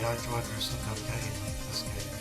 I enjoyed wrestling cocaine this game.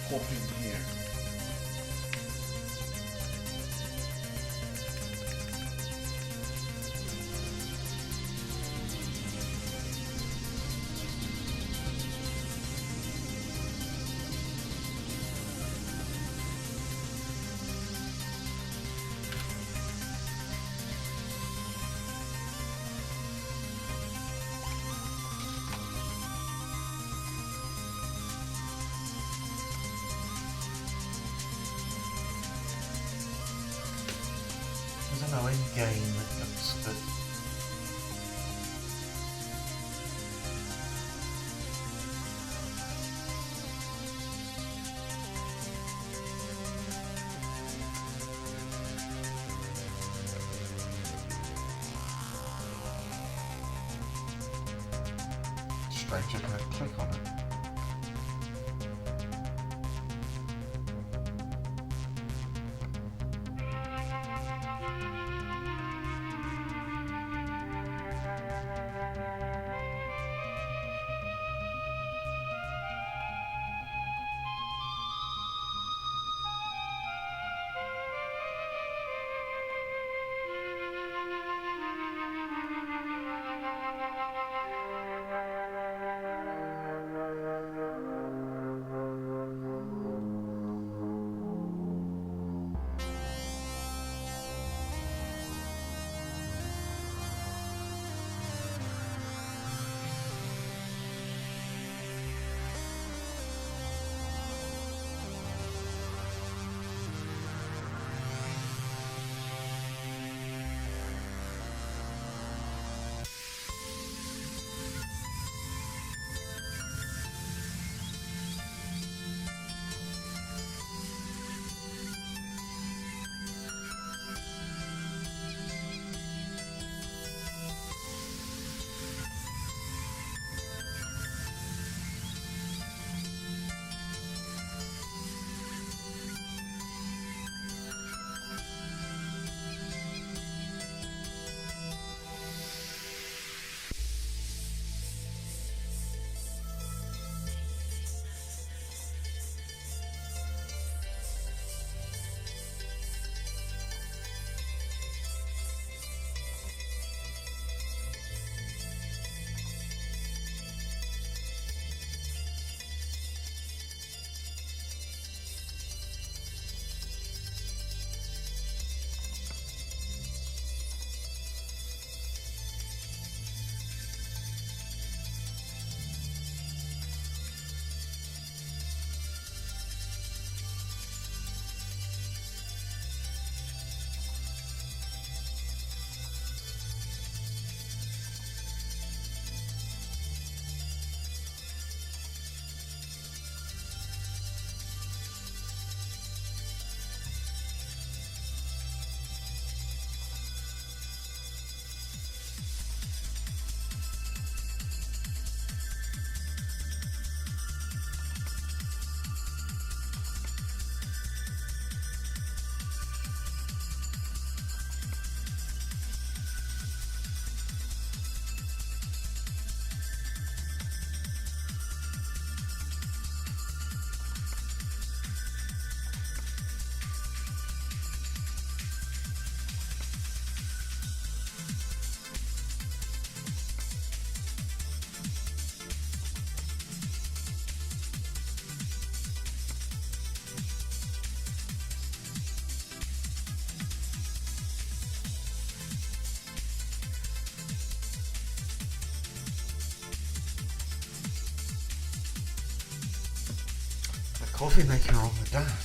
Hoping here. There's no end game that looks good. Strange you're going to click on it. Coffee maker on the dash.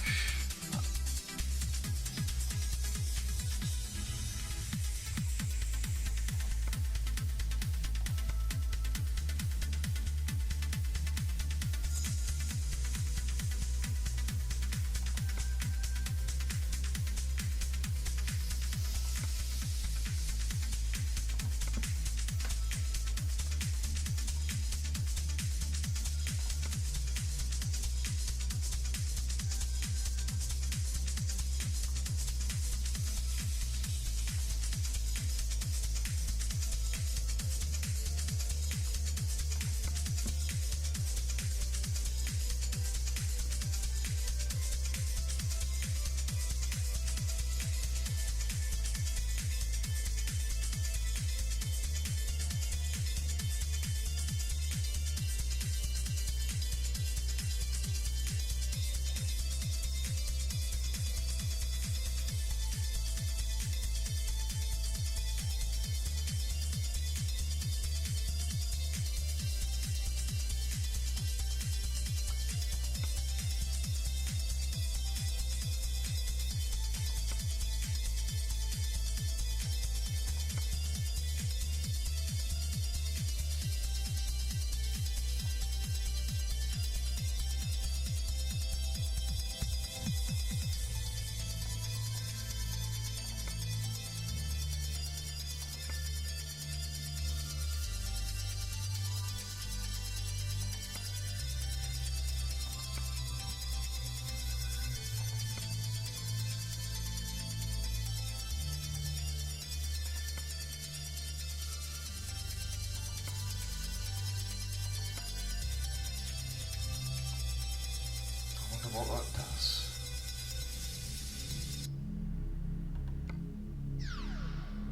What that does.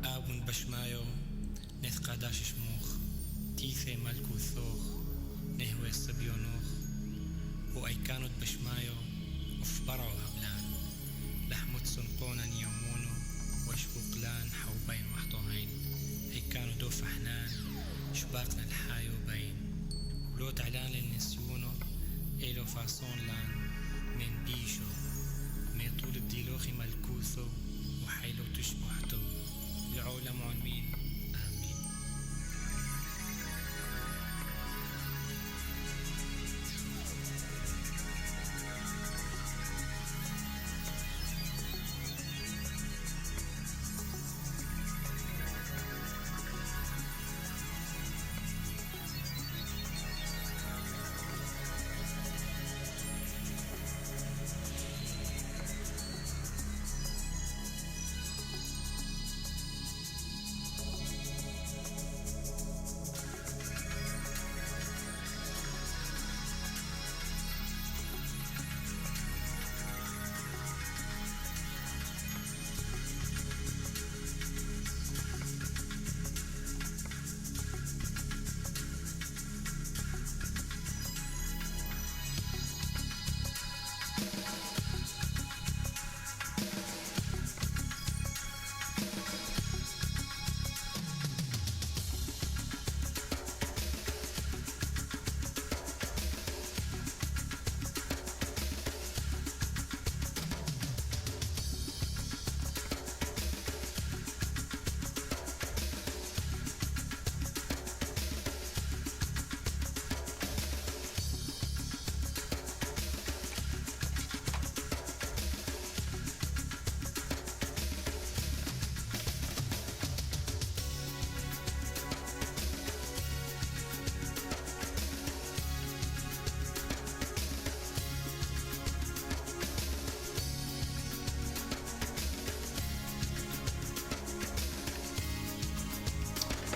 Abun bashmayo, nethqadash shmuch, tithe malkuthoch, nehwe sabionoch, وأيكانت بشمايو وفبرعو هبلان لحمت سنقونا يومونو وشبوقلان حوبين محطوهين هيكانوا دو فحنان شباقنا الحايو بين لو تعلان للنسيونو إلو فاسون لان من بيشو ميطول الديلوخي ملكوثو وحيلو تشبحتو لعولة معلمين آمين.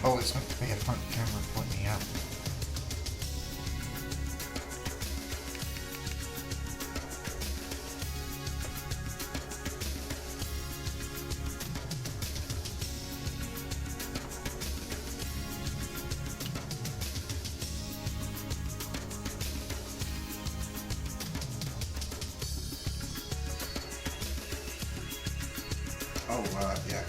Oh, it's meant to be a front camera pointing out. Oh, yeah.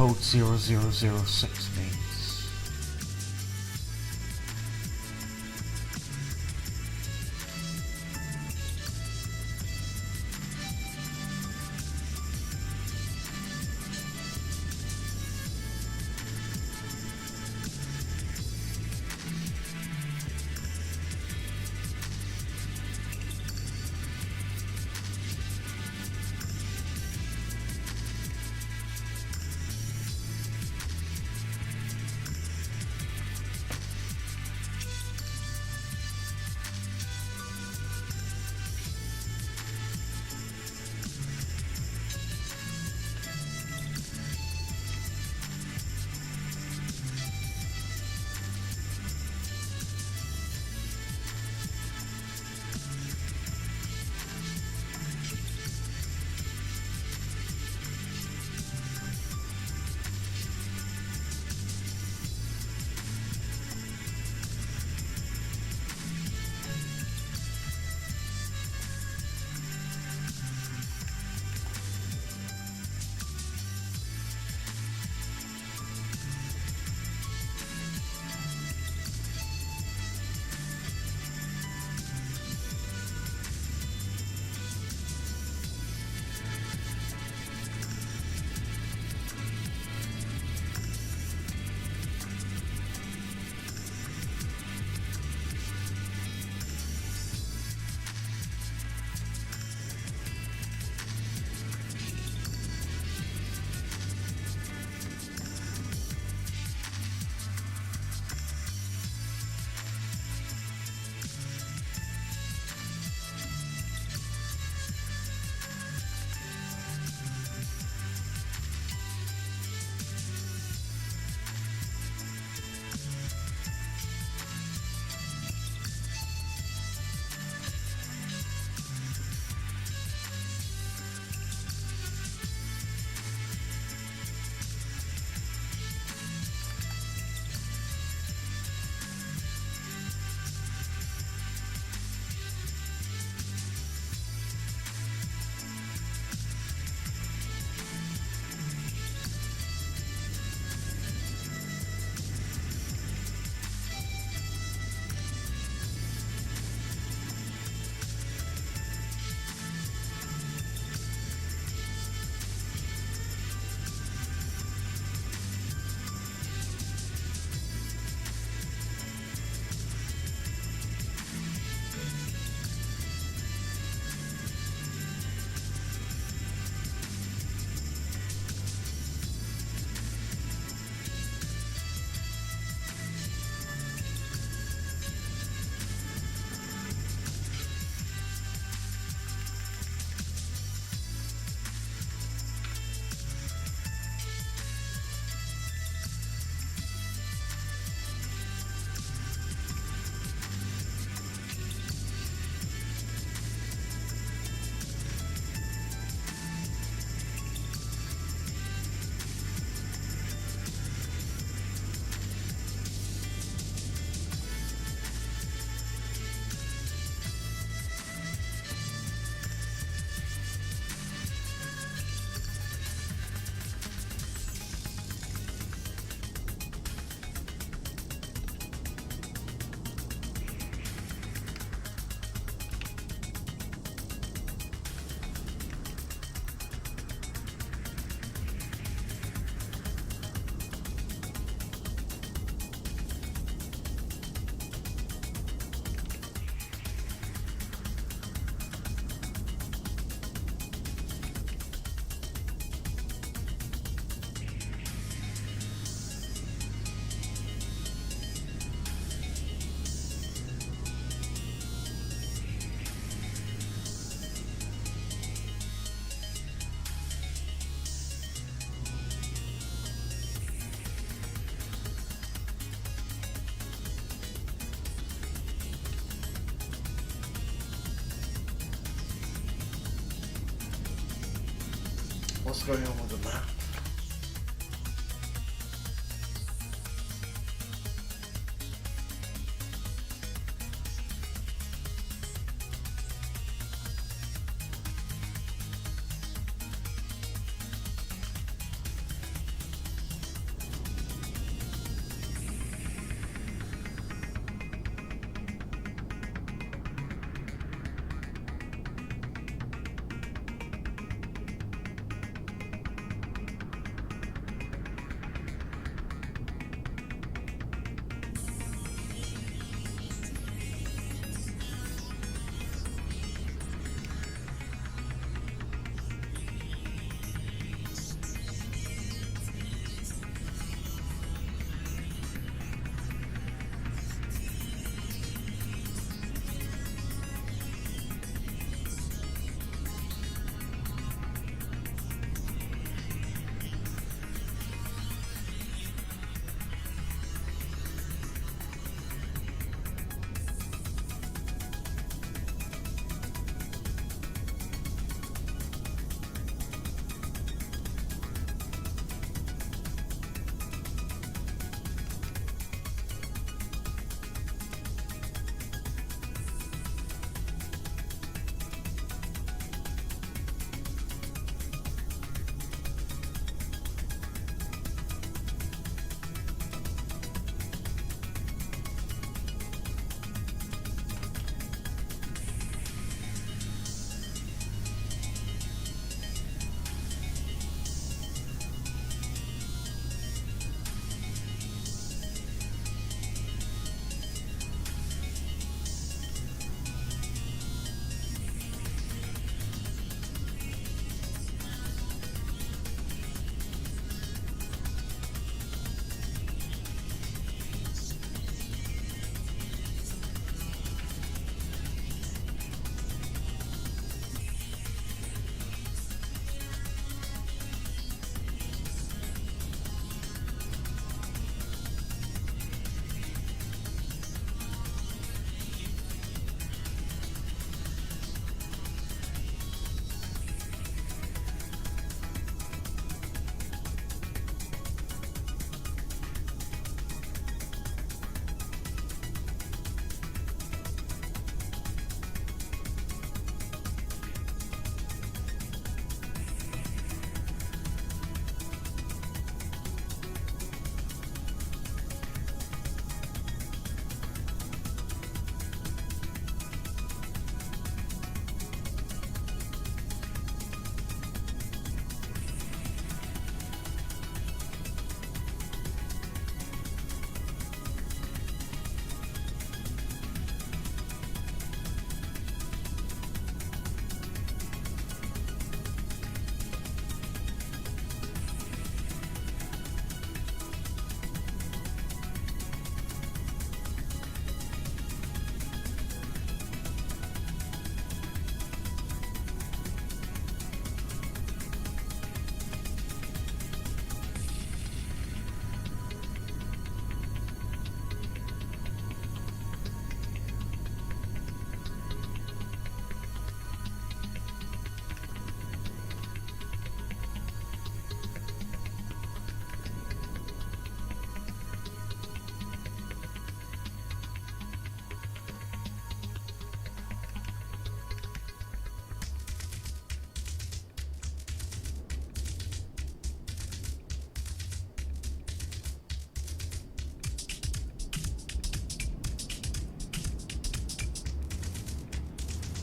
code 0006 means. What's going on with the map?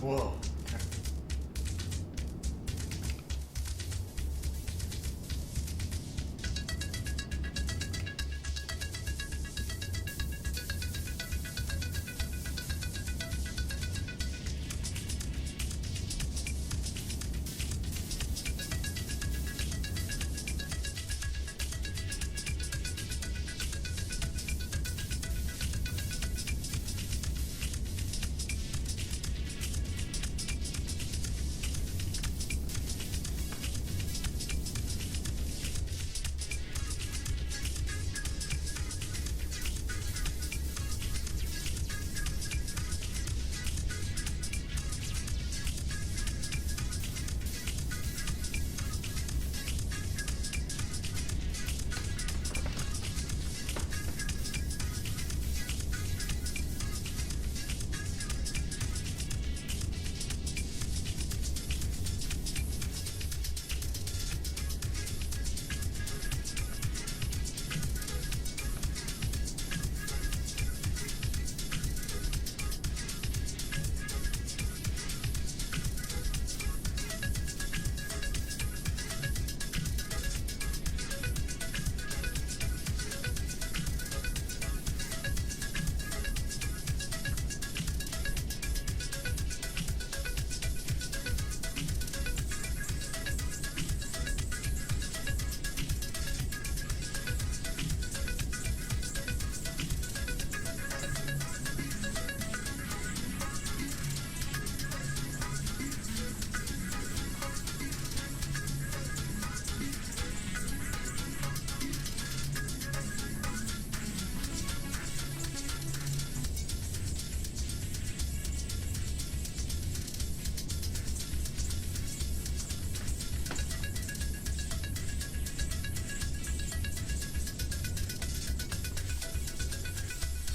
Whoa. Okay.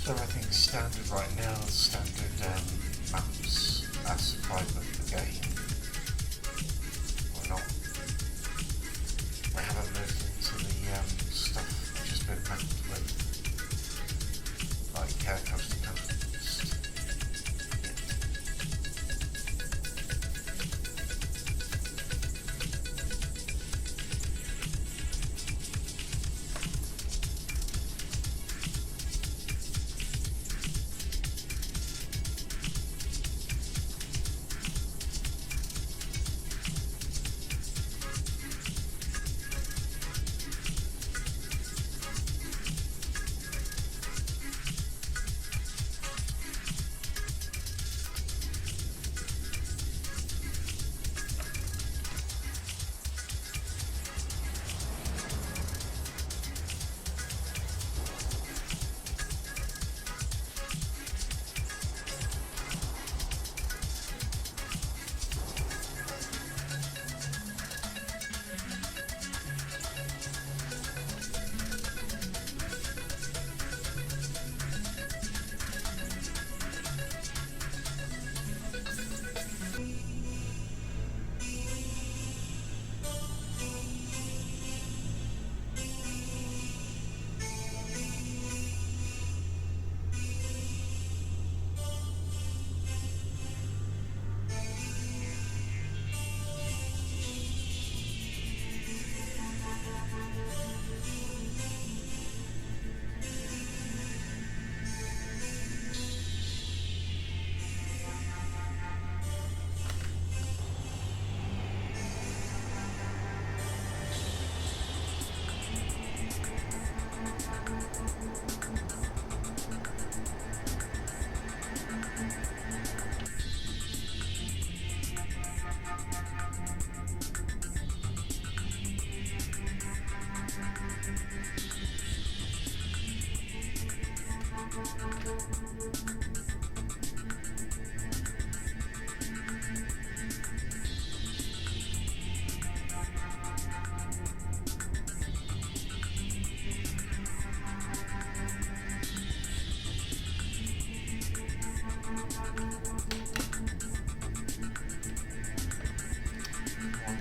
So everything's standard right now, standard maps as supplied with the game. Or not. We haven't moved into the stuff which has been mapped with, like coast to coast.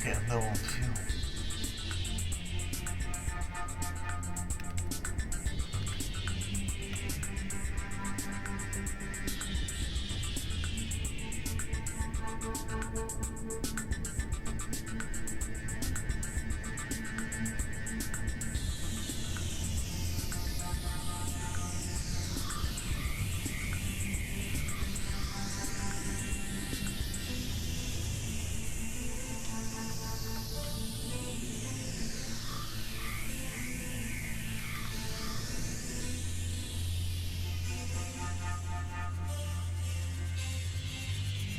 Getting low on fuel.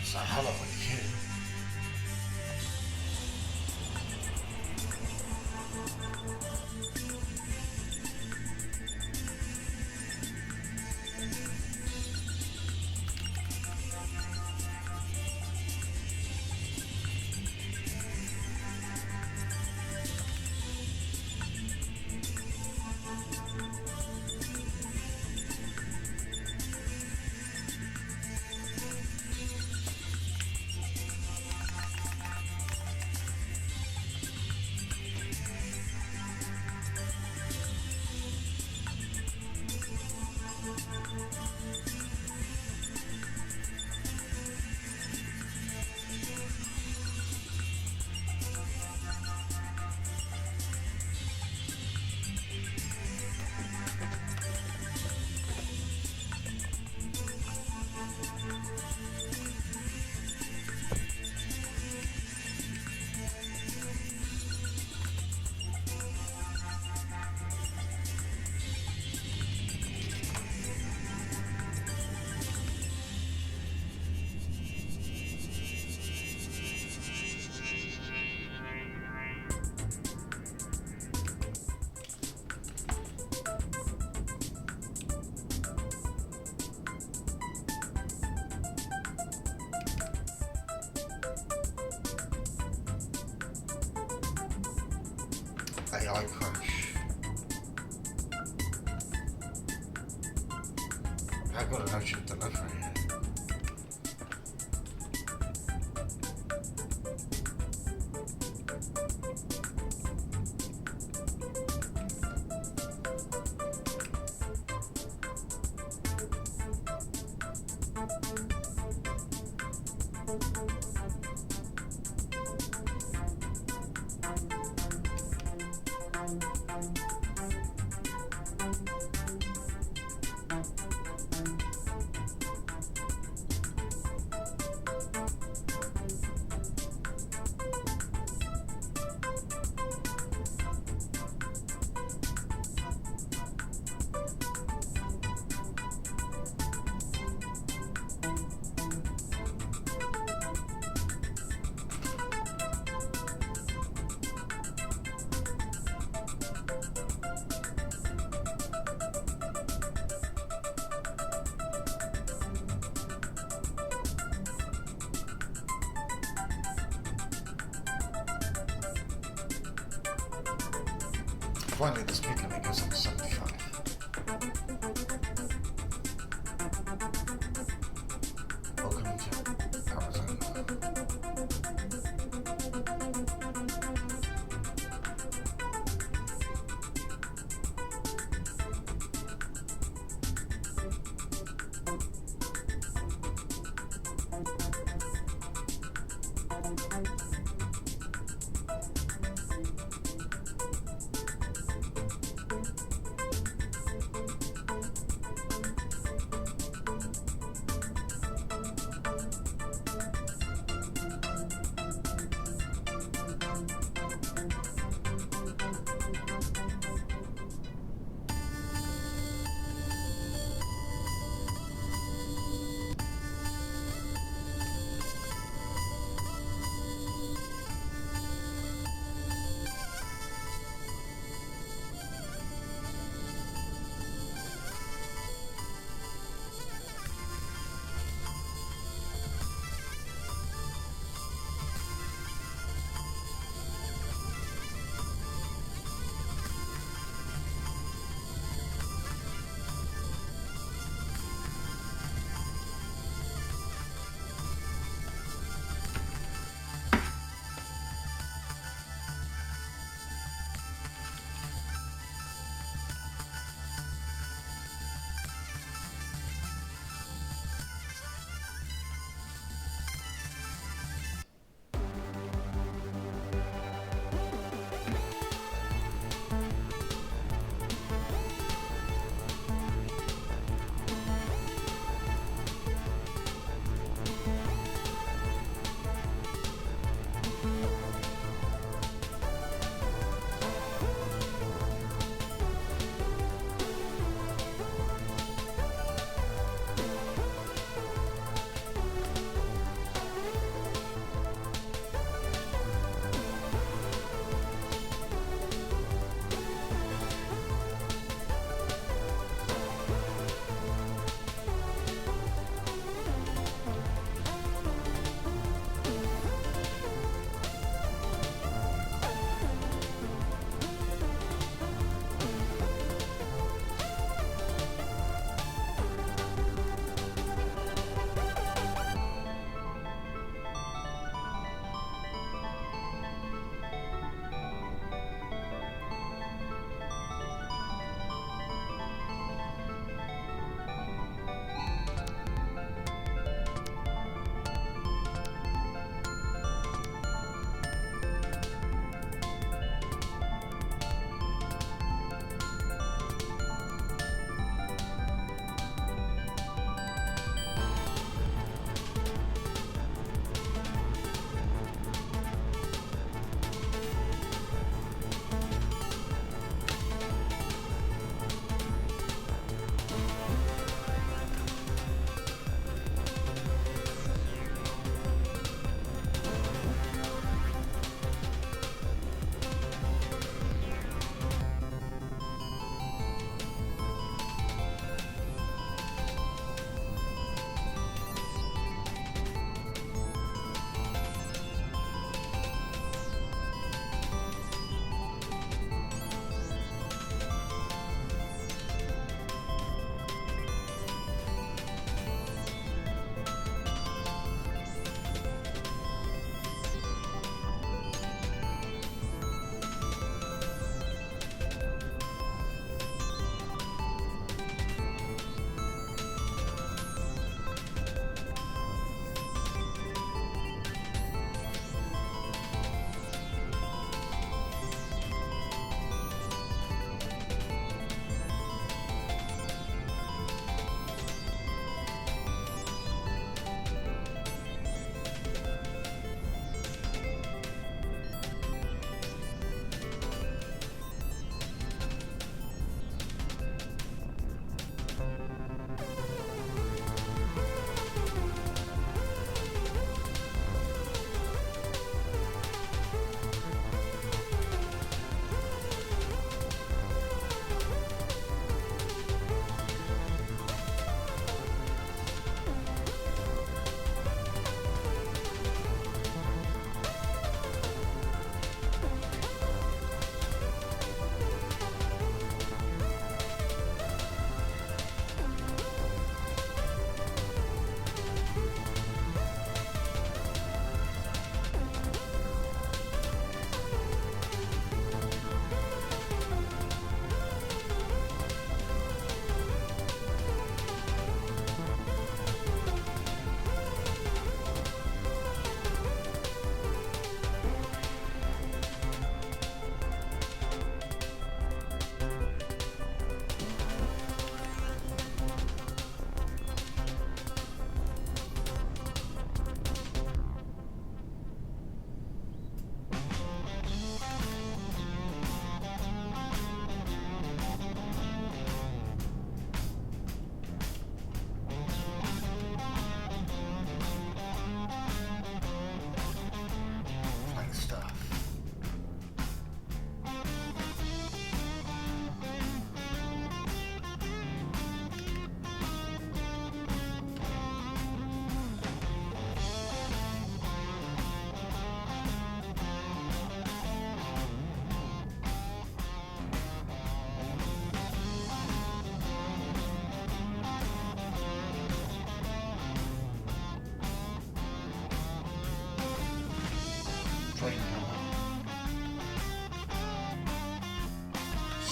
It's a hell of a kid. AI crash. I got an urgent delivery here. Finally, this weekend it goes up to 75. Welcome to Arizona.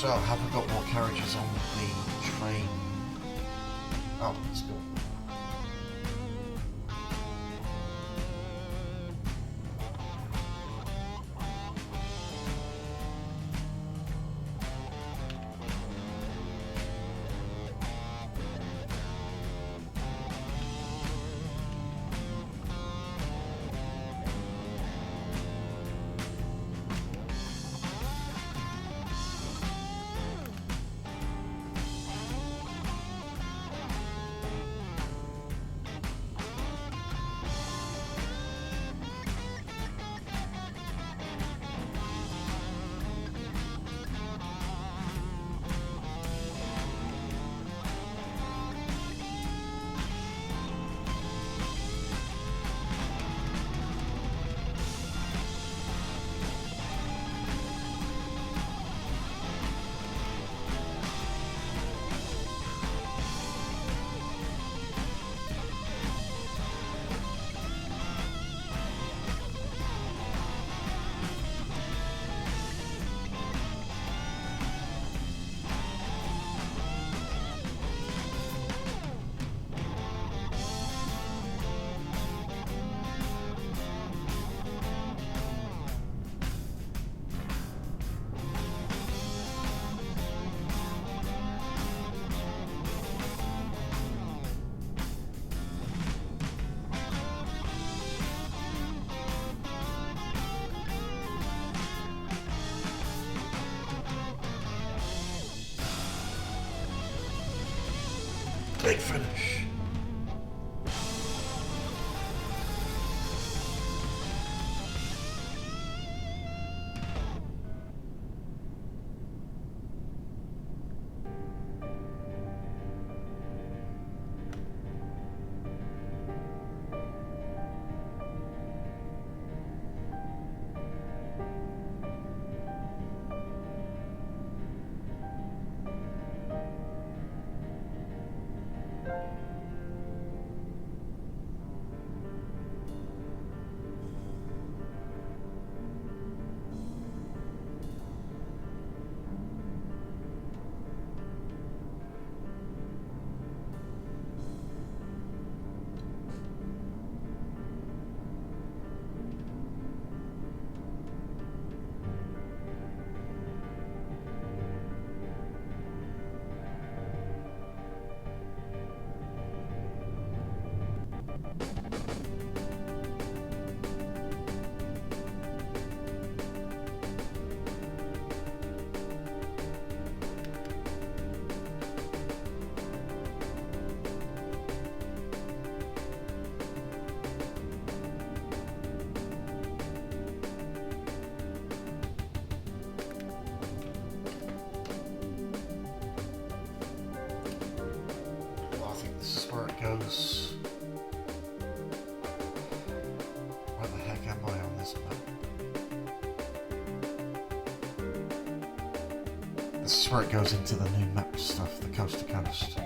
So, have we got more carriages on the train? Oh, let's go. Big finish. Where it goes. Where the heck am I on this map? This is where it goes into the new map stuff, the coast to coast.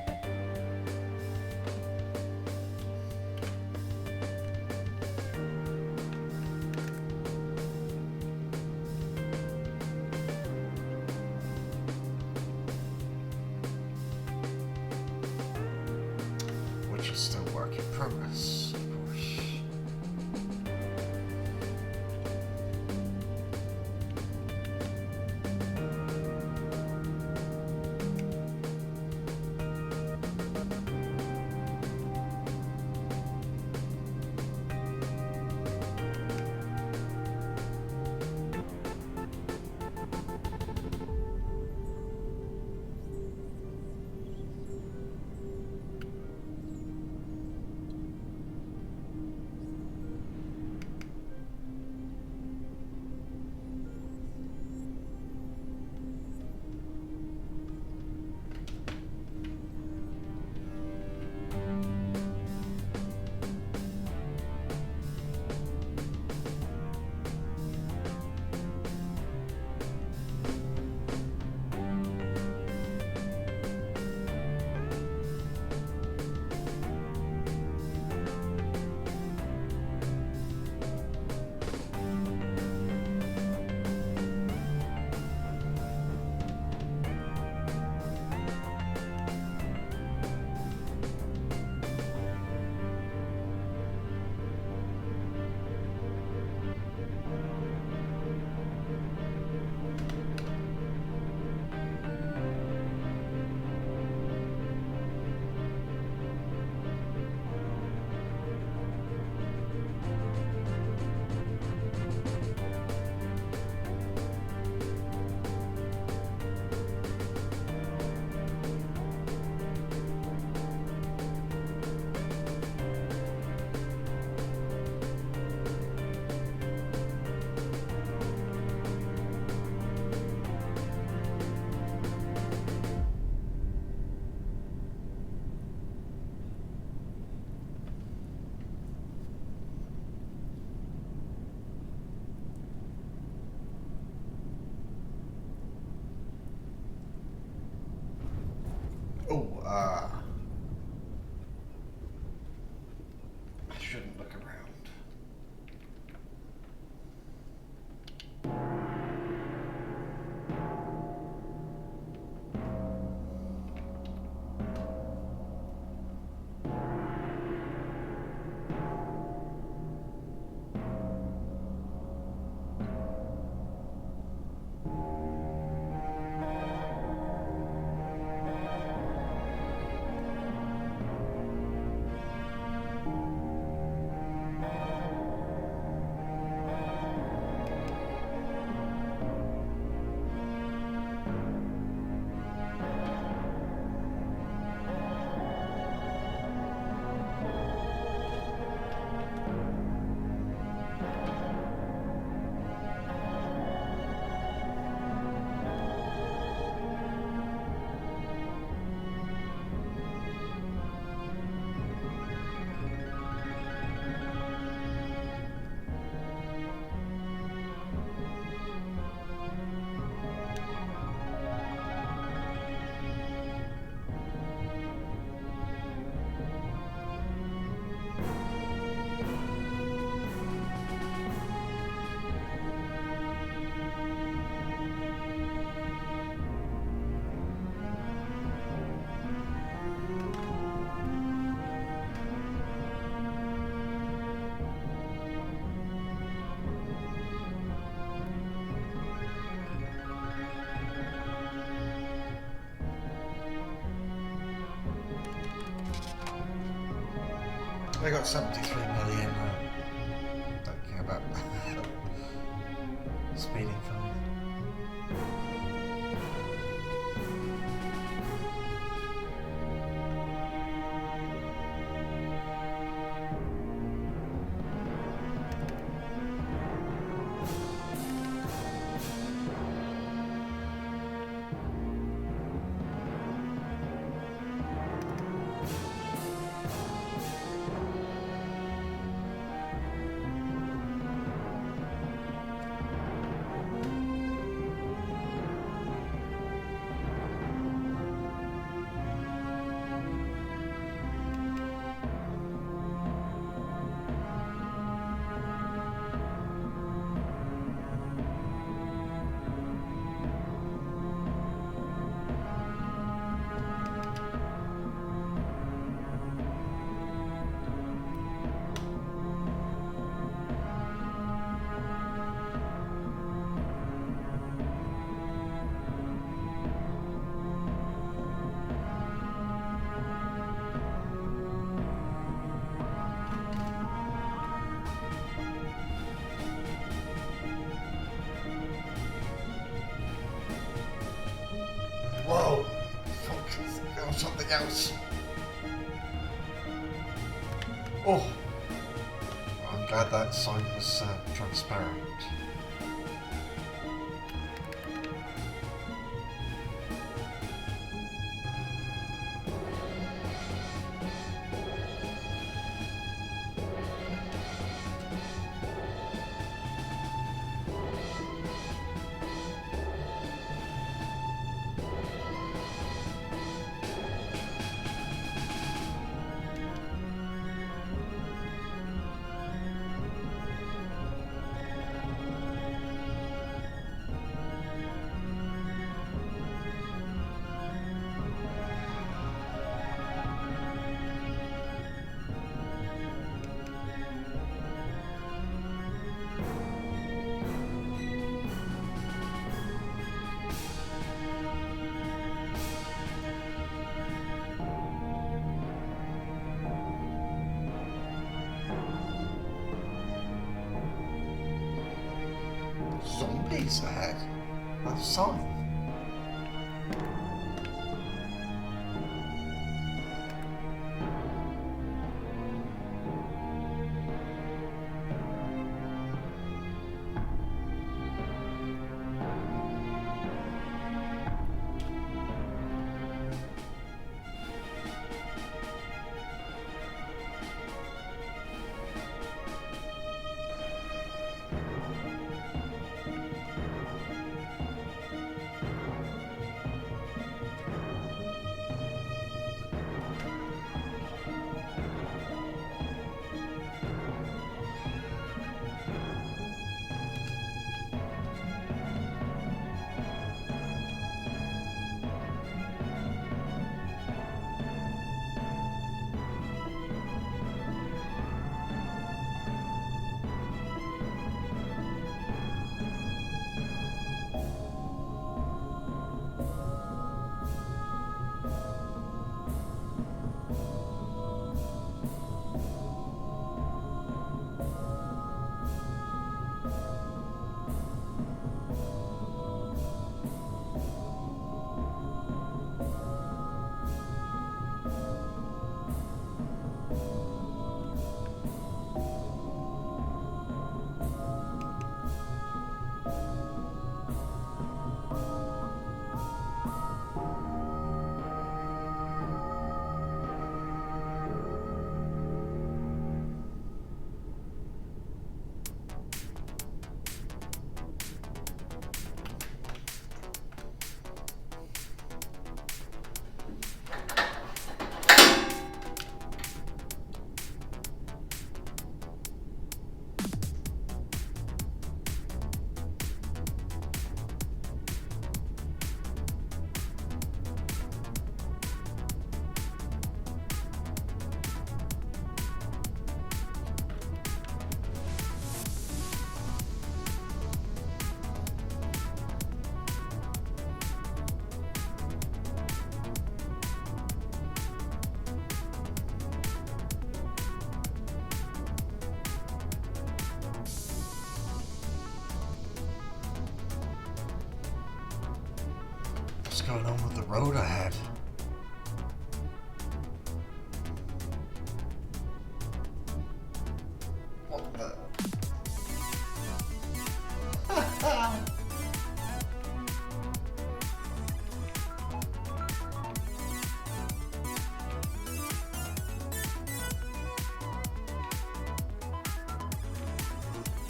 Still work in progress, of course. I shouldn't look around. I got 73 million. Don't care about speeding fine. Whoa! Fuck, there was something else. Oh! I'm glad that sign was transparent. Zombies ahead. That's a sign. What's going on with the road ahead? What the?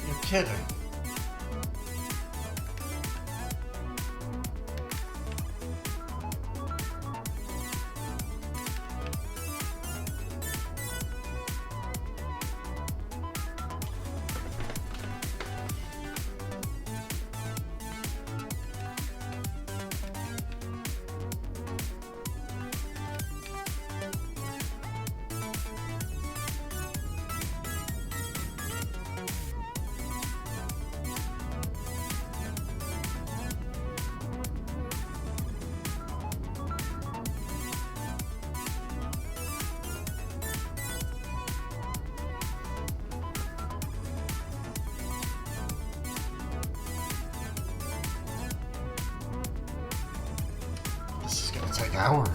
You're kidding. This is gonna take hours.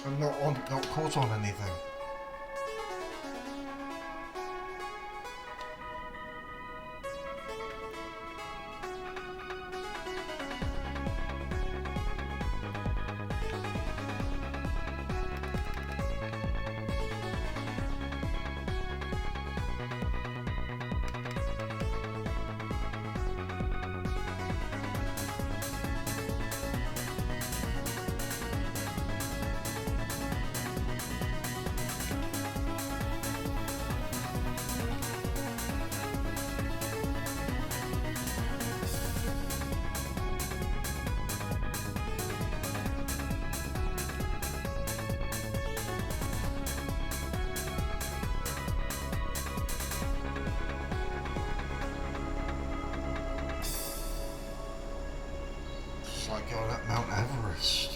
I'm not caught on anything. It's like going up Mount Everest.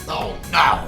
Oh no!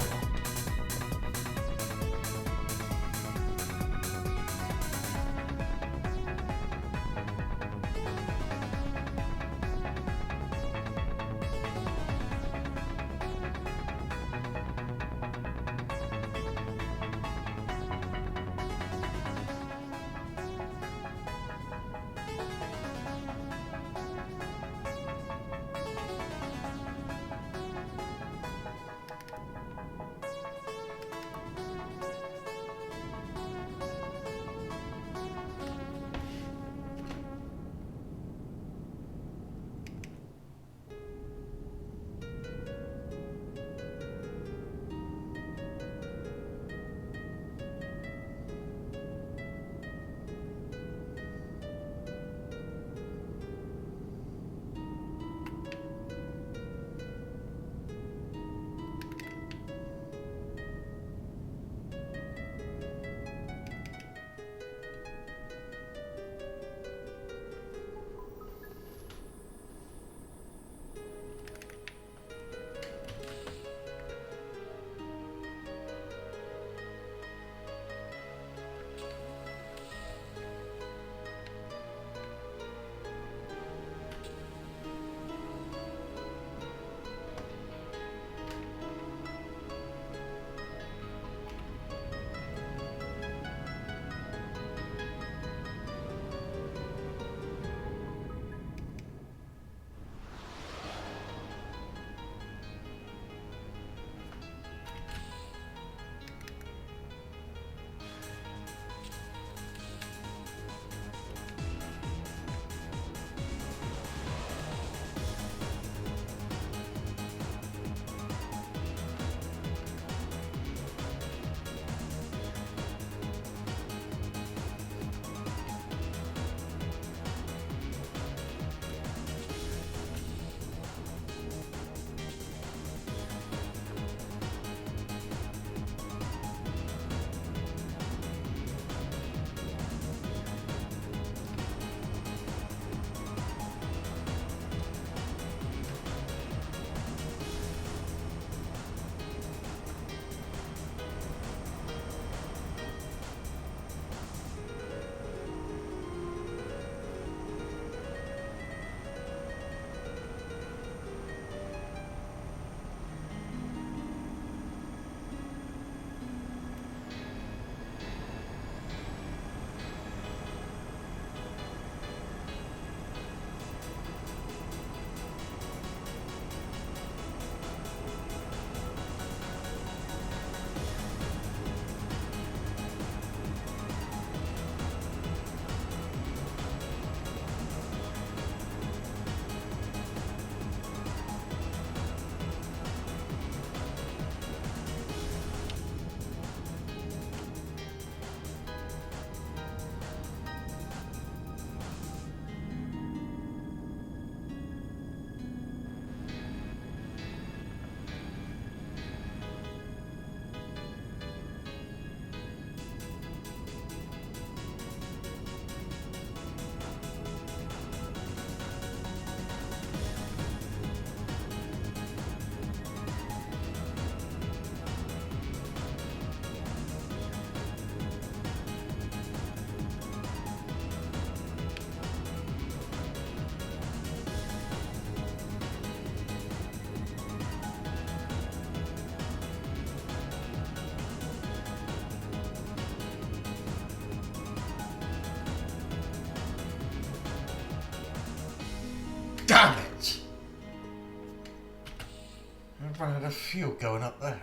enough fuel going up there.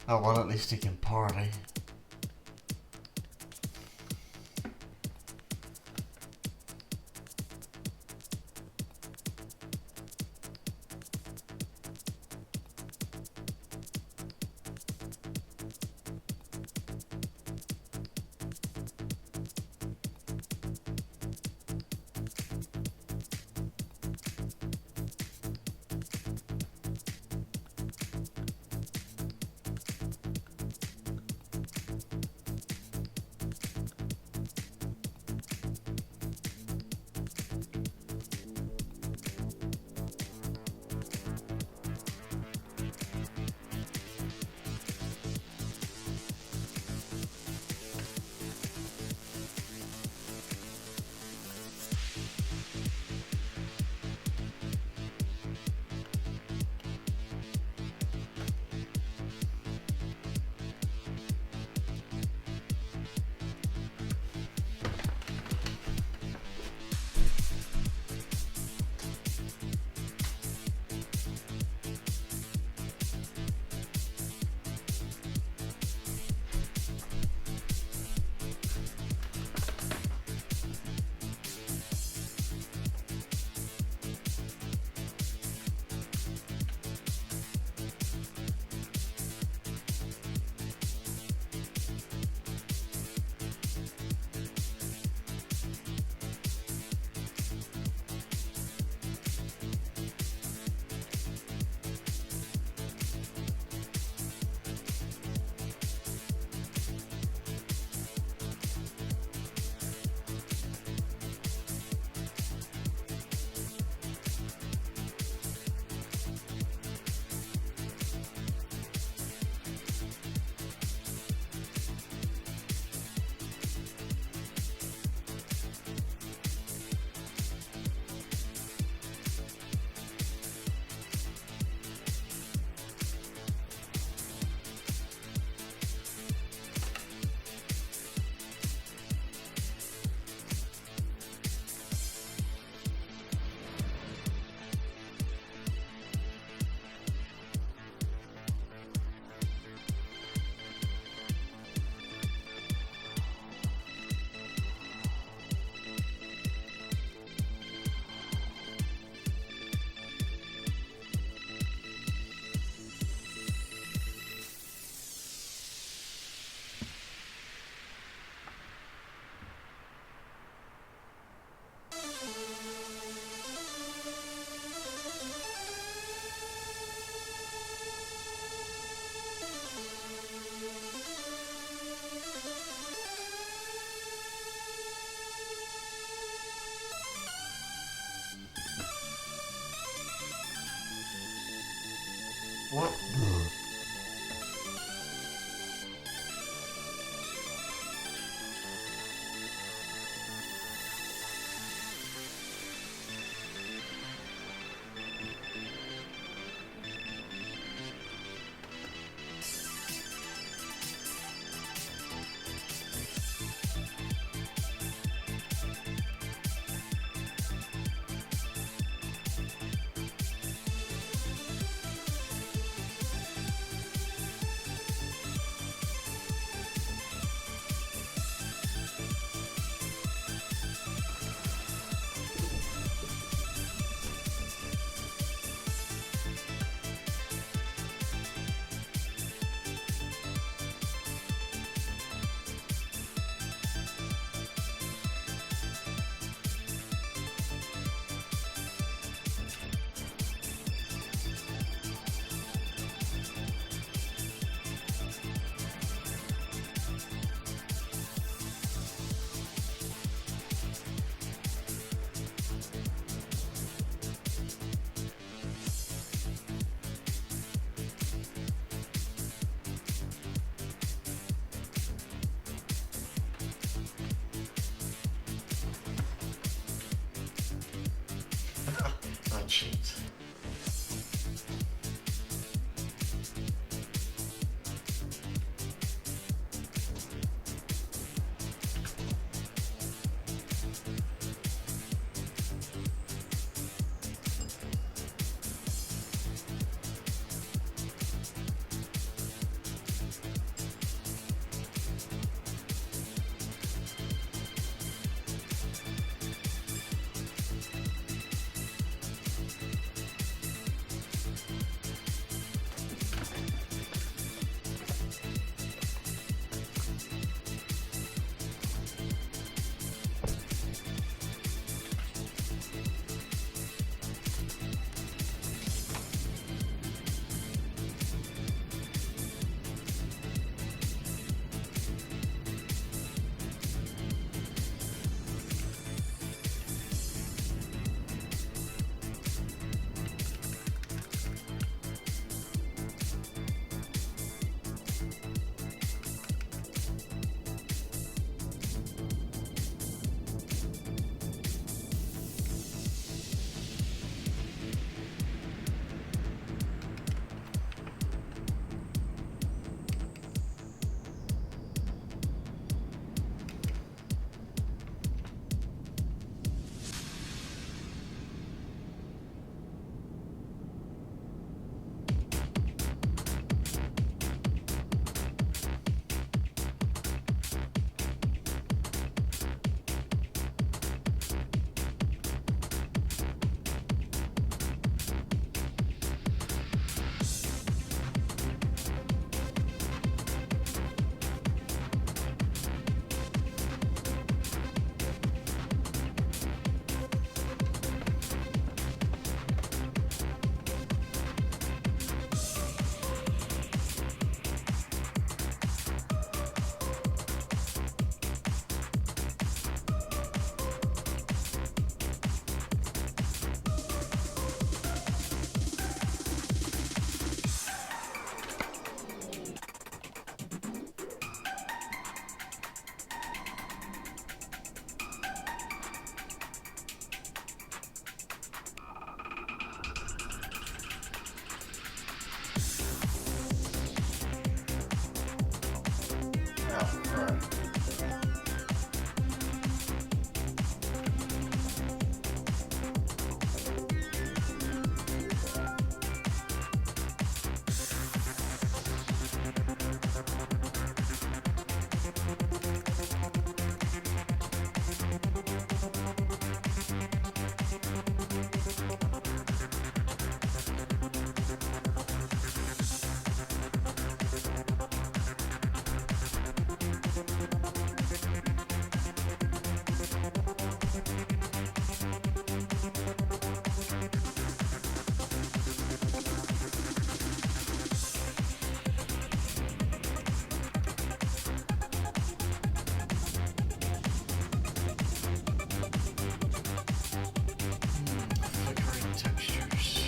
Oh well, at least he can party. What? Right. Flickering textures.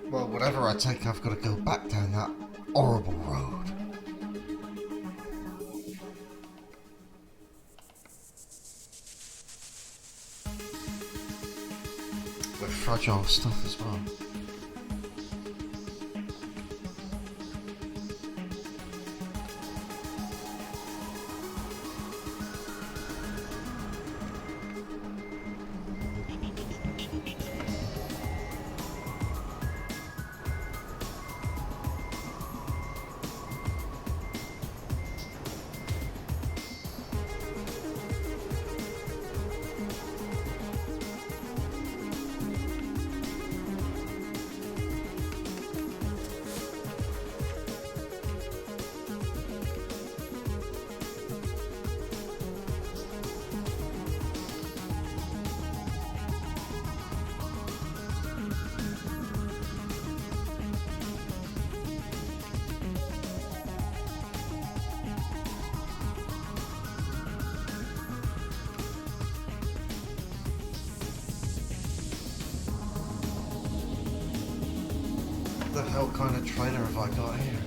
Well, whatever I take, I've got to go back down that horrible road. With fragile stuff as well. What the hell kind of trailer have I got here?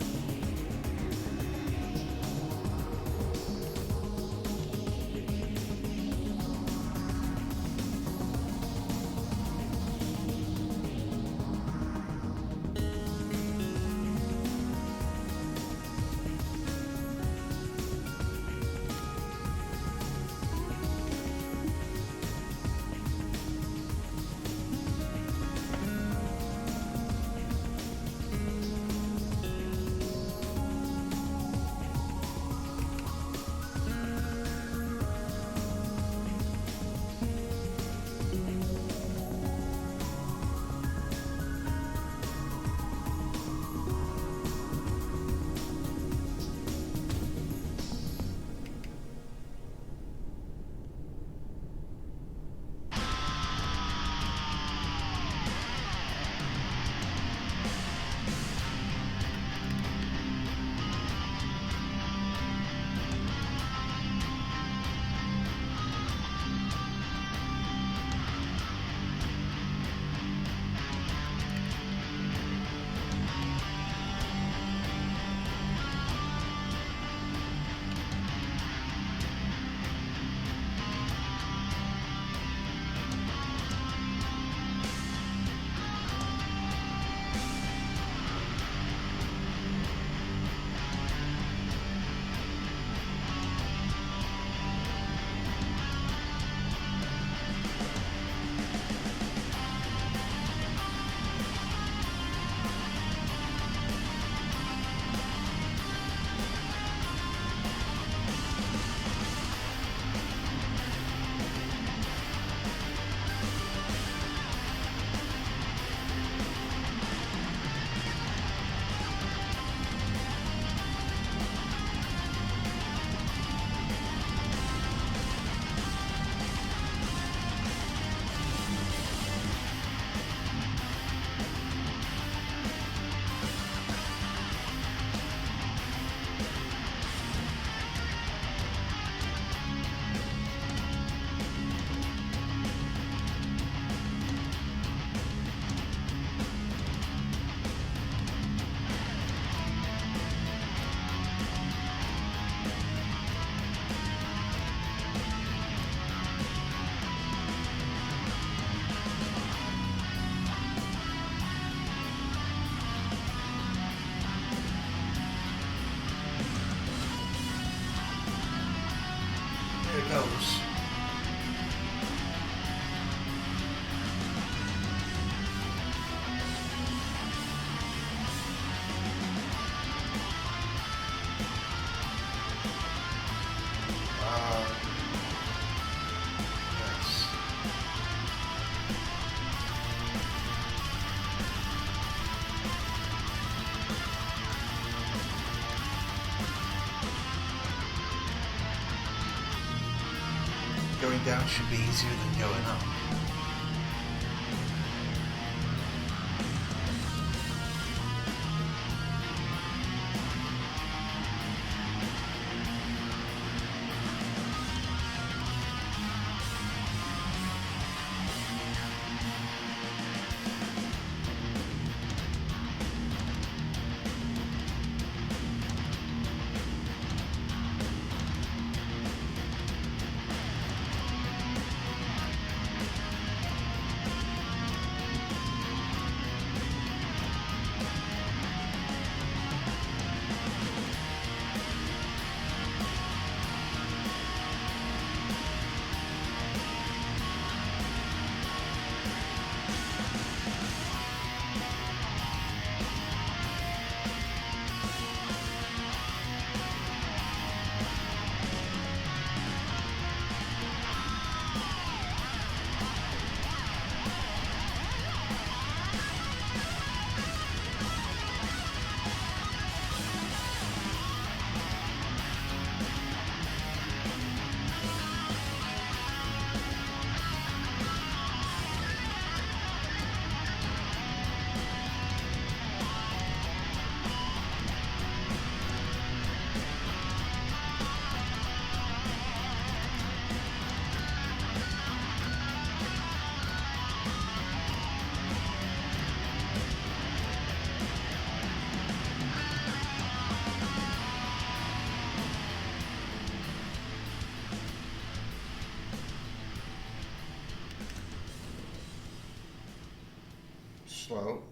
Here it goes. Yes. Going down should be easier than going up. slow.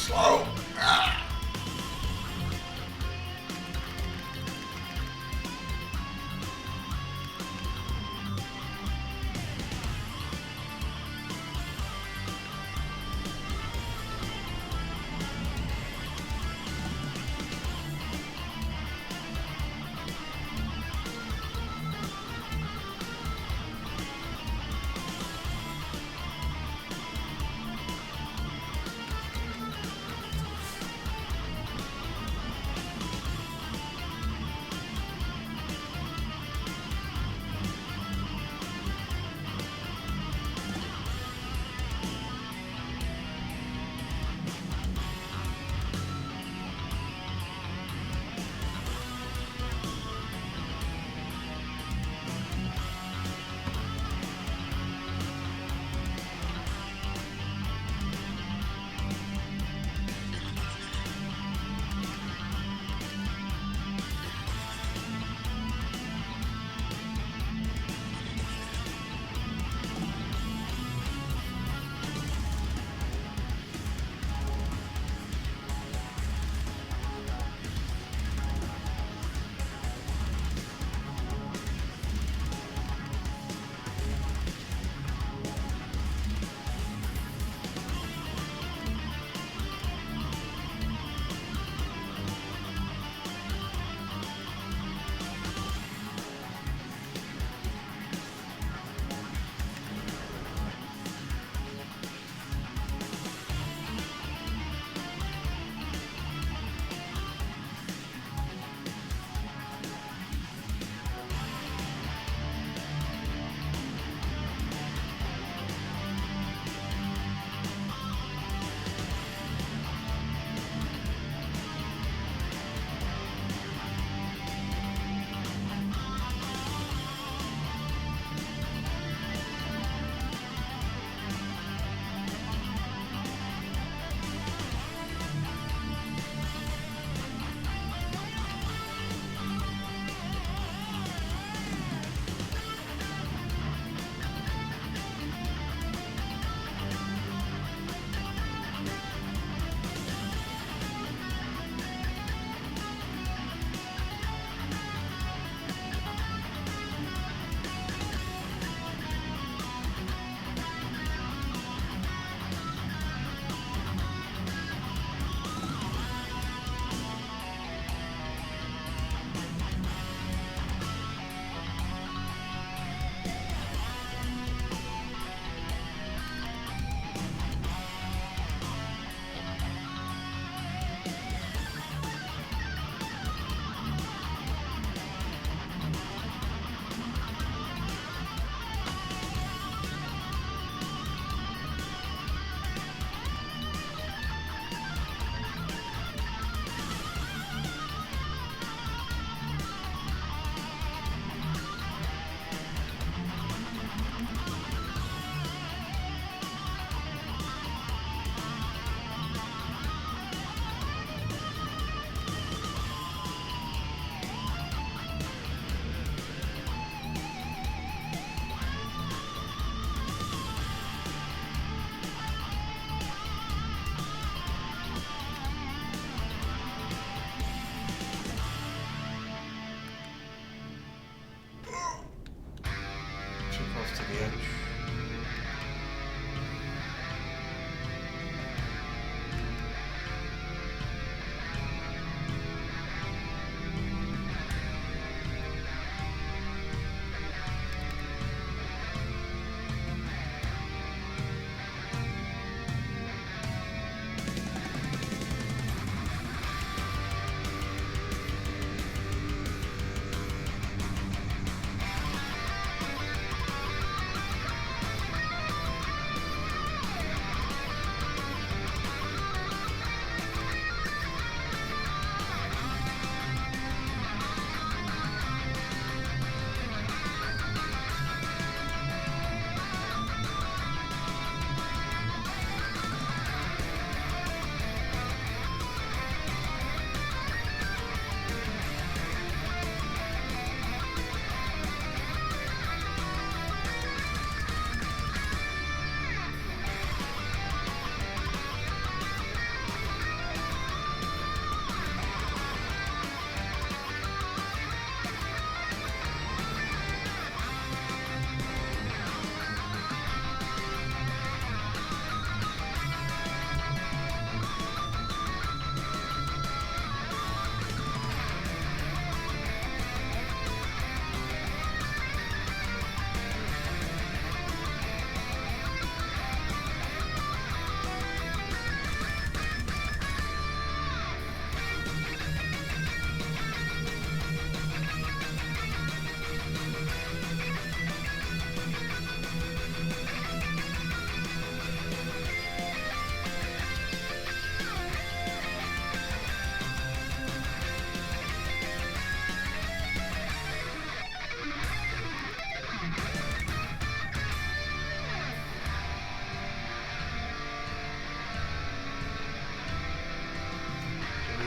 Slow. Ah.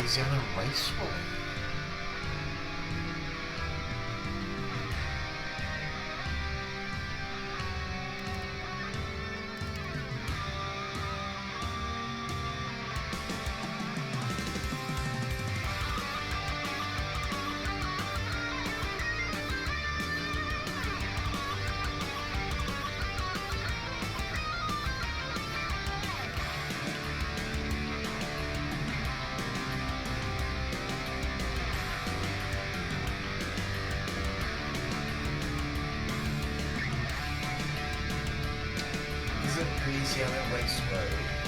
Louisiana Raceway. Louisiana Raceway.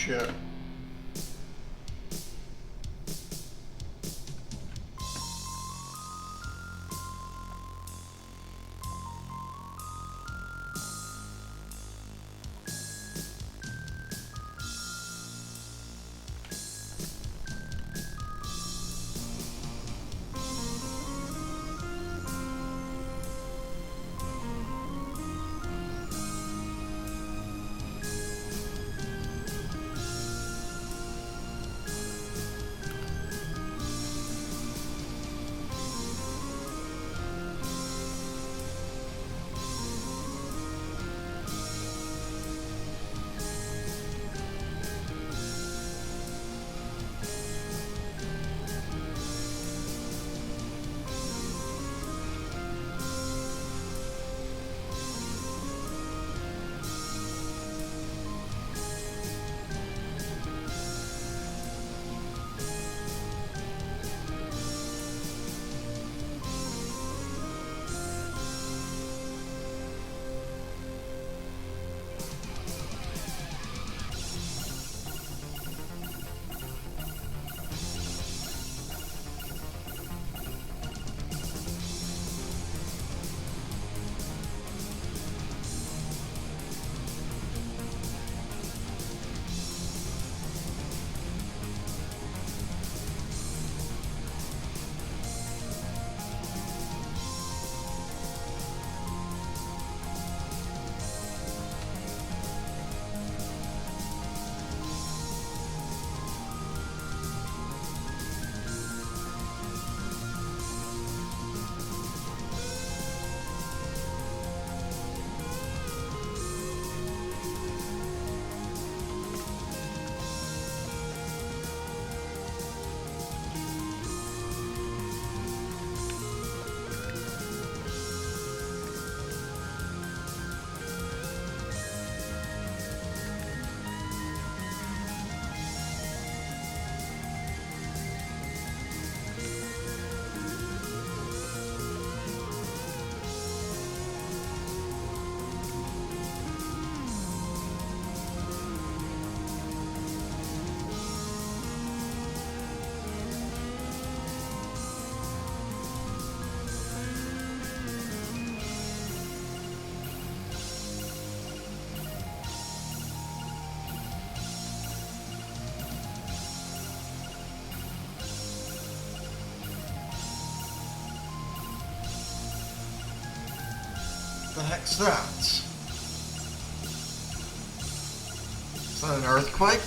shit. The heck's that? Is that an earthquake?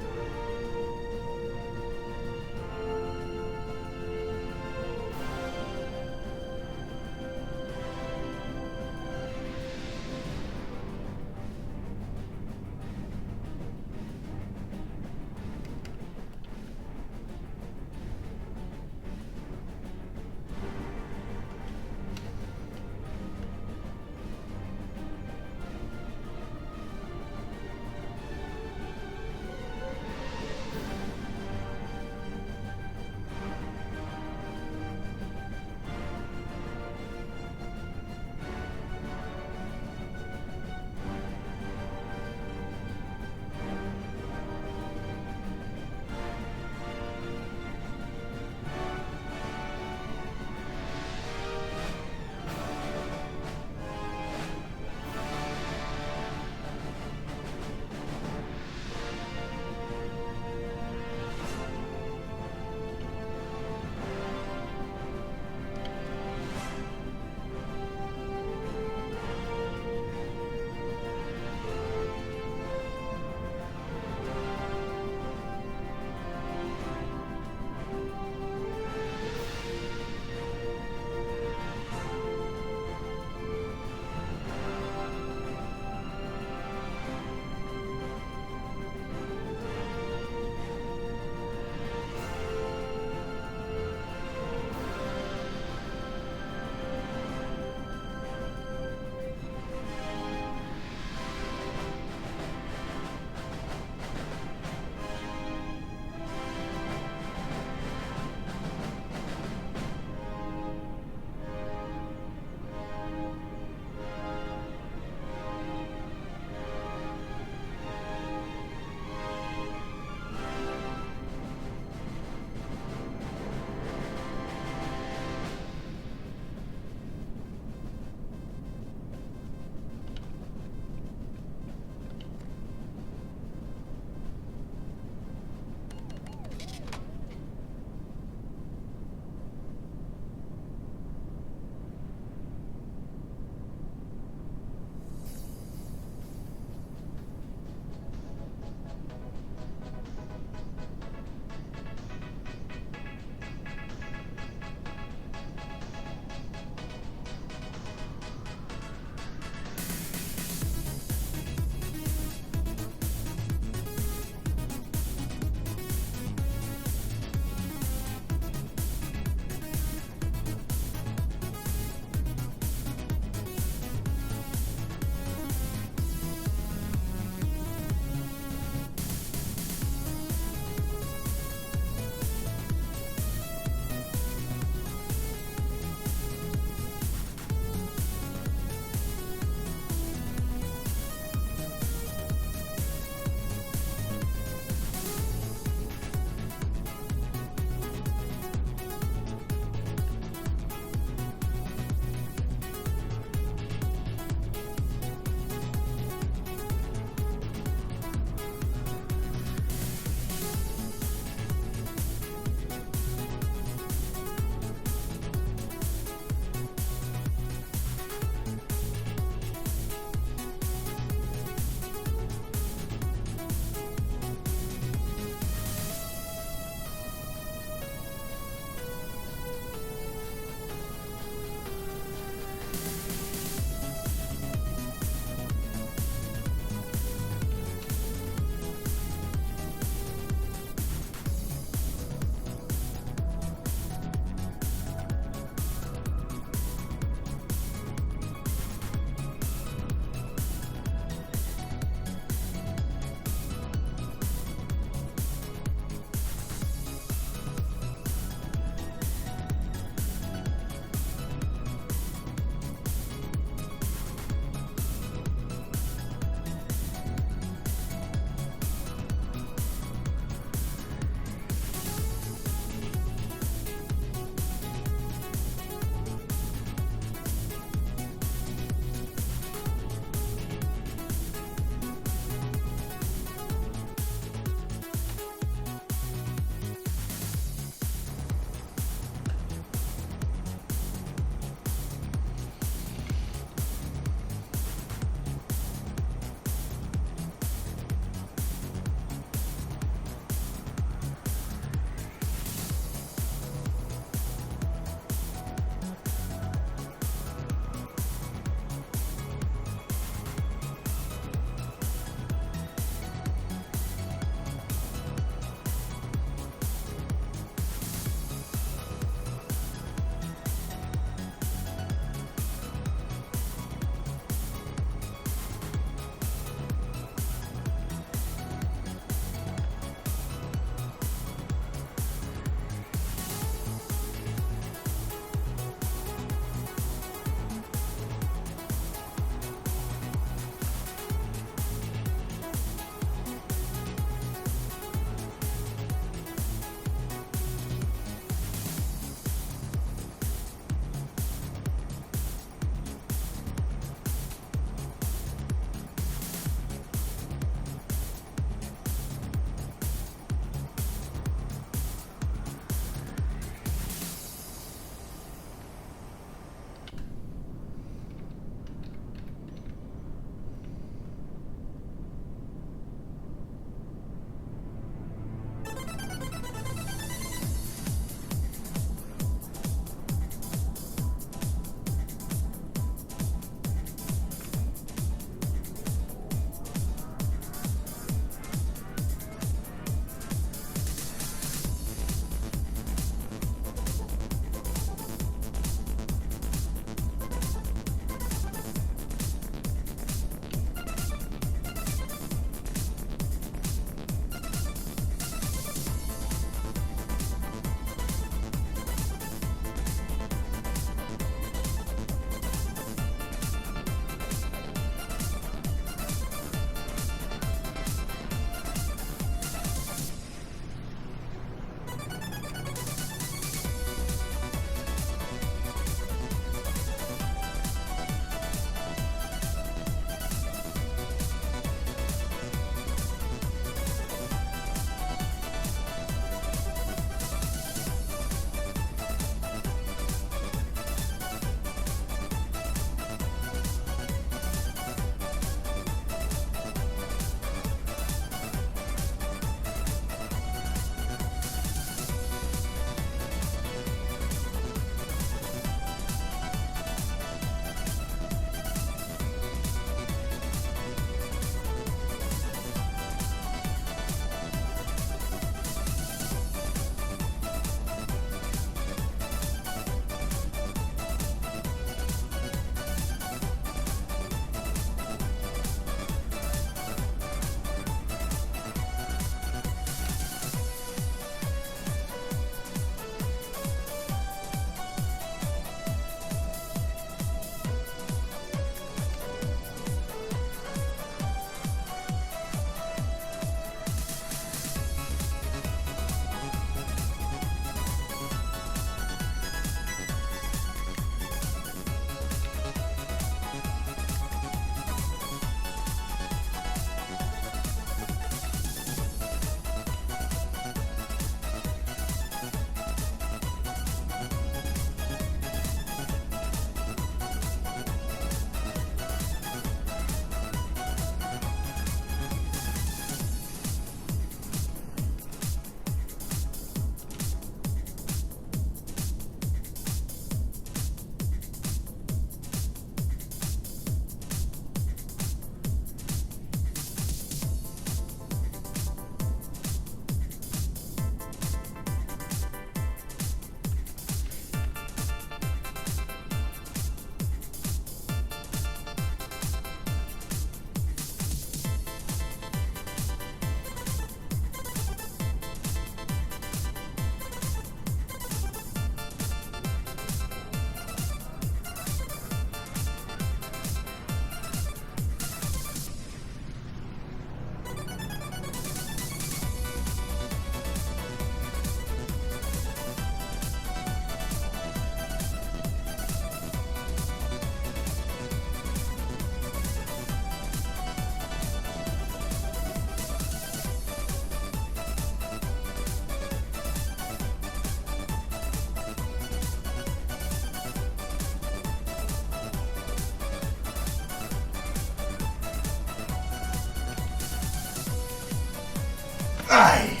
Aye!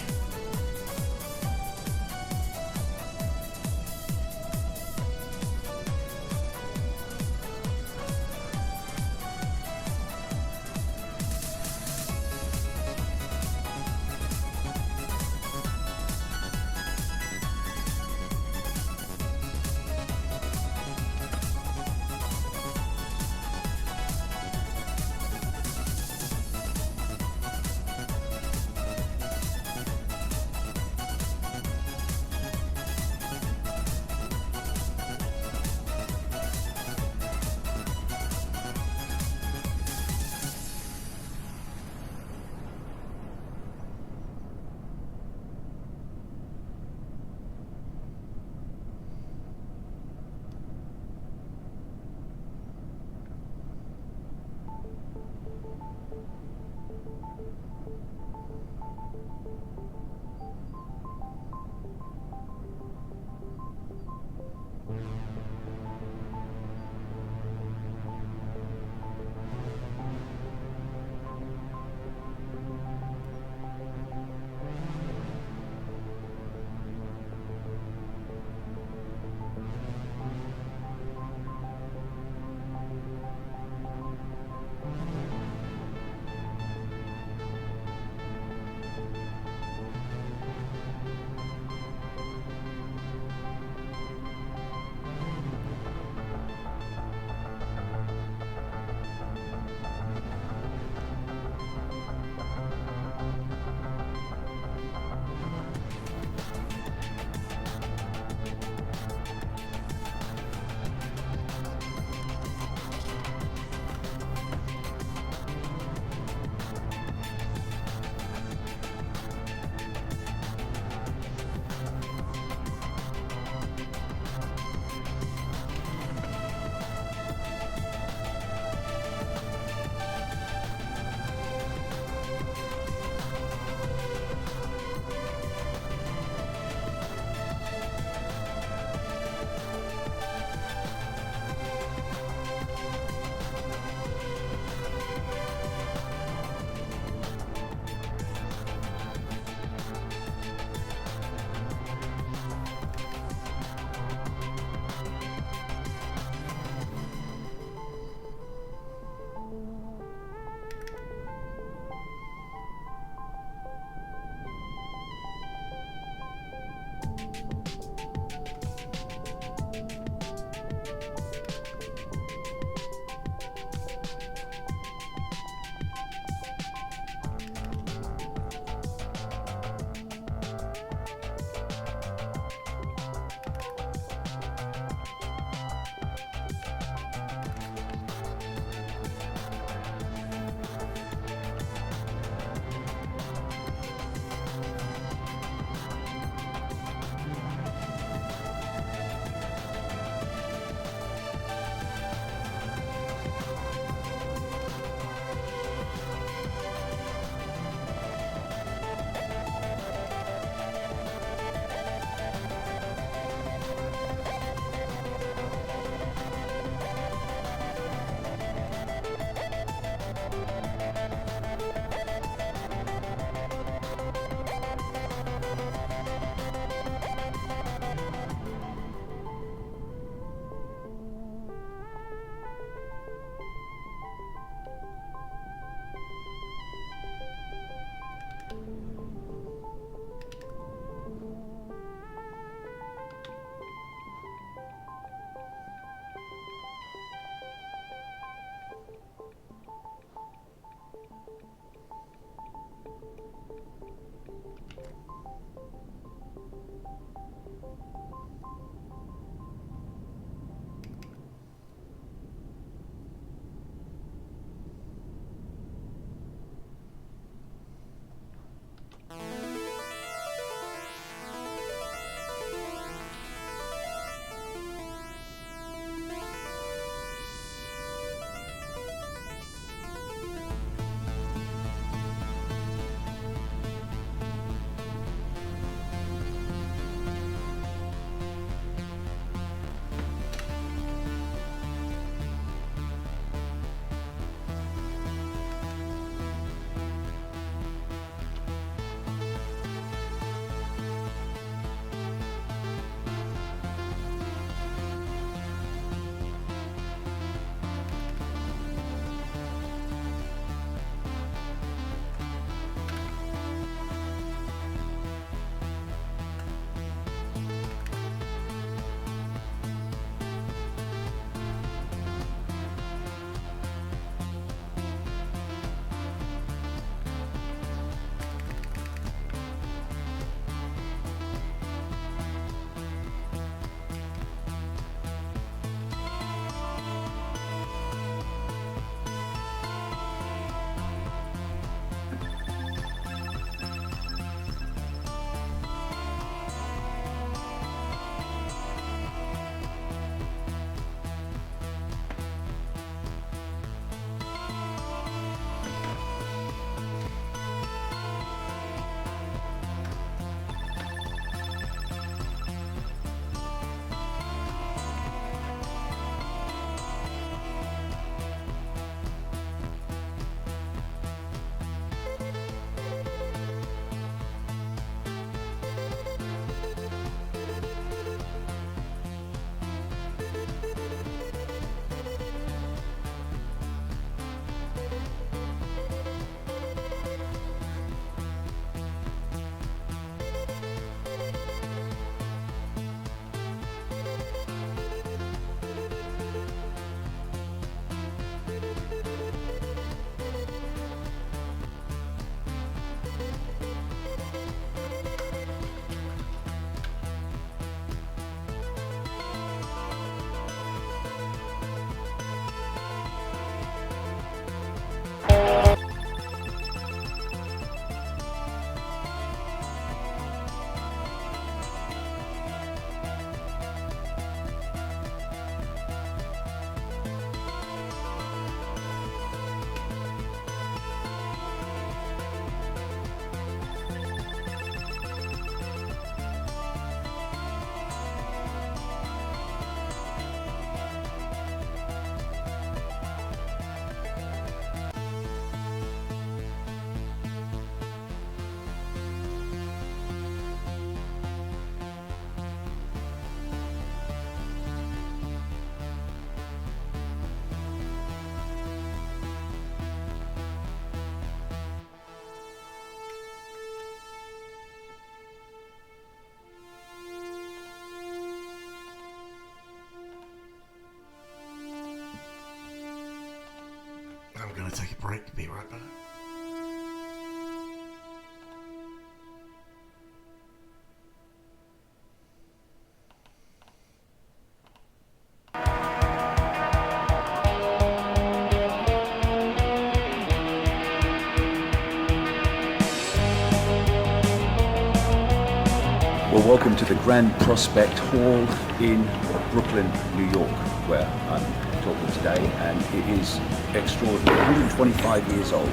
we're going to take a break. Be right back. Well, welcome to the Grand Prospect Hall in Brooklyn, New York, where I'm talking today, and it is extraordinary. 125 years old.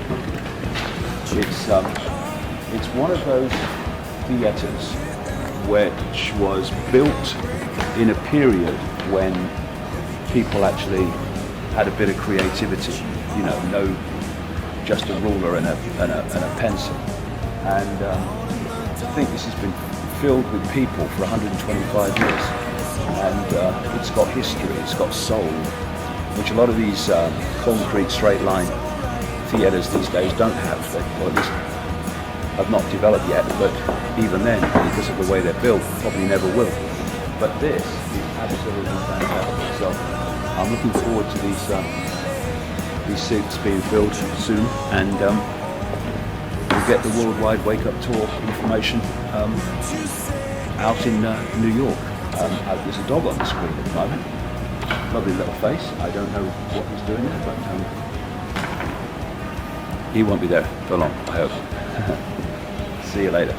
It's one of those theatres which was built in a period when people actually had a bit of creativity. You know, no just a ruler and a pencil, and I think this has been filled with people for 125 years, and it's got history, it's got soul, which a lot of these concrete straight line theatres these days don't have, or at least have not developed yet, but even then, because of the way they're built, probably never will. But this is absolutely fantastic, so I'm looking forward to these seats being filled soon, and we'll get the worldwide wake-up tour information out in New York. There's a dog on the screen at the moment. Lovely little face. I don't know what he's doing there, but he won't be there for long, I hope. See you later.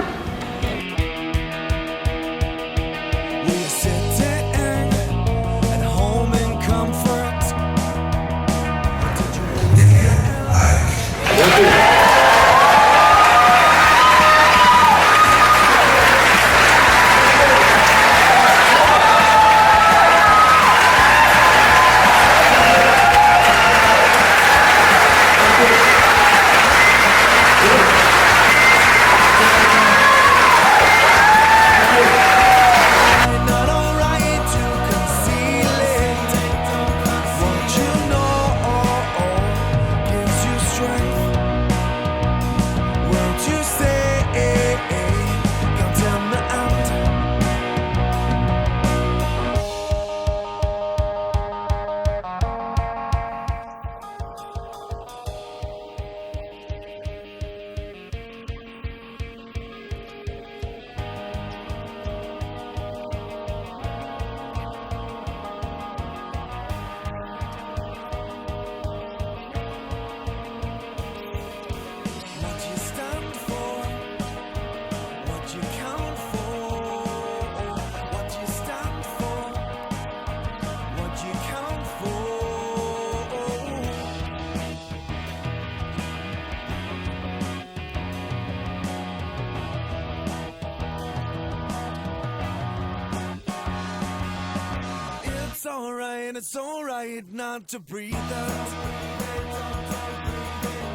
It's alright not to breathe out.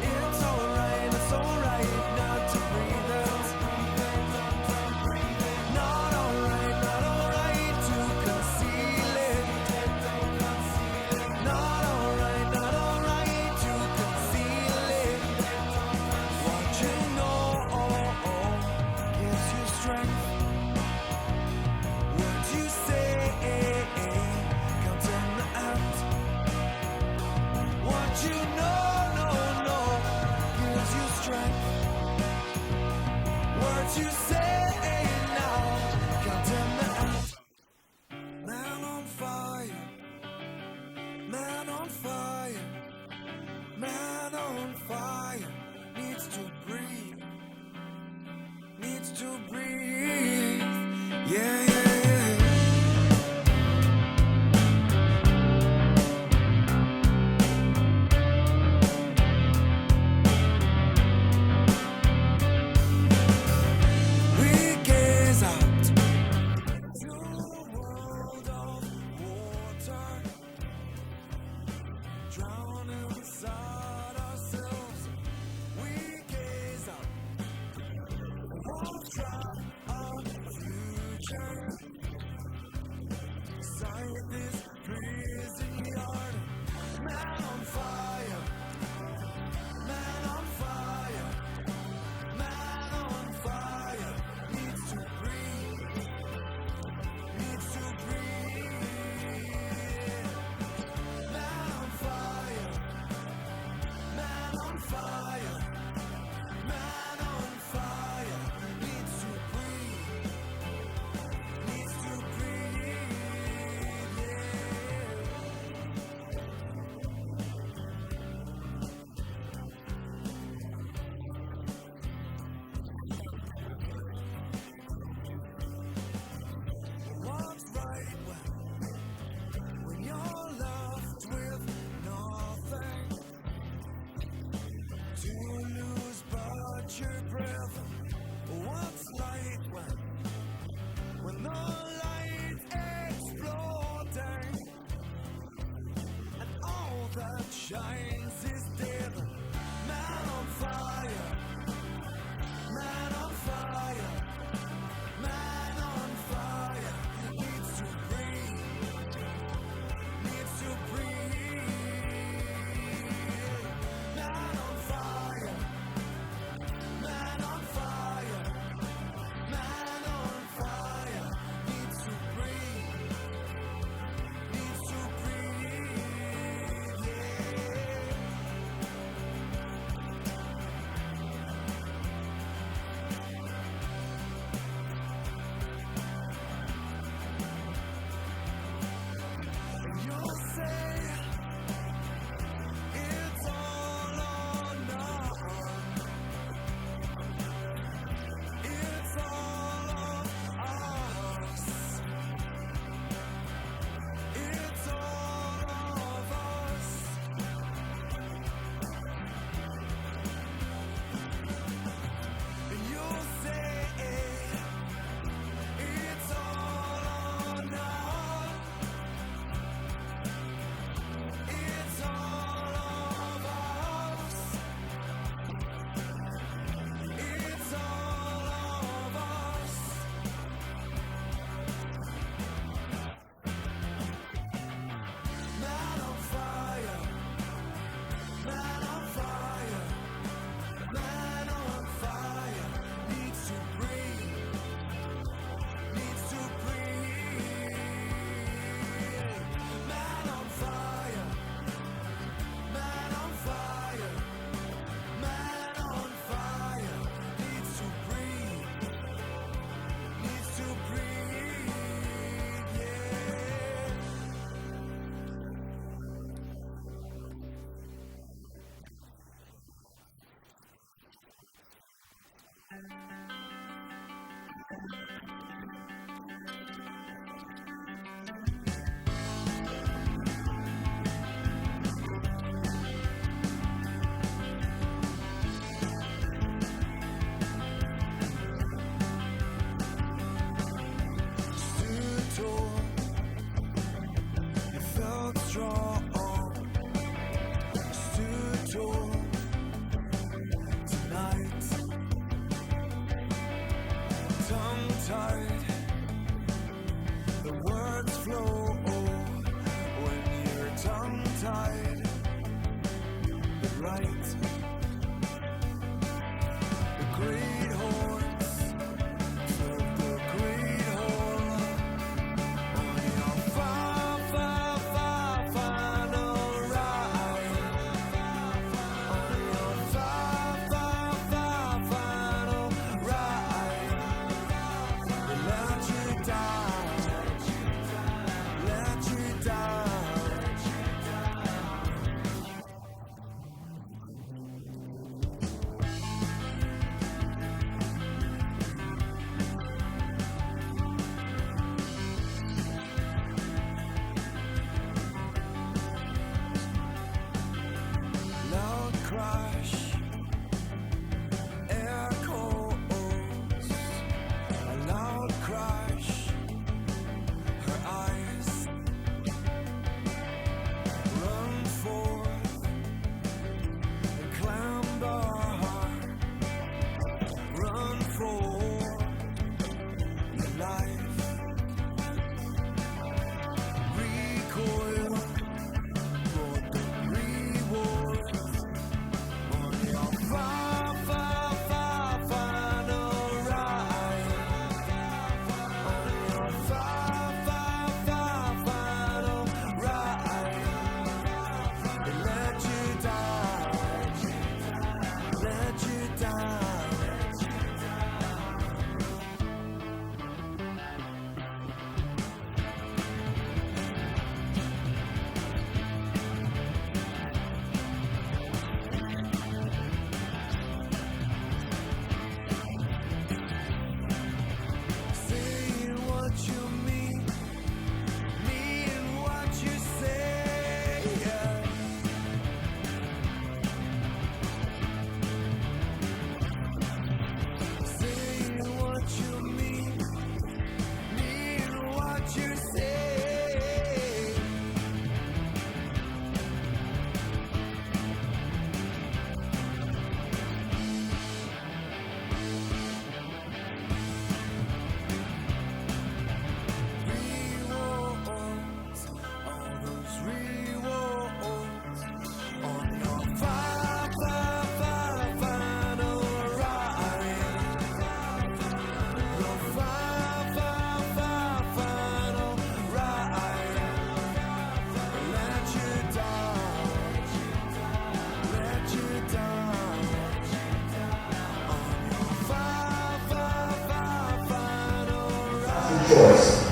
It's alright not to breathe out. Not alright to conceal it. Not alright to conceal it. What you know gives you strength. What you say you know, gives you strength. Words you say now, count them out. Man on fire, man on fire, man on fire, needs to breathe, yeah. Drowning inside that shines is dead. Man on fire, man on fire, man on fire. Needs to breathe, needs to breathe. Man on fire, man on fire, man on fire. Needs to breathe, needs to breathe. Yeah.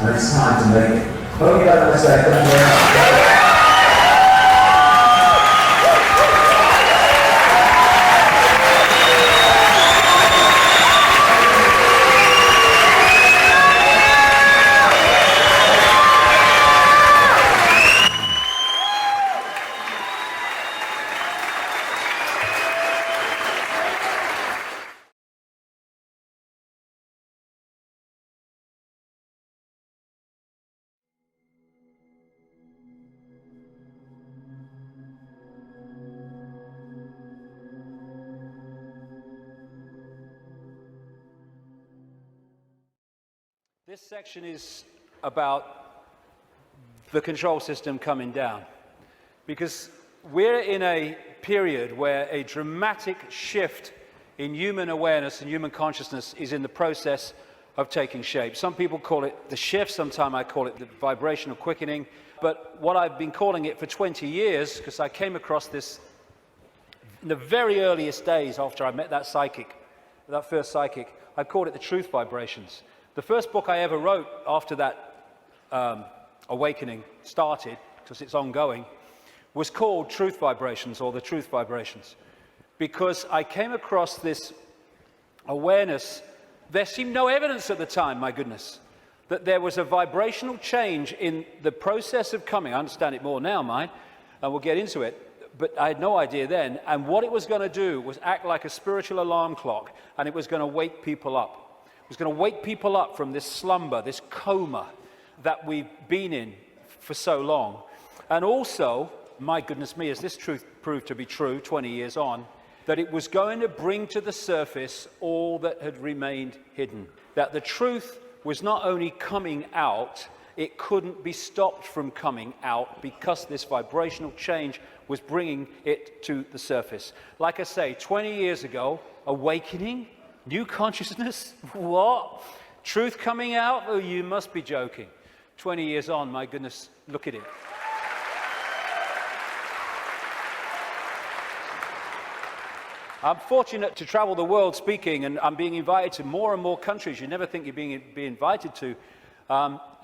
and it's time to make it. Hope you have a nice day. Thank you very much. This section is about the control system coming down, because we're in a period where a dramatic shift in human awareness and human consciousness is in the process of taking shape. Some people call it the shift, sometimes I call it the vibrational quickening, but what I've been calling it for 20 years, because I came across this in the very earliest days after I met that psychic, that first psychic, I called it the truth vibrations. The first book I ever wrote after that awakening started, because it's ongoing, was called Truth Vibrations, or the Truth Vibrations, because I came across this awareness. There seemed no evidence at the time, my goodness, that there was a vibrational change in the process of coming. I understand it more now, mind, and we'll get into it, but I had no idea then. And what it was going to do was act like a spiritual alarm clock, and it was going to wake people up. It was going to wake people up from this slumber, this coma that we've been in for so long. And also, my goodness me, as this truth proved to be true 20 years on, that it was going to bring to the surface all that had remained hidden. That the truth was not only coming out, it couldn't be stopped from coming out, because this vibrational change was bringing it to the surface. Like I say, 20 years ago, awakening, new consciousness, what? Truth coming out? Oh, you must be joking. 20 years on, my goodness, look at it. I'm fortunate to travel the world speaking, and I'm being invited to more and more countries you never think you're being invited to.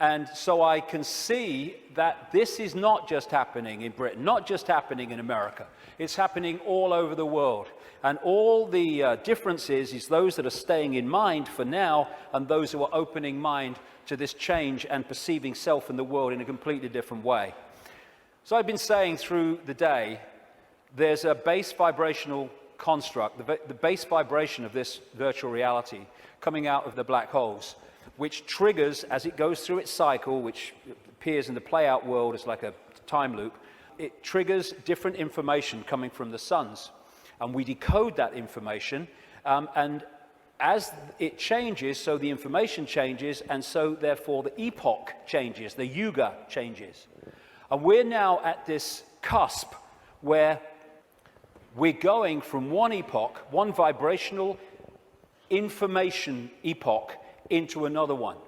And so I can see that this is not just happening in Britain, not just happening in America. It's happening all over the world. And all the differences is those that are staying in mind for now, and those who are opening mind to this change and perceiving self and the world in a completely different way. So I've been saying through the day, there's a base vibrational construct, the base vibration of this virtual reality coming out of the black holes, which triggers as it goes through its cycle, which appears in the play-out world as like a time loop. It triggers different information coming from the suns. And we decode that information, and as it changes, so the information changes, and so therefore the epoch changes, the yuga changes. And we're now at this cusp where we're going from one epoch, one vibrational information epoch, into another one.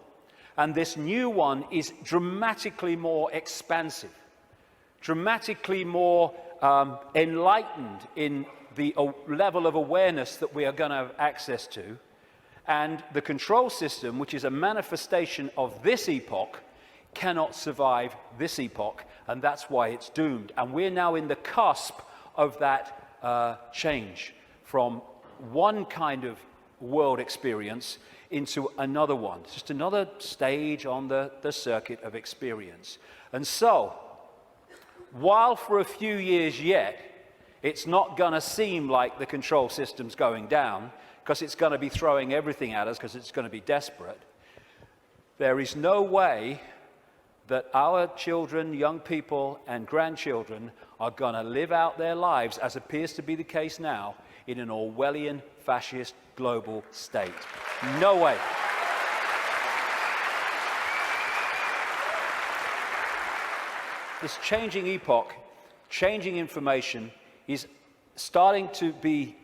And this new one is dramatically more expansive, dramatically more enlightened in the level of awareness that we are going to have access to. And the control system, which is a manifestation of this epoch, cannot survive this epoch, and that's why it's doomed. And we're now in the cusp of that change from one kind of world experience into another one. It's just another stage on the circuit of experience. And so, while for a few years yet, it's not going to seem like the control system's going down, because it's going to be throwing everything at us, because it's going to be desperate, there is no way that our children, young people, and grandchildren are going to live out their lives, as appears to be the case now, in an Orwellian, fascist, global state. No way. This changing epoch, changing information, is starting to be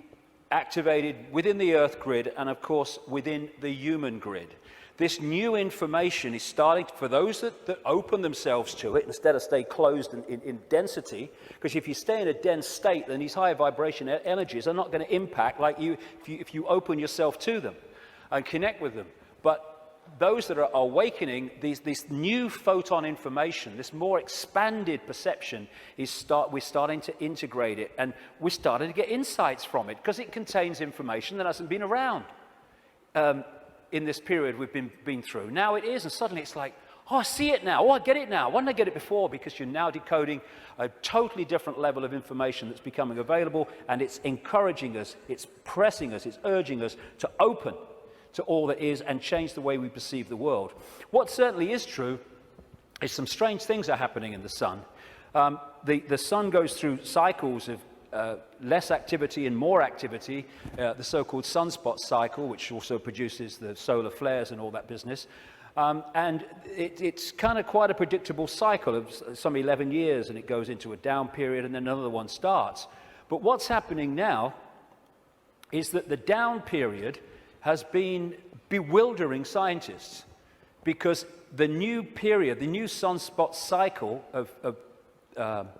activated within the Earth grid and, of course, within the human grid. This new information is starting, for those that open themselves to it, instead of stay closed in density, because if you stay in a dense state, then these higher vibration energies are not going to impact like you if you open yourself to them and connect with them. But those that are awakening, this new photon information, this more expanded perception, we're starting to integrate it, and we're starting to get insights from it because it contains information that hasn't been around in this period we've been through. Now it is, and suddenly it's like, oh, I see it now. Oh, I get it now. Why didn't I get it before? Because you're now decoding a totally different level of information that's becoming available, and it's encouraging us, it's pressing us, it's urging us to open to all that is and change the way we perceive the world. What certainly is true is some strange things are happening in the sun. The sun goes through cycles of less activity and more activity, the so-called sunspot cycle, which also produces the solar flares and all that business. And it's kind of quite a predictable cycle of some 11 years, and it goes into a down period and then another one starts. But what's happening now is that the down period has been bewildering scientists, because the new period, the new sunspot cycle of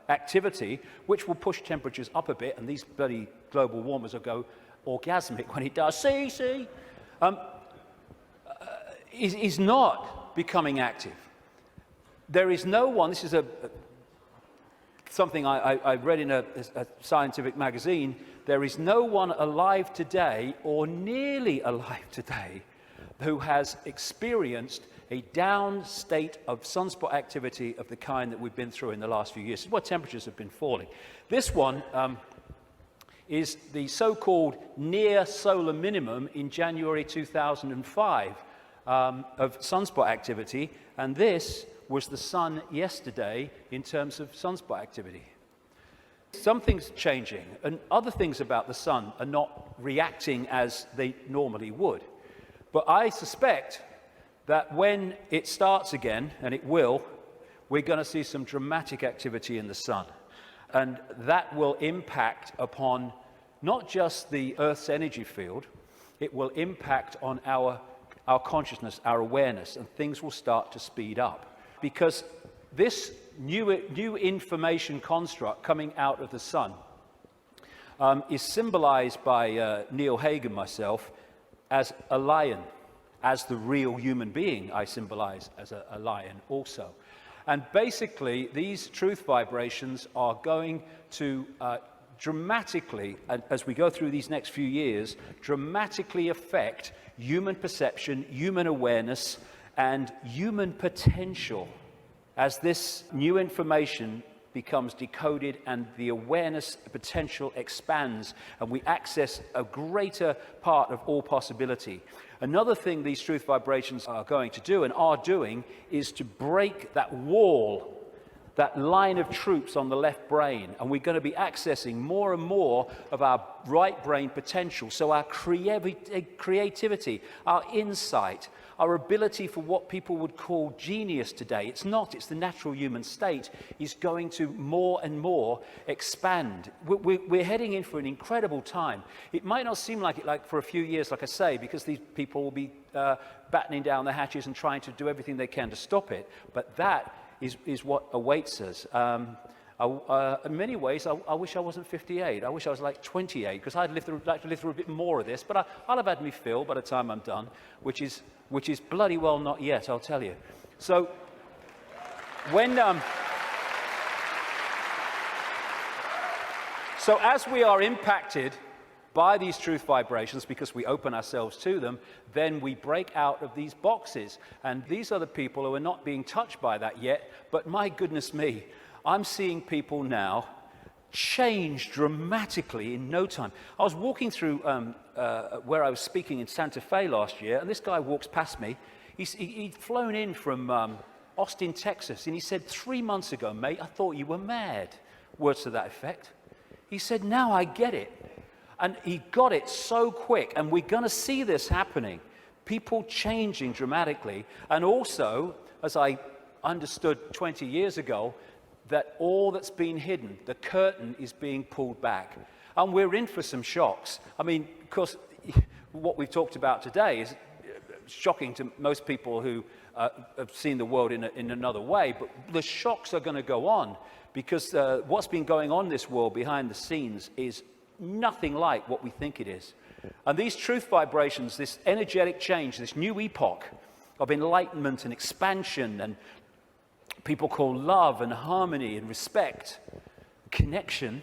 activity, which will push temperatures up a bit, and these bloody global warmers will go orgasmic when it does, is not becoming active. There is no one, this is something I read in a scientific magazine, there is no one alive today, or nearly alive today, who has experienced a down state of sunspot activity of the kind that we've been through in the last few years. This is why temperatures have been falling. This one is the so-called near solar minimum in January 2005 of sunspot activity, and this was the sun yesterday in terms of sunspot activity. Something's changing, and other things about the sun are not reacting as they normally would. But I suspect that when it starts again, and it will, we're going to see some dramatic activity in the sun. And that will impact upon not just the Earth's energy field, it will impact on our consciousness, our awareness, and things will start to speed up. Because this new information construct coming out of the sun is symbolized by Neil Hagen, myself, as a lion. As the real human being, I symbolize as a lion also. And basically, these truth vibrations are going to dramatically, as we go through these next few years, dramatically affect human perception, human awareness, and human potential as this new information becomes decoded and the awareness potential expands and we access a greater part of all possibility. Another thing these truth vibrations are going to do and are doing is to break that wall, that line of troops on the left brain, and we're going to be accessing more and more of our right brain potential. So our creativity, our insight, our ability for what people would call genius today, it's the natural human state, is going to more and more expand. We're heading in for an incredible time. It might not seem like it for a few years, like I say, because these people will be battening down the hatches and trying to do everything they can to stop it, but that is what awaits us. In many ways, I wish I wasn't 58. I wish I was like 28, because I'd like to live through a bit more of this. But I'll have had me fill by the time I'm done, which is bloody well not yet, I'll tell you. So when so as we are impacted by these truth vibrations, because we open ourselves to them, then we break out of these boxes. And these are the people who are not being touched by that yet, but my goodness me, I'm seeing people now change dramatically in no time. I was walking through where I was speaking in Santa Fe last year, and this guy walks past me. He'd flown in from Austin, Texas, and he said, 3 months ago, mate, I thought you were mad. Words to that effect. He said, now I get it. And he got it so quick, and we're going to see this happening. People changing dramatically, and also, as I understood 20 years ago, that all that's been hidden, the curtain is being pulled back. And we're in for some shocks. I mean, of course, what we've talked about today is shocking to most people who have seen the world in another way, but the shocks are going to go on, because what's been going on in this world behind the scenes is nothing like what we think it is. And these truth vibrations, this energetic change, this new epoch, of enlightenment and expansion, and people call love and harmony and respect, connection,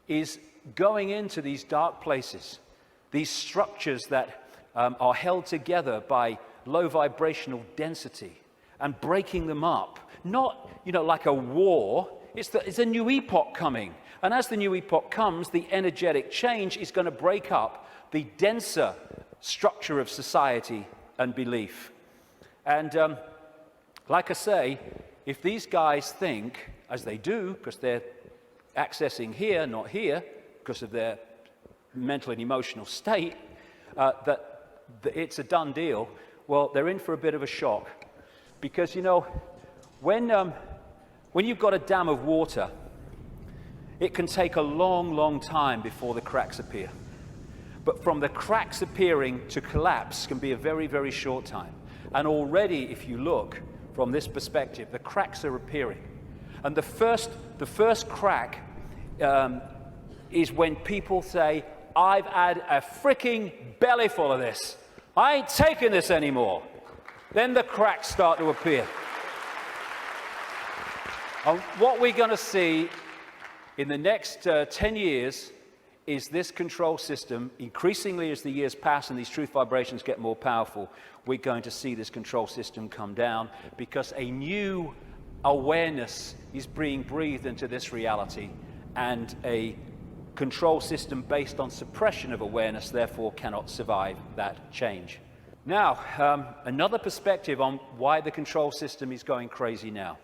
is going into these dark places, these structures that are held together by low vibrational density, and breaking them up. Not, like a war. It's a new epoch coming. And as the new epoch comes, the energetic change is going to break up the denser structure of society and belief. And like I say, if these guys think, as they do, because they're accessing here, not here, because of their mental and emotional state, that it's a done deal, well, they're in for a bit of a shock. Because, when you've got a dam of water, it can take a long, long time before the cracks appear. But from the cracks appearing to collapse can be a very, very short time. And already, if you look from this perspective, the cracks are appearing. And the first crack is when people say, I've had a freaking belly full of this. I ain't taking this anymore. Then the cracks start to appear. And what we're going to see in the next 10 years is this control system, increasingly as the years pass and these truth vibrations get more powerful, we're going to see this control system come down, because a new awareness is being breathed into this reality, and a control system based on suppression of awareness therefore cannot survive that change. Now, another perspective on why the control system is going crazy now.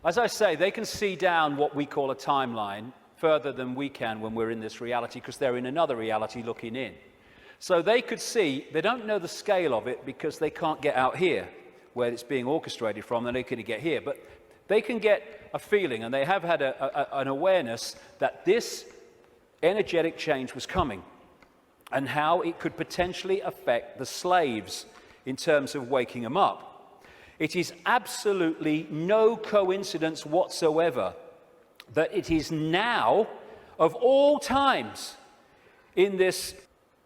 As I say, they can see down what we call a timeline further than we can when we're in this reality, because they're in another reality looking in. So they could see, they don't know the scale of it because they can't get out here where it's being orchestrated from, and they couldn't get here. But they can get a feeling, and they have had an awareness that this energetic change was coming, and how it could potentially affect the slaves in terms of waking them up. It is absolutely no coincidence whatsoever that it is now, of all times, in this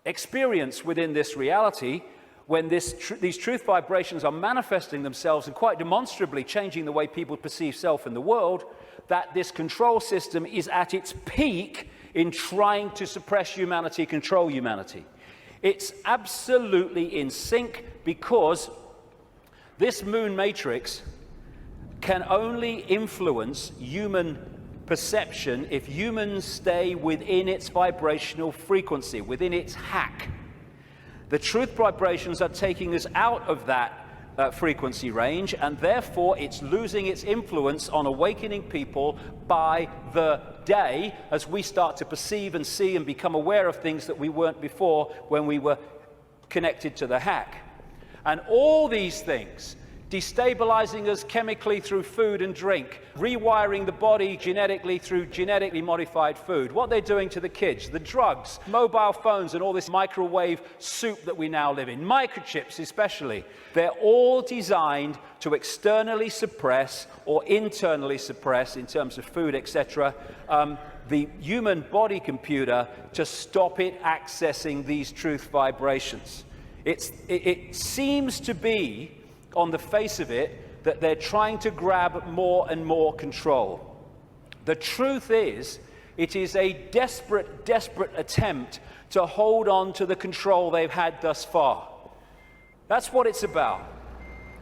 experience within this reality, when these truth vibrations are manifesting themselves and quite demonstrably changing the way people perceive self in the world, that this control system is at its peak in trying to suppress humanity, control humanity. It's absolutely in sync, because this moon matrix can only influence human perception if humans stay within its vibrational frequency, within its hack. The truth vibrations are taking us out of that frequency range, and therefore it's losing its influence on awakening people by the day, as we start to perceive and see and become aware of things that we weren't before when we were connected to the hack. And all these things, destabilizing us chemically through food and drink, rewiring the body genetically through genetically modified food, what they're doing to the kids, the drugs, mobile phones, and all this microwave soup that we now live in, microchips especially, they're all designed to externally suppress or internally suppress, in terms of food, etc., the human body computer, to stop it accessing these truth vibrations. It seems to be, on the face of it, that they're trying to grab more and more control. The truth is, it is a desperate, desperate attempt to hold on to the control they've had thus far. That's what it's about.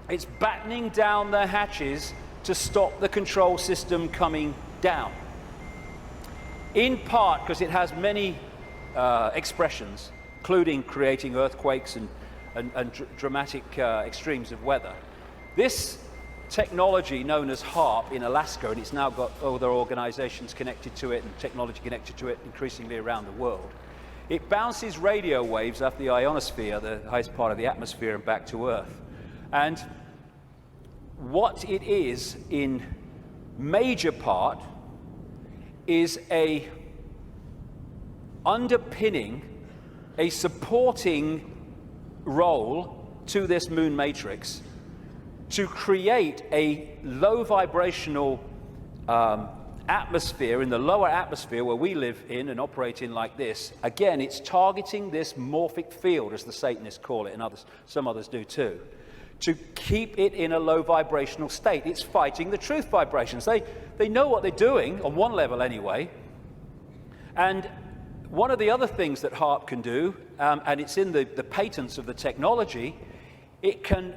It's battening down their hatches to stop the control system coming down. In part because it has many expressions, including creating earthquakes and dramatic extremes of weather. This technology known as HAARP in Alaska, and it's now got other organizations connected to it and technology connected to it increasingly around the world, it bounces radio waves off the ionosphere, the highest part of the atmosphere, and back to Earth. And what it is in major part is a underpinning, a supporting role to this moon matrix to create a low vibrational atmosphere in the lower atmosphere where we live in and operate in like this. Again, it's targeting this morphic field, as the Satanists call it, and some others do too, to keep it in a low vibrational state. It's fighting the truth vibrations. They know what they're doing, on one level anyway. And one of the other things that HAARP can do, and it's in the patents of the technology, it can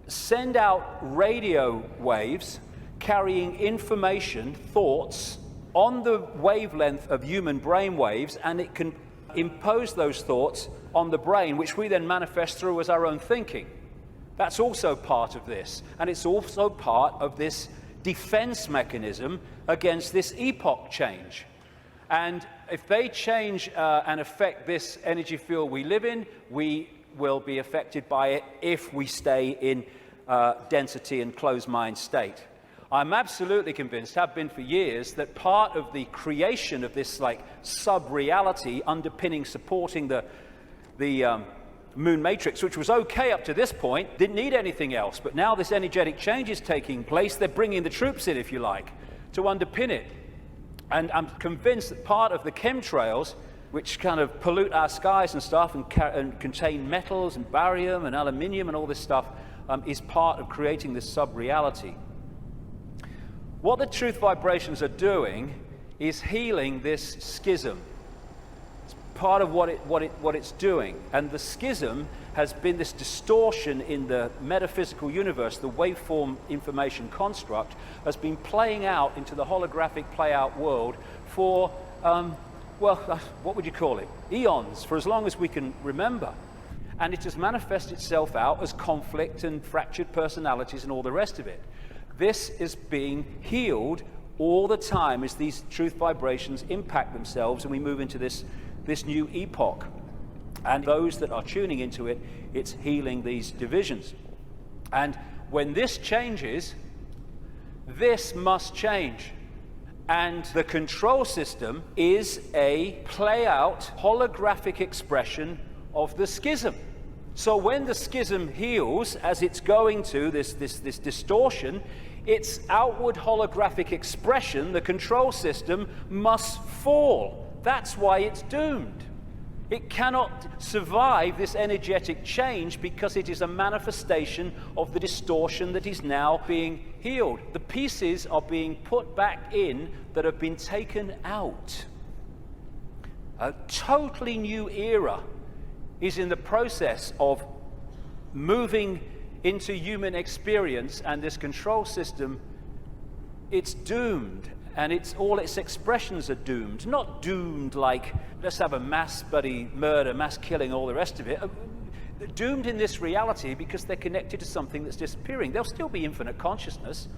send out radio waves carrying information, thoughts, on the wavelength of human brain waves, and it can impose those thoughts on the brain, which we then manifest through as our own thinking. That's also part of this, and it's also part of this defense mechanism against this epoch change. And if they change and affect this energy field we live in, we will be affected by it if we stay in density and closed mind state. I'm absolutely convinced, have been for years, that part of the creation of this like sub-reality underpinning, supporting the moon matrix, which was okay up to this point, didn't need anything else. But now this energetic change is taking place. They're bringing the troops in, if you like, to underpin it. And I'm convinced that part of the chemtrails, which kind of pollute our skies and stuff and contain metals and barium and aluminium and all this stuff, is part of creating this sub-reality. What the truth vibrations are doing is healing this schism. It's part of what it's doing. And the schism has been this distortion in the metaphysical universe, the waveform information construct, has been playing out into the holographic play-out world for, well, what would you call it? Eons, for as long as we can remember. And it has manifested itself out as conflict and fractured personalities and all the rest of it. This is being healed all the time as these truth vibrations impact themselves and we move into this new epoch. And those that are tuning into it, it's healing these divisions. And when this changes, this must change. And the control system is a play-out holographic expression of the schism. So when the schism heals, as it's going to, this distortion, its outward holographic expression, the control system, must fall. That's why it's doomed. It cannot survive this energetic change because it is a manifestation of the distortion that is now being healed. The pieces are being put back in that have been taken out. A totally new era is in the process of moving into human experience, and this control system, it's doomed, and all its expressions are doomed. Not doomed like, let's have a mass bloody murder, mass killing, all the rest of it. Doomed in this reality because they're connected to something that's disappearing. There'll still be infinite consciousness.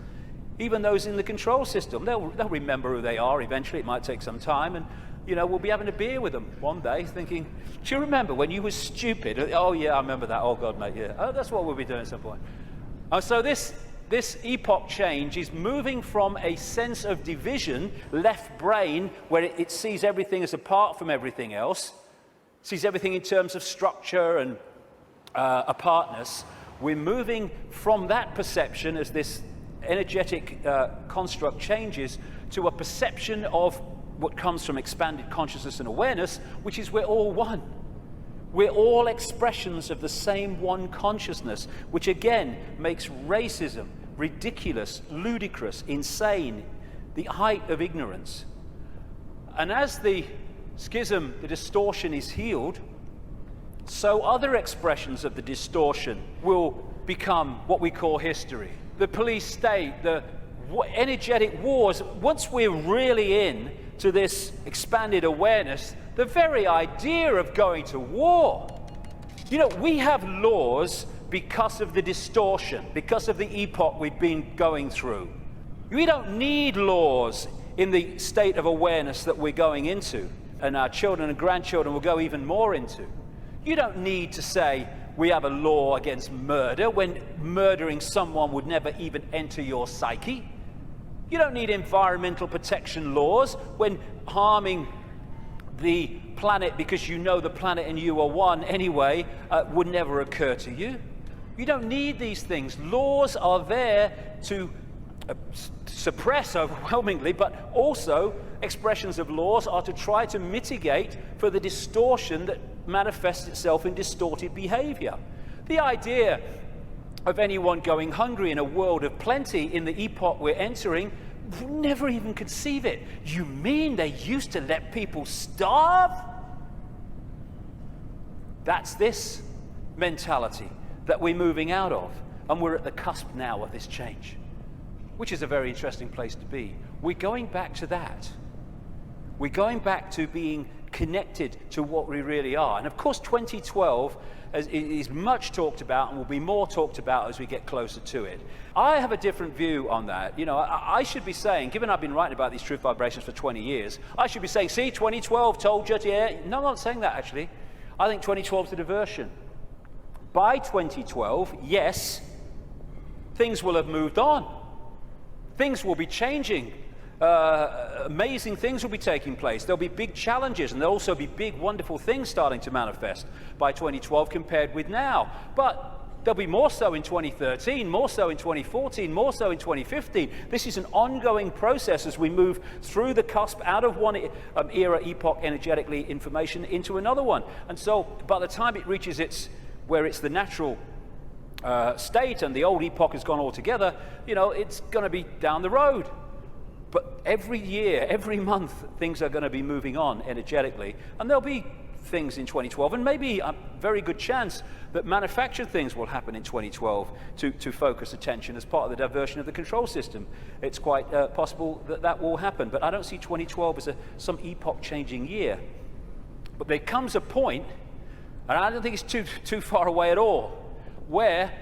Even those in the control system, they'll remember who they are eventually. It might take some time, and we'll be having a beer with them one day thinking, do you remember when you were stupid? Oh yeah, I remember that. Oh God, mate, yeah. Oh, that's what we'll be doing at some point. So this epoch change is moving from a sense of division, left brain, where it sees everything as apart from everything else, sees everything in terms of structure and apartness. We're moving from that perception as this energetic construct changes to a perception of what comes from expanded consciousness and awareness, which is we're all one. We're all expressions of the same one consciousness, which again makes racism ridiculous, ludicrous, insane, the height of ignorance. And as the schism, the distortion is healed, so other expressions of the distortion will become what we call history. The police state, the energetic wars, once we're really in to this expanded awareness, the very idea of going to war. We have laws because of the distortion, because of the epoch we've been going through. We don't need laws in the state of awareness that we're going into, and our children and grandchildren will go even more into. You don't need to say we have a law against murder when murdering someone would never even enter your psyche. You don't need environmental protection laws when harming the planet because you know the planet and you are one anyway would never occur to you. You don't need these things. Laws are there to suppress overwhelmingly, but also expressions of laws are to try to mitigate for the distortion that manifests itself in distorted behavior. The idea of anyone going hungry in a world of plenty in the epoch we're entering, never even conceive it. You mean they used to let people starve? That's this mentality that we're moving out of, and we're at the cusp now of this change, which is a very interesting place to be. We're going back to that. We're going back to being connected to what we really are. And of course 2012 is much talked about and will be more talked about as we get closer to it. I have a different view on that. You know, I should be saying, given I've been writing about these truth vibrations for 20 years, I should be saying, see, 2012 told you, yeah. No, I'm not saying that actually. I think 2012 is a diversion. By 2012, yes, things will have moved on. Things will be changing. Amazing things will be taking place. There'll be big challenges, and there'll also be big, wonderful things starting to manifest by 2012 compared with now. But there'll be more so in 2013, more so in 2014, more so in 2015. This is an ongoing process as we move through the cusp out of one era, epoch, energetically, information, into another one. And so by the time it reaches where it's the natural state and the old epoch has gone altogether, you know, it's going to be down the road. But every year, every month, things are going to be moving on energetically. And there'll be things in 2012, and maybe a very good chance that manufactured things will happen in 2012 to focus attention as part of the diversion of the control system. It's quite possible that that will happen. But I don't see 2012 as some epoch-changing year. But there comes a point, and I don't think it's too far away at all, where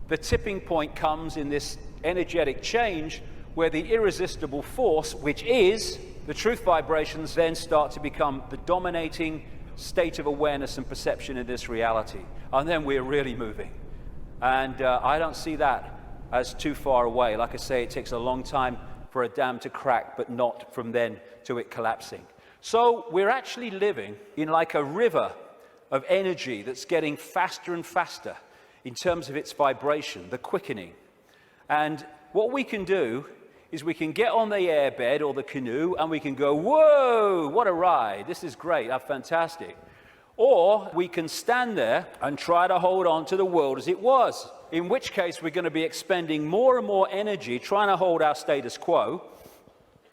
the tipping point comes in this energetic change, where the irresistible force, which is the truth vibrations, then start to become the dominating state of awareness and perception in this reality. And then we're really moving. And I don't see that as too far away. Like I say, it takes a long time for a dam to crack, but not from then to it collapsing. So we're actually living in like a river of energy that's getting faster and faster in terms of its vibration, the quickening. And what we can do is we can get on the airbed or the canoe and we can go, whoa, what a ride, this is great, that's fantastic. Or we can stand there and try to hold on to the world as it was, in which case we're going to be expending more and more energy trying to hold our status quo,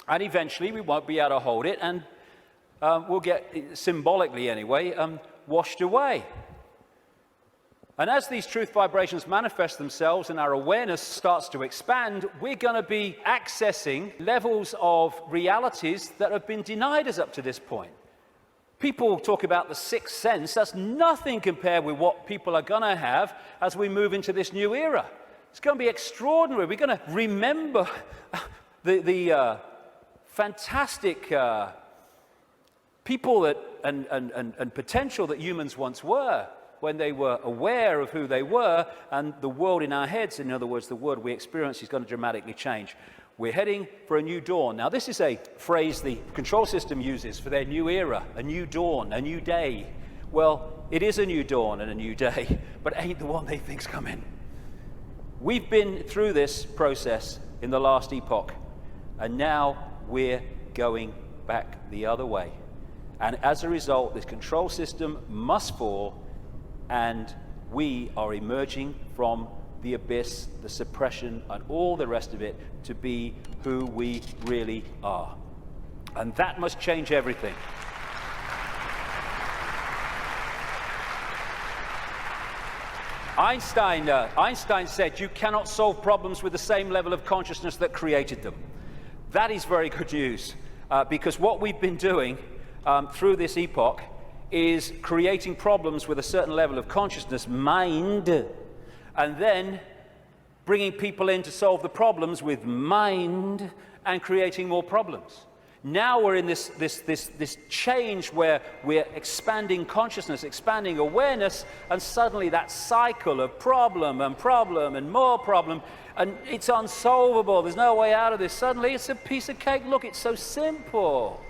and eventually we won't be able to hold it, and we'll get, symbolically anyway, washed away. And as these truth vibrations manifest themselves and our awareness starts to expand, we're going to be accessing levels of realities that have been denied us up to this point. People talk about the sixth sense. That's nothing compared with what people are going to have as we move into this new era. It's going to be extraordinary. We're going to remember the fantastic people that and potential that humans once were, when they were aware of who they were, and the world in our heads, in other words, the world we experience, is going to dramatically change. We're heading for a new dawn. Now, this is a phrase the control system uses for their new era, a new dawn, a new day. Well, it is a new dawn and a new day, but it ain't the one they think's coming. We've been through this process in the last epoch, and now we're going back the other way. And as a result, this control system must fall, and we are emerging from the abyss, the suppression, and all the rest of it to be who we really are. And that must change everything. Einstein said, you cannot solve problems with the same level of consciousness that created them. That is very good news, because what we've been doing through this epoch is creating problems with a certain level of consciousness, mind, and then bringing people in to solve the problems with mind and creating more problems. Now we're in this change where we're expanding consciousness, expanding awareness, and suddenly that cycle of problem and more problem, and it's unsolvable. There's no way out of this. Suddenly it's a piece of cake. Look, it's so simple.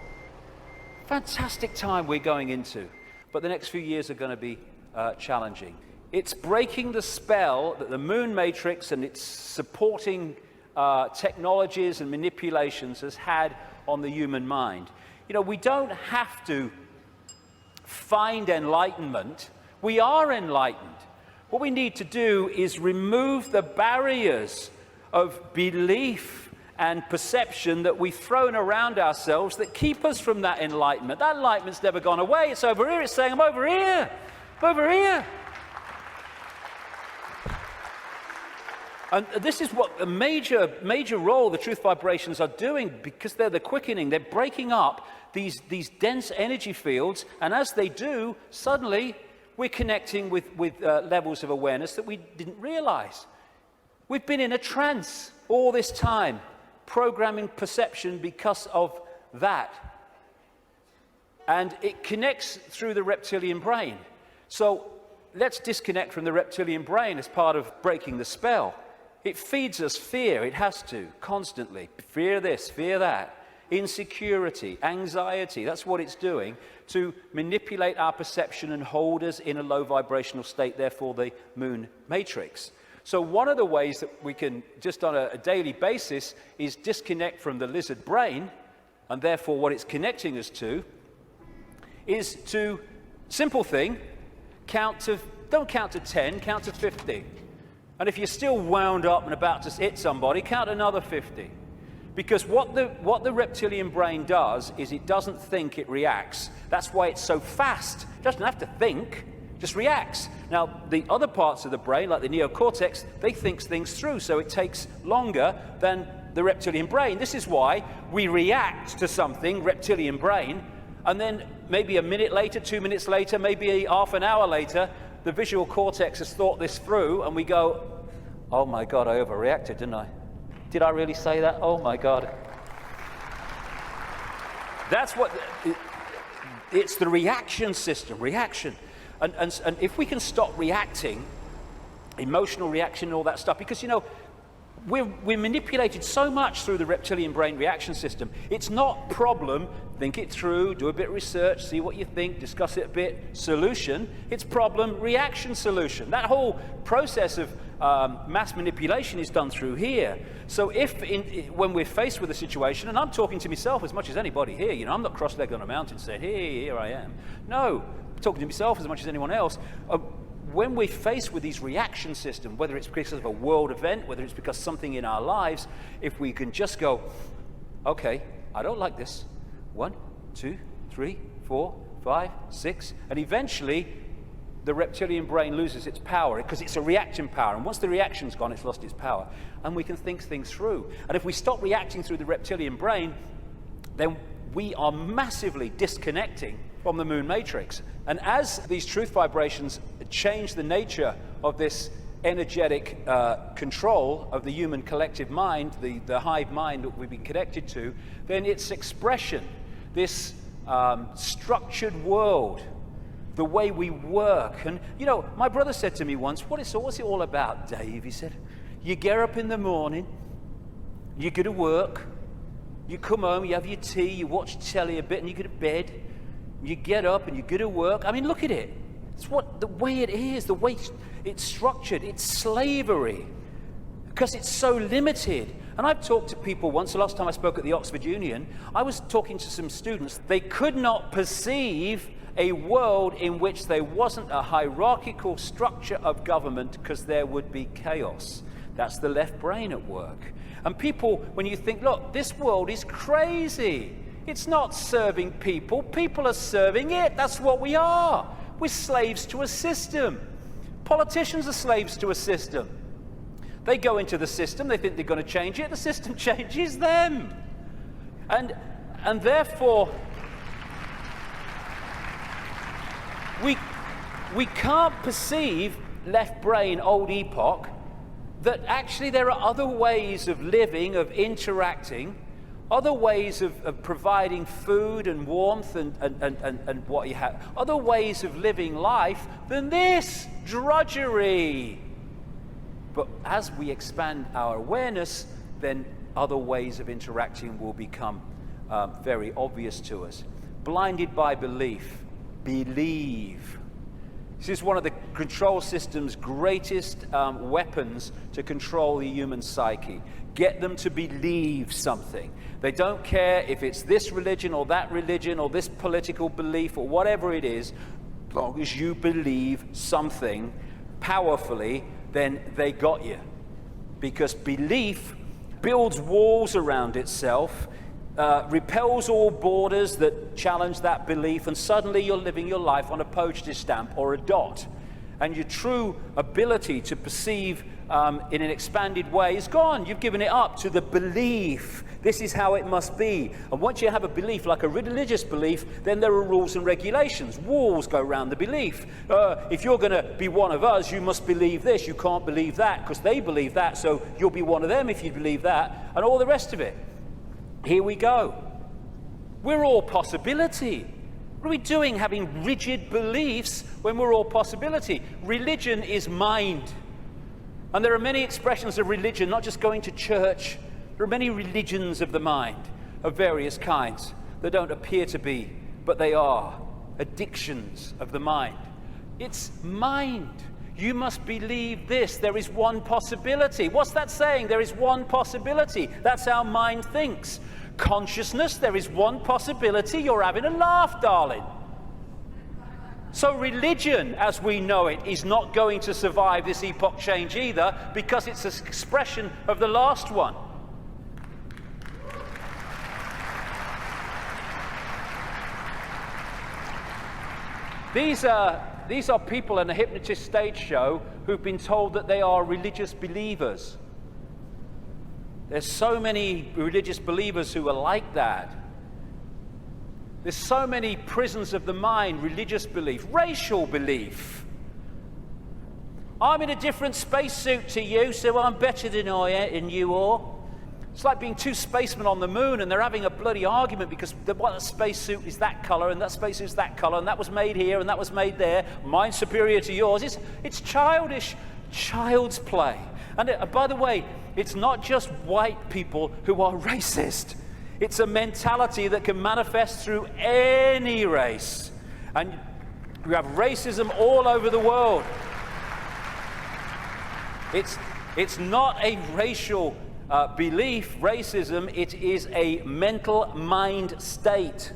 Fantastic time we're going into, but the next few years are going to be challenging. It's breaking the spell that the moon matrix and its supporting technologies and manipulations has had on the human mind. You know, we don't have to find enlightenment. We are enlightened. What we need to do is remove the barriers of belief and perception that we've thrown around ourselves that keep us from that enlightenment. That enlightenment's never gone away. It's over here. It's saying, I'm over here. I'm over here. And this is what the major role the truth vibrations are doing, because they're the quickening. They're breaking up these dense energy fields, and as they do, suddenly we're connecting with levels of awareness that we didn't realize. We've been in a trance all this time, programming perception because of that. And it connects through the reptilian brain. So let's disconnect from the reptilian brain as part of breaking the spell. It feeds us fear. It has to, constantly. Fear this, fear that. Insecurity, anxiety. That's what it's doing to manipulate our perception and hold us in a low vibrational state, therefore the moon matrix. So one of the ways that we can, just on a daily basis, is disconnect from the lizard brain, and therefore what it's connecting us to is to, simple thing, don't count to 10, count to 50. And if you're still wound up and about to hit somebody, count another 50. Because what the reptilian brain does is it doesn't think, it reacts. That's why it's so fast. It doesn't have to think, just reacts. Now, the other parts of the brain, like the neocortex, they think things through, so it takes longer than the reptilian brain. This is why we react to something, reptilian brain, and then maybe a minute later, 2 minutes later, maybe half an hour later, the visual cortex has thought this through, and we go, oh my God, I overreacted, didn't I? Did I really say that? Oh my God. That's what, it's the reaction system, reaction. And if we can stop reacting, emotional reaction and all that stuff, because, you know, we're manipulated so much through the reptilian brain reaction system. It's not problem, think it through, do a bit of research, see what you think, discuss it a bit, solution. It's problem, reaction, solution. That whole process of mass manipulation is done through here. So when we're faced with a situation, and I'm talking to myself as much as anybody here, you know, I'm not cross-legged on a mountain saying, hey, here I am. No, I'm talking to myself as much as anyone else. When we're faced with these reaction systems, whether it's because of a world event, whether it's because something in our lives, if we can just go, okay, I don't like this. 1, 2, 3, 4, 5, 6, and eventually the reptilian brain loses its power because it's a reaction power, and once the reaction's gone, it's lost its power, and we can think things through. And if we stop reacting through the reptilian brain, then we are massively disconnecting from the moon matrix. And as these truth vibrations change the nature of this energetic control of the human collective mind, the hive mind that we've been connected to, then its expression, this structured world, the way we work. And, you know, my brother said to me once, what's it all about, Dave? He said, you get up in the morning, you go to work, you come home, you have your tea, you watch telly a bit, and you go to bed. You get up and you go to work. I mean, look at it. It's the way it is, the way it's structured. It's slavery because it's so limited. And I've talked to people once, the last time I spoke at the Oxford Union, I was talking to some students. They could not perceive a world in which there wasn't a hierarchical structure of government because there would be chaos. That's the left brain at work. And people, when you think, look, this world is crazy. It's not serving people. People are serving it. That's what we are. We're slaves to a system. Politicians are slaves to a system. They go into the system. They think they're going to change it. The system changes them. And therefore, we can't perceive left brain, old epoch, that actually there are other ways of living, of interacting, other ways of providing food and warmth and what you have, other ways of living life than this drudgery. But as we expand our awareness, then other ways of interacting will become very obvious to us. Blinded by belief, believe. This is one of the control system's greatest weapons to control the human psyche. Get them to believe something. They don't care if it's this religion or this political belief or whatever it is, as long as you believe something powerfully, then they got you. Because belief builds walls around itself, repels all borders that challenge that belief, and suddenly you're living your life on a postage stamp or a dot. And your true ability to perceive in an expanded way is gone. You've given it up to the belief. This is how it must be. And once you have a belief, like a religious belief, then there are rules and regulations. Walls go around the belief. If you're going to be one of us, you must believe this. You can't believe that because they believe that, so you'll be one of them if you believe that, and all the rest of it. Here we go. We're all possibility. What are we doing having rigid beliefs when we're all possibility? Religion is mind. And there are many expressions of religion, not just going to church. There are many religions of the mind of various kinds that don't appear to be, but they are addictions of the mind. It's mind. You must believe this. There is one possibility. What's that saying? There is one possibility. That's how mind thinks. Consciousness, there is one possibility. You're having a laugh, darling. So religion, as we know it, is not going to survive this epoch change either, because it's an expression of the last one. These are people in a hypnotist stage show who've been told that they are religious believers. There's so many religious believers who are like that. There's so many prisons of the mind, religious belief, racial belief. I'm in a different spacesuit to you, so I'm better than you are. It's like being two spacemen on the moon and they're having a bloody argument because the spacesuit is that color and that spacesuit is that color and that was made here and that was made there. Mine's superior to yours. It's childish, child's play. And by the way, it's not just white people who are racist. It's a mentality that can manifest through any race. And we have racism all over the world. It's not a racial belief, racism. It is a mental mind state.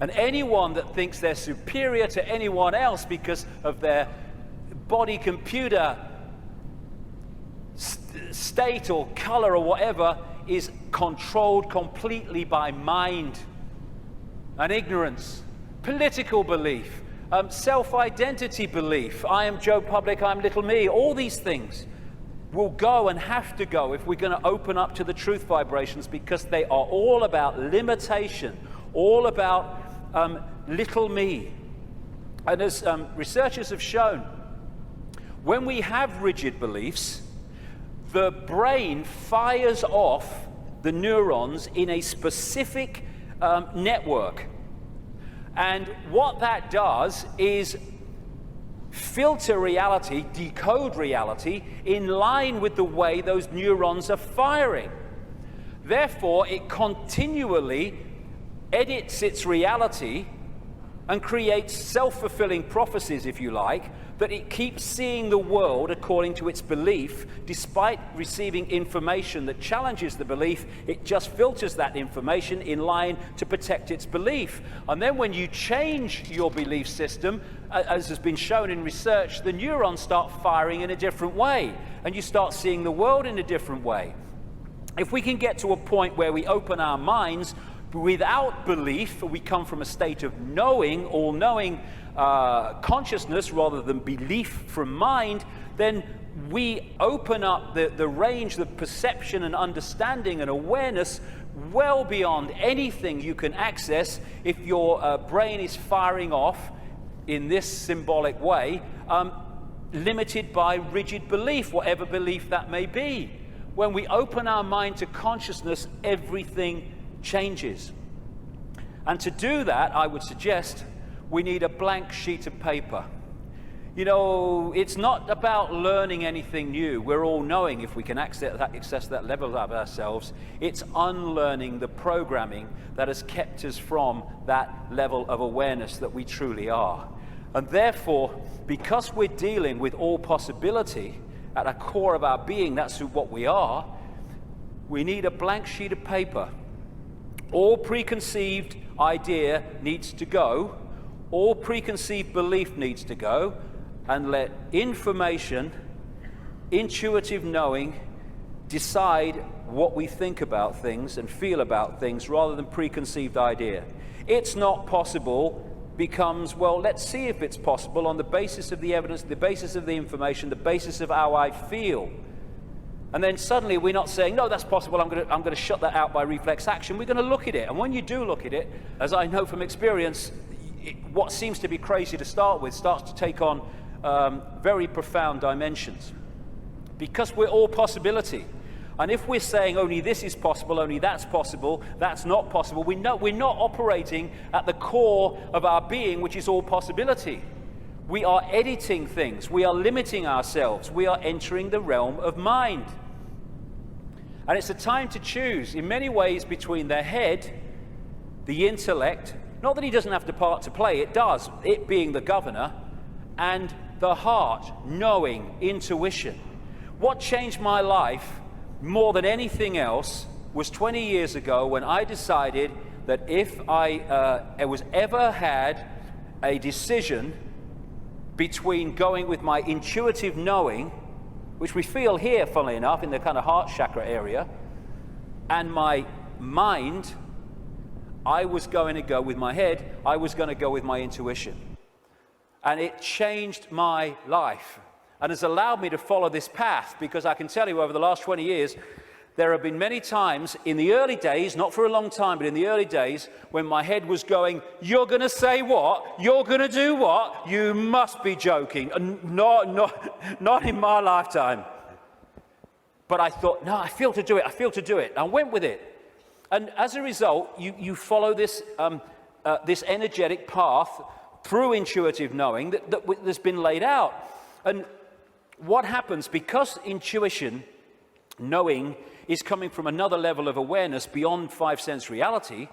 And anyone that thinks they're superior to anyone else because of their body computer state or color or whatever is controlled completely by mind and ignorance, political belief, self-identity belief. I am Joe Public, I'm little me. All these things will go and have to go if we're going to open up to the truth vibrations, because they are all about limitation, all about little me. And as researchers have shown, when we have rigid beliefs, the brain fires off the neurons in a specific network. And what that does is filter reality, decode reality, in line with the way those neurons are firing. Therefore, it continually edits its reality and creates self-fulfilling prophecies, if you like, that it keeps seeing the world according to its belief. Despite receiving information that challenges the belief, it just filters that information in line to protect its belief. And then when you change your belief system, as has been shown in research, the neurons start firing in a different way, and you start seeing the world in a different way. If we can get to a point where we open our minds without belief, we come from a state of knowing, all-knowing consciousness rather than belief from mind, then we open up the range, the perception and understanding and awareness well beyond anything you can access if your brain is firing off in this symbolic way, limited by rigid belief, whatever belief that may be. When we open our mind to consciousness, everything changes. And to do that, I would suggest we need a blank sheet of paper. You know, it's not about learning anything new. We're all knowing if we can access that level of ourselves. It's unlearning the programming that has kept us from that level of awareness that we truly are. And therefore, because we're dealing with all possibility at the core of our being, that's what we are, we need a blank sheet of paper. All preconceived idea needs to go. All preconceived belief needs to go. and let information, intuitive knowing, decide what we think about things and feel about things rather than preconceived idea. It's not possible becomes, well, let's see if it's possible on the basis of the evidence, the basis of the information, the basis of how I feel. And then suddenly we're not saying, no, that's possible, I'm going to shut that out by reflex action. We're going to look at it. And when you do look at it, as I know from experience, what seems to be crazy to start with starts to take on very profound dimensions. Because we're all possibility. And if we're saying only this is possible, only that's not possible, we're not operating at the core of our being, which is all possibility. We are editing things, we are limiting ourselves, we are entering the realm of mind. And it's a time to choose, in many ways, between the head, the intellect, not that he doesn't have the part to play, it does, it being the governor, and the heart, knowing, intuition. What changed my life more than anything else was 20 years ago when I decided that if I was ever had a decision between going with my intuitive knowing, which we feel here, funnily enough, in the kind of heart chakra area, and my mind, I was going to go with my head, I was going to go with my intuition. And it changed my life and has allowed me to follow this path, because I can tell you over the last 20 years, there have been many times in the early days, not for a long time, but in the early days, when my head was going, you're going to say what? You're going to do what? You must be joking. Not in my lifetime. But I thought, no, I feel to do it. I went with it. And as a result, you follow this, this energetic path through intuitive knowing that's been laid out. And what happens, because intuition, knowing, is coming from another level of awareness beyond five-sense reality,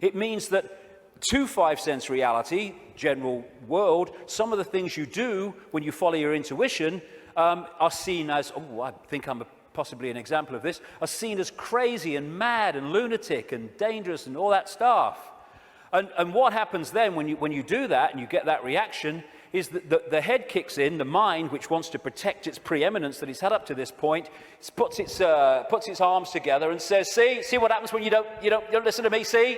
it means that to five-sense reality, general world, some of the things you do when you follow your intuition are seen as, I think I'm possibly an example of this, are seen as crazy and mad and lunatic and dangerous and all that stuff. And what happens then when you do that and you get that reaction is that the head kicks in, the mind, which wants to protect its preeminence that it's had up to this point, puts its arms together and says, see what happens when you don't listen to me, see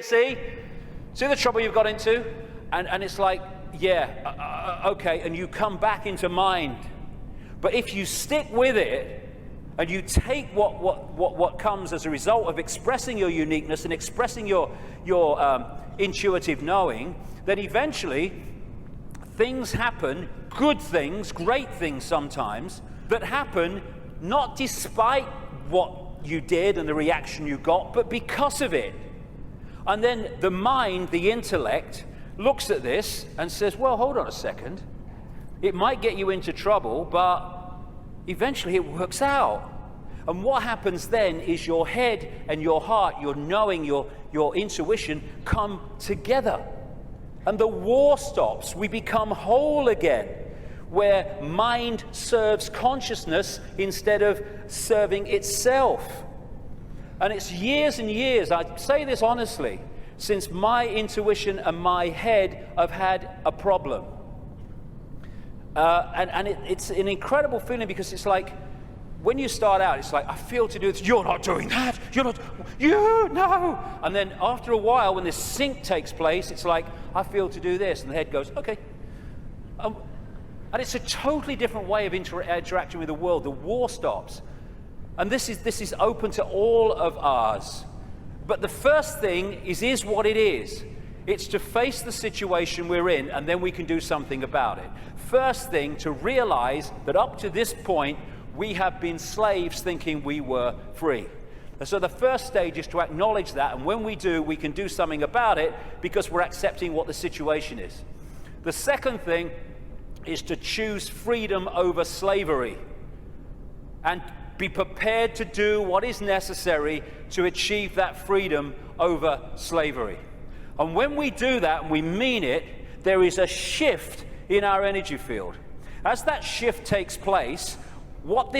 the trouble you've got into? And it's like, okay, and you come back into mind. But if you stick with it, and you take what comes as a result of expressing your uniqueness and expressing your intuitive knowing, then eventually things happen, good things, great things sometimes, that happen not despite what you did and the reaction you got, but because of it. And then the mind, the intellect, looks at this and says, well, hold on a second. It might get you into trouble, but eventually it works out. And what happens then is your head and your heart, your knowing, your intuition come together. And the war stops. We become whole again, where mind serves consciousness instead of serving itself. And it's years and years, I say this honestly, since my intuition and my head have had a problem. It's an incredible feeling, because it's like, when you start out, it's like, I feel to do this. You're not doing that. No. And then after a while, when this sync takes place, it's like, I feel to do this. And the head goes, okay. And it's a totally different way of interacting with the world. The war stops. And this is open to all of ours. But the first thing is what it is. It's to face the situation we're in, and then we can do something about it. First thing, to realize that up to this point, we have been slaves thinking we were free. And so the first stage is to acknowledge that, and when we do, we can do something about it because we're accepting what the situation is. The second thing is to choose freedom over slavery and be prepared to do what is necessary to achieve that freedom over slavery. And when we do that and we mean it, there is a shift in our energy field. As that shift takes place, what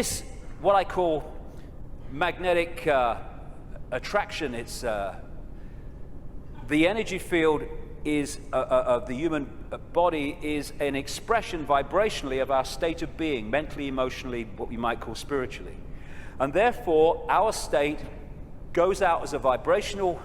I call magnetic attraction, it's the energy field is of the human body is an expression vibrationally of our state of being, mentally, emotionally, what we might call spiritually. And therefore, our state goes out as a vibrational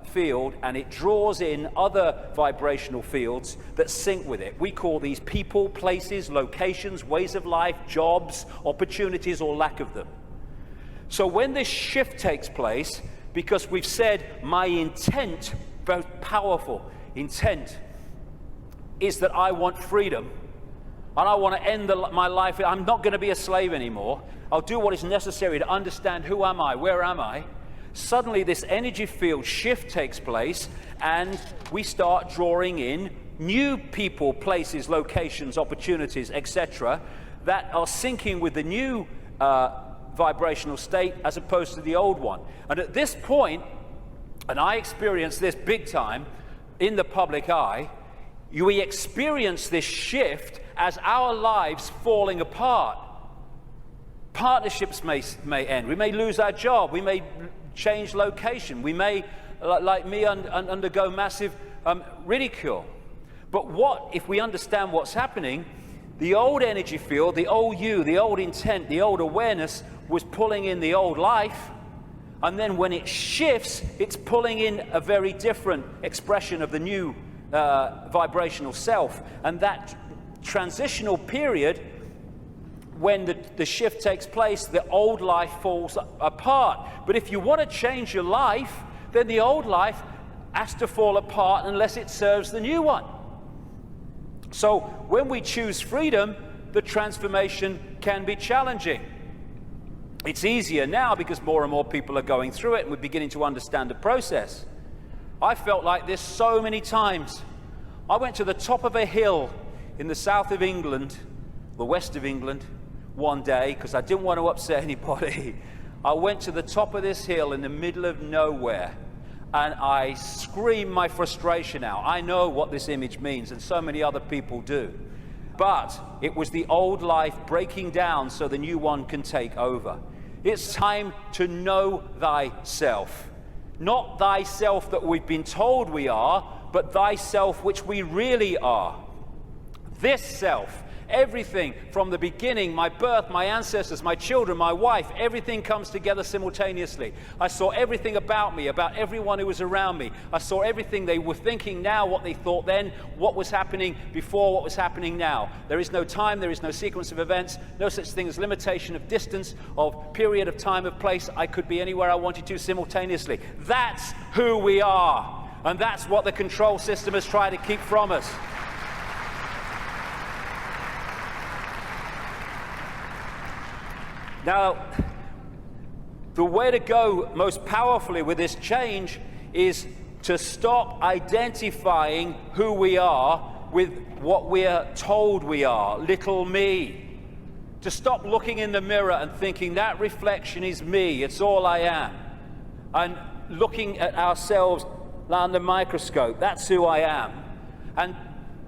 field, and it draws in other vibrational fields that sync with it. We call these people, places, locations, ways of life, jobs, opportunities, or lack of them. So when this shift takes place, because we've said my intent, very powerful intent, is that I want freedom, and I want to end my life. I'm not going to be a slave anymore. I'll do what is necessary to understand who am I, where am I. Suddenly this energy field shift takes place, and we start drawing in new people, places, locations, opportunities, etc., that are syncing with the new vibrational state as opposed to the old one. And at this point, and I experienced this big time in the public eye, we experience this shift as our lives falling apart. Partnerships may end. We may lose our job. We may change location. We may, like me, undergo massive ridicule. But what if we understand what's happening? The old energy field, the old you, the old intent, the old awareness was pulling in the old life, and then when it shifts, it's pulling in a very different expression of the new vibrational self. And that transitional period, when the shift takes place, the old life falls apart. But if you want to change your life, then the old life has to fall apart unless it serves the new one. So when we choose freedom, the transformation can be challenging. It's easier now because more and more people are going through it, and we're beginning to understand the process. I felt like this so many times. I went to the top of a hill in the south of England, the west of England, one day, because I didn't want to upset anybody. I went to the top of this hill in the middle of nowhere, and I screamed my frustration out. I know what this image means, and so many other people do. But it was the old life breaking down so the new one can take over. It's time to know thyself. Not thyself that we've been told we are, but thyself which we really are. This self, everything from the beginning, my birth, my ancestors, my children, my wife, everything comes together simultaneously. I saw everything about me, about everyone who was around me. I saw everything they were thinking now, what they thought then, what was happening before, what was happening now. There is no time, there is no sequence of events, no such thing as limitation of distance, of period of time, of place. I could be anywhere I wanted to simultaneously. That's who we are. And that's what the control system has tried to keep from us. Now, the way to go most powerfully with this change is to stop identifying who we are with what we are told we are, little me. To stop looking in the mirror and thinking that reflection is me, it's all I am. And looking at ourselves under the microscope, that's who I am. And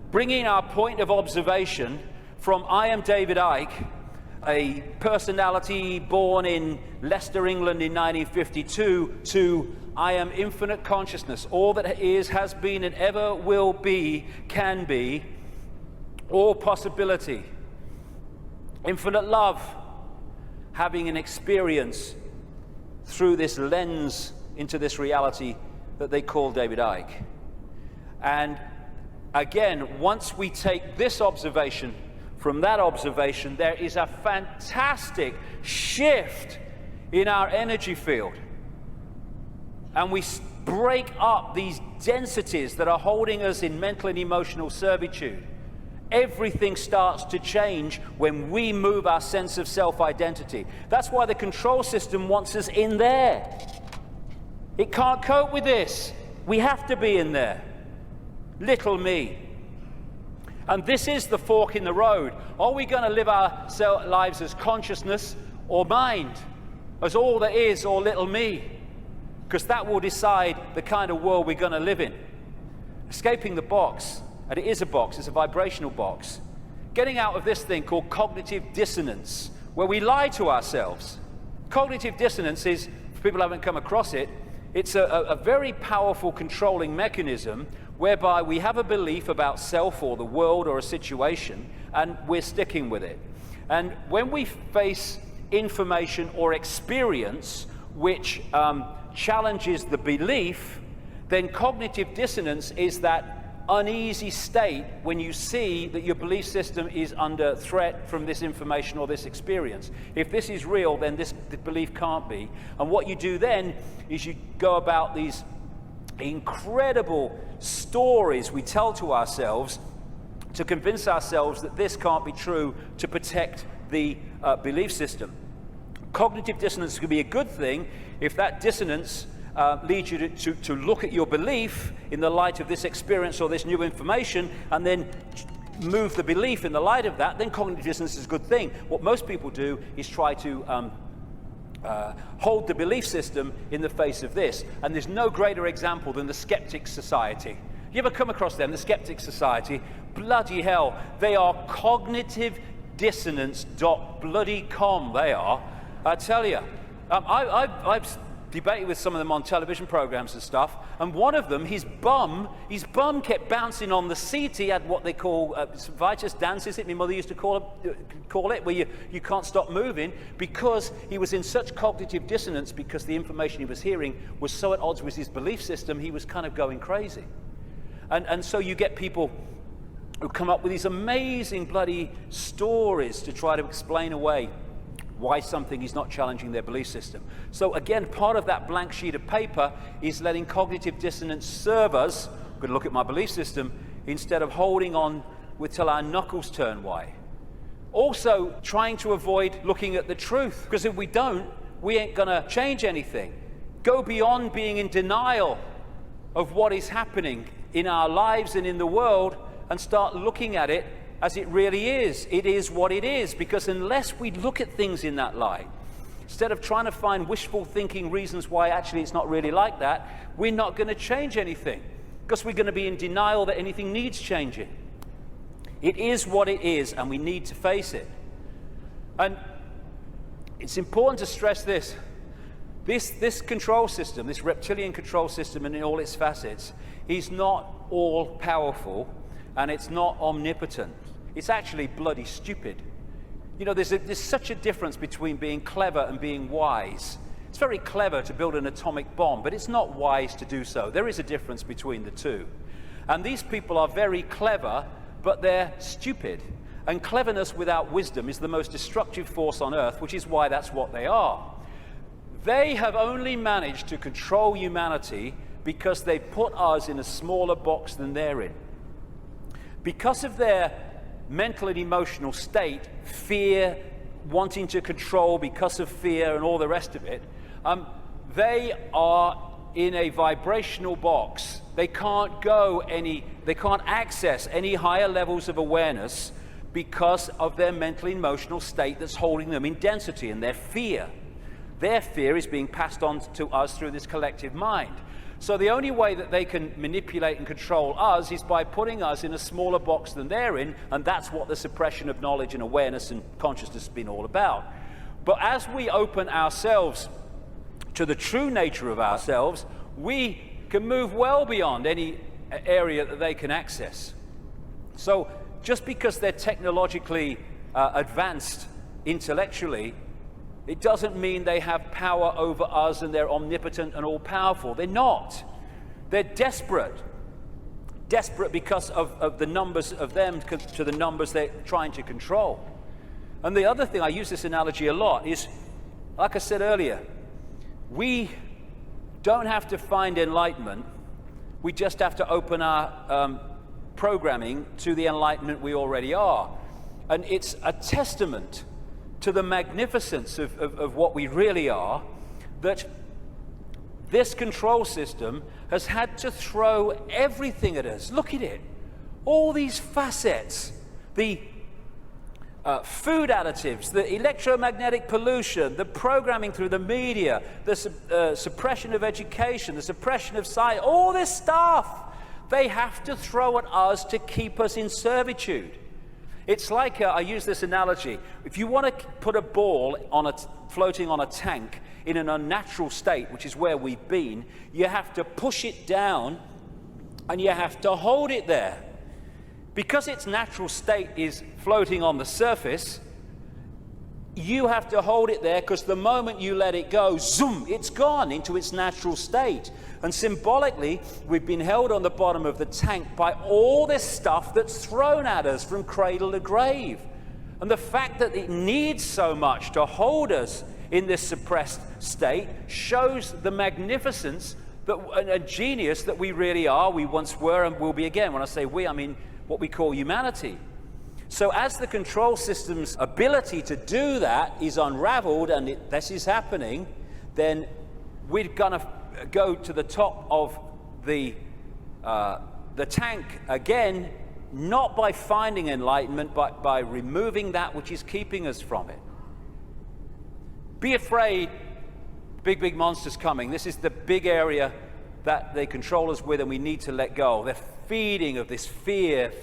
bringing our point of observation from I am David Icke, a personality born in Leicester, England in 1952, to I am infinite consciousness, all that is, has been, and ever will be, can be, all possibility. Infinite love, having an experience through this lens into this reality that they call David Icke. And again, once we take this observation from that observation, there is a fantastic shift in our energy field. And we break up these densities that are holding us in mental and emotional servitude. Everything starts to change when we move our sense of self-identity. That's why the control system wants us in there. It can't cope with this. We have to be in there. Little me. And this is the fork in the road. Are we going to live our lives as consciousness or mind, as all there is or little me? Because that will decide the kind of world we're going to live in. Escaping the box, and it is a box, it's a vibrational box. Getting out of this thing called cognitive dissonance, where we lie to ourselves. Cognitive dissonance is, if people haven't come across it, it's a very powerful controlling mechanism whereby we have a belief about self or the world or a situation, and we're sticking with it. And when we face information or experience which challenges the belief, then cognitive dissonance is that uneasy state when you see that your belief system is under threat from this information or this experience. If this is real, then this belief can't be. And what you do then is you go about these incredible stories we tell to ourselves to convince ourselves that this can't be true, to protect the belief system. Cognitive dissonance could be a good thing if that dissonance leads you to look at your belief in the light of this experience or this new information, and then move the belief in the light of that. Then cognitive dissonance is a good thing. What most people do is try to hold the belief system in the face of this. And there's no greater example than the Skeptics Society. You ever come across them, the Skeptics Society? Bloody hell, they are cognitive dissonance.com, they are. I tell you, I've debated with some of them on television programs and stuff, and one of them, his bum kept bouncing on the seat. He had what they call Vitus dance, is it? My mother used to call it, where you can't stop moving, because he was in such cognitive dissonance, because the information he was hearing was so at odds with his belief system, he was kind of going crazy. And so you get people who come up with these amazing bloody stories to try to explain away why something is not challenging their belief system. So again, part of that blank sheet of paper is letting cognitive dissonance serve us. I'm going to look at my belief system instead of holding on till our knuckles turn white. Also, trying to avoid looking at the truth, because if we don't, we ain't going to change anything. Go beyond being in denial of what is happening in our lives and in the world, and start looking at it as it really is. It is what it is, because unless we look at things in that light, instead of trying to find wishful thinking reasons why actually it's not really like that, we're not going to change anything, because we're going to be in denial that anything needs changing. It is what it is, and we need to face it. And it's important to stress this. This control system, this reptilian control system, and in all its facets, is not all powerful, and it's not omnipotent. It's actually bloody stupid. You know, there's such a difference between being clever and being wise. It's very clever to build an atomic bomb, but it's not wise to do so. There is a difference between the two. And these people are very clever, but they're stupid. And cleverness without wisdom is the most destructive force on earth, which is why that's what they are. They have only managed to control humanity because they put us in a smaller box than they're in. Because of their mental and emotional state, fear, wanting to control because of fear and all the rest of it, they are in a vibrational box. They can't access any higher levels of awareness because of their mental and emotional state that's holding them in density, and their fear. Their fear is being passed on to us through this collective mind. So the only way that they can manipulate and control us is by putting us in a smaller box than they're in, and that's what the suppression of knowledge and awareness and consciousness has been all about. But as we open ourselves to the true nature of ourselves, we can move well beyond any area that they can access. So just because they're technologically advanced intellectually, it doesn't mean they have power over us and they're omnipotent and all-powerful. They're not. They're desperate. Desperate because of the numbers of them to the numbers they're trying to control. And the other thing, I use this analogy a lot, is, like I said earlier, we don't have to find enlightenment. We just have to open our programming to the enlightenment we already are. And it's a testament to the magnificence of what we really are, that this control system has had to throw everything at us. Look at it. All these facets, the food additives, the electromagnetic pollution, the programming through the media, the suppression of education, the suppression of science, all this stuff, they have to throw at us to keep us in servitude. It's like, I use this analogy, if you want to put a ball floating on a tank in an unnatural state, which is where we've been, you have to push it down And you have to hold it there. Because its natural state is floating on the surface, you have to hold it there, because the moment you let it go, zoom, it's gone into its natural state. And symbolically, we've been held on the bottom of the tank by all this stuff that's thrown at us from cradle to grave. And the fact that it needs so much to hold us in this suppressed state shows the magnificence and genius that we really are, we once were, and will be again. When I say we, I mean what we call humanity. So as the control system's ability to do that is unraveled, and this is happening, then we're going to go to the top of the tank again, not by finding enlightenment, but by removing that which is keeping us from it. Be afraid, big monsters coming. This is the big area that they control us with, and we need to let go. They're feeding of this fear.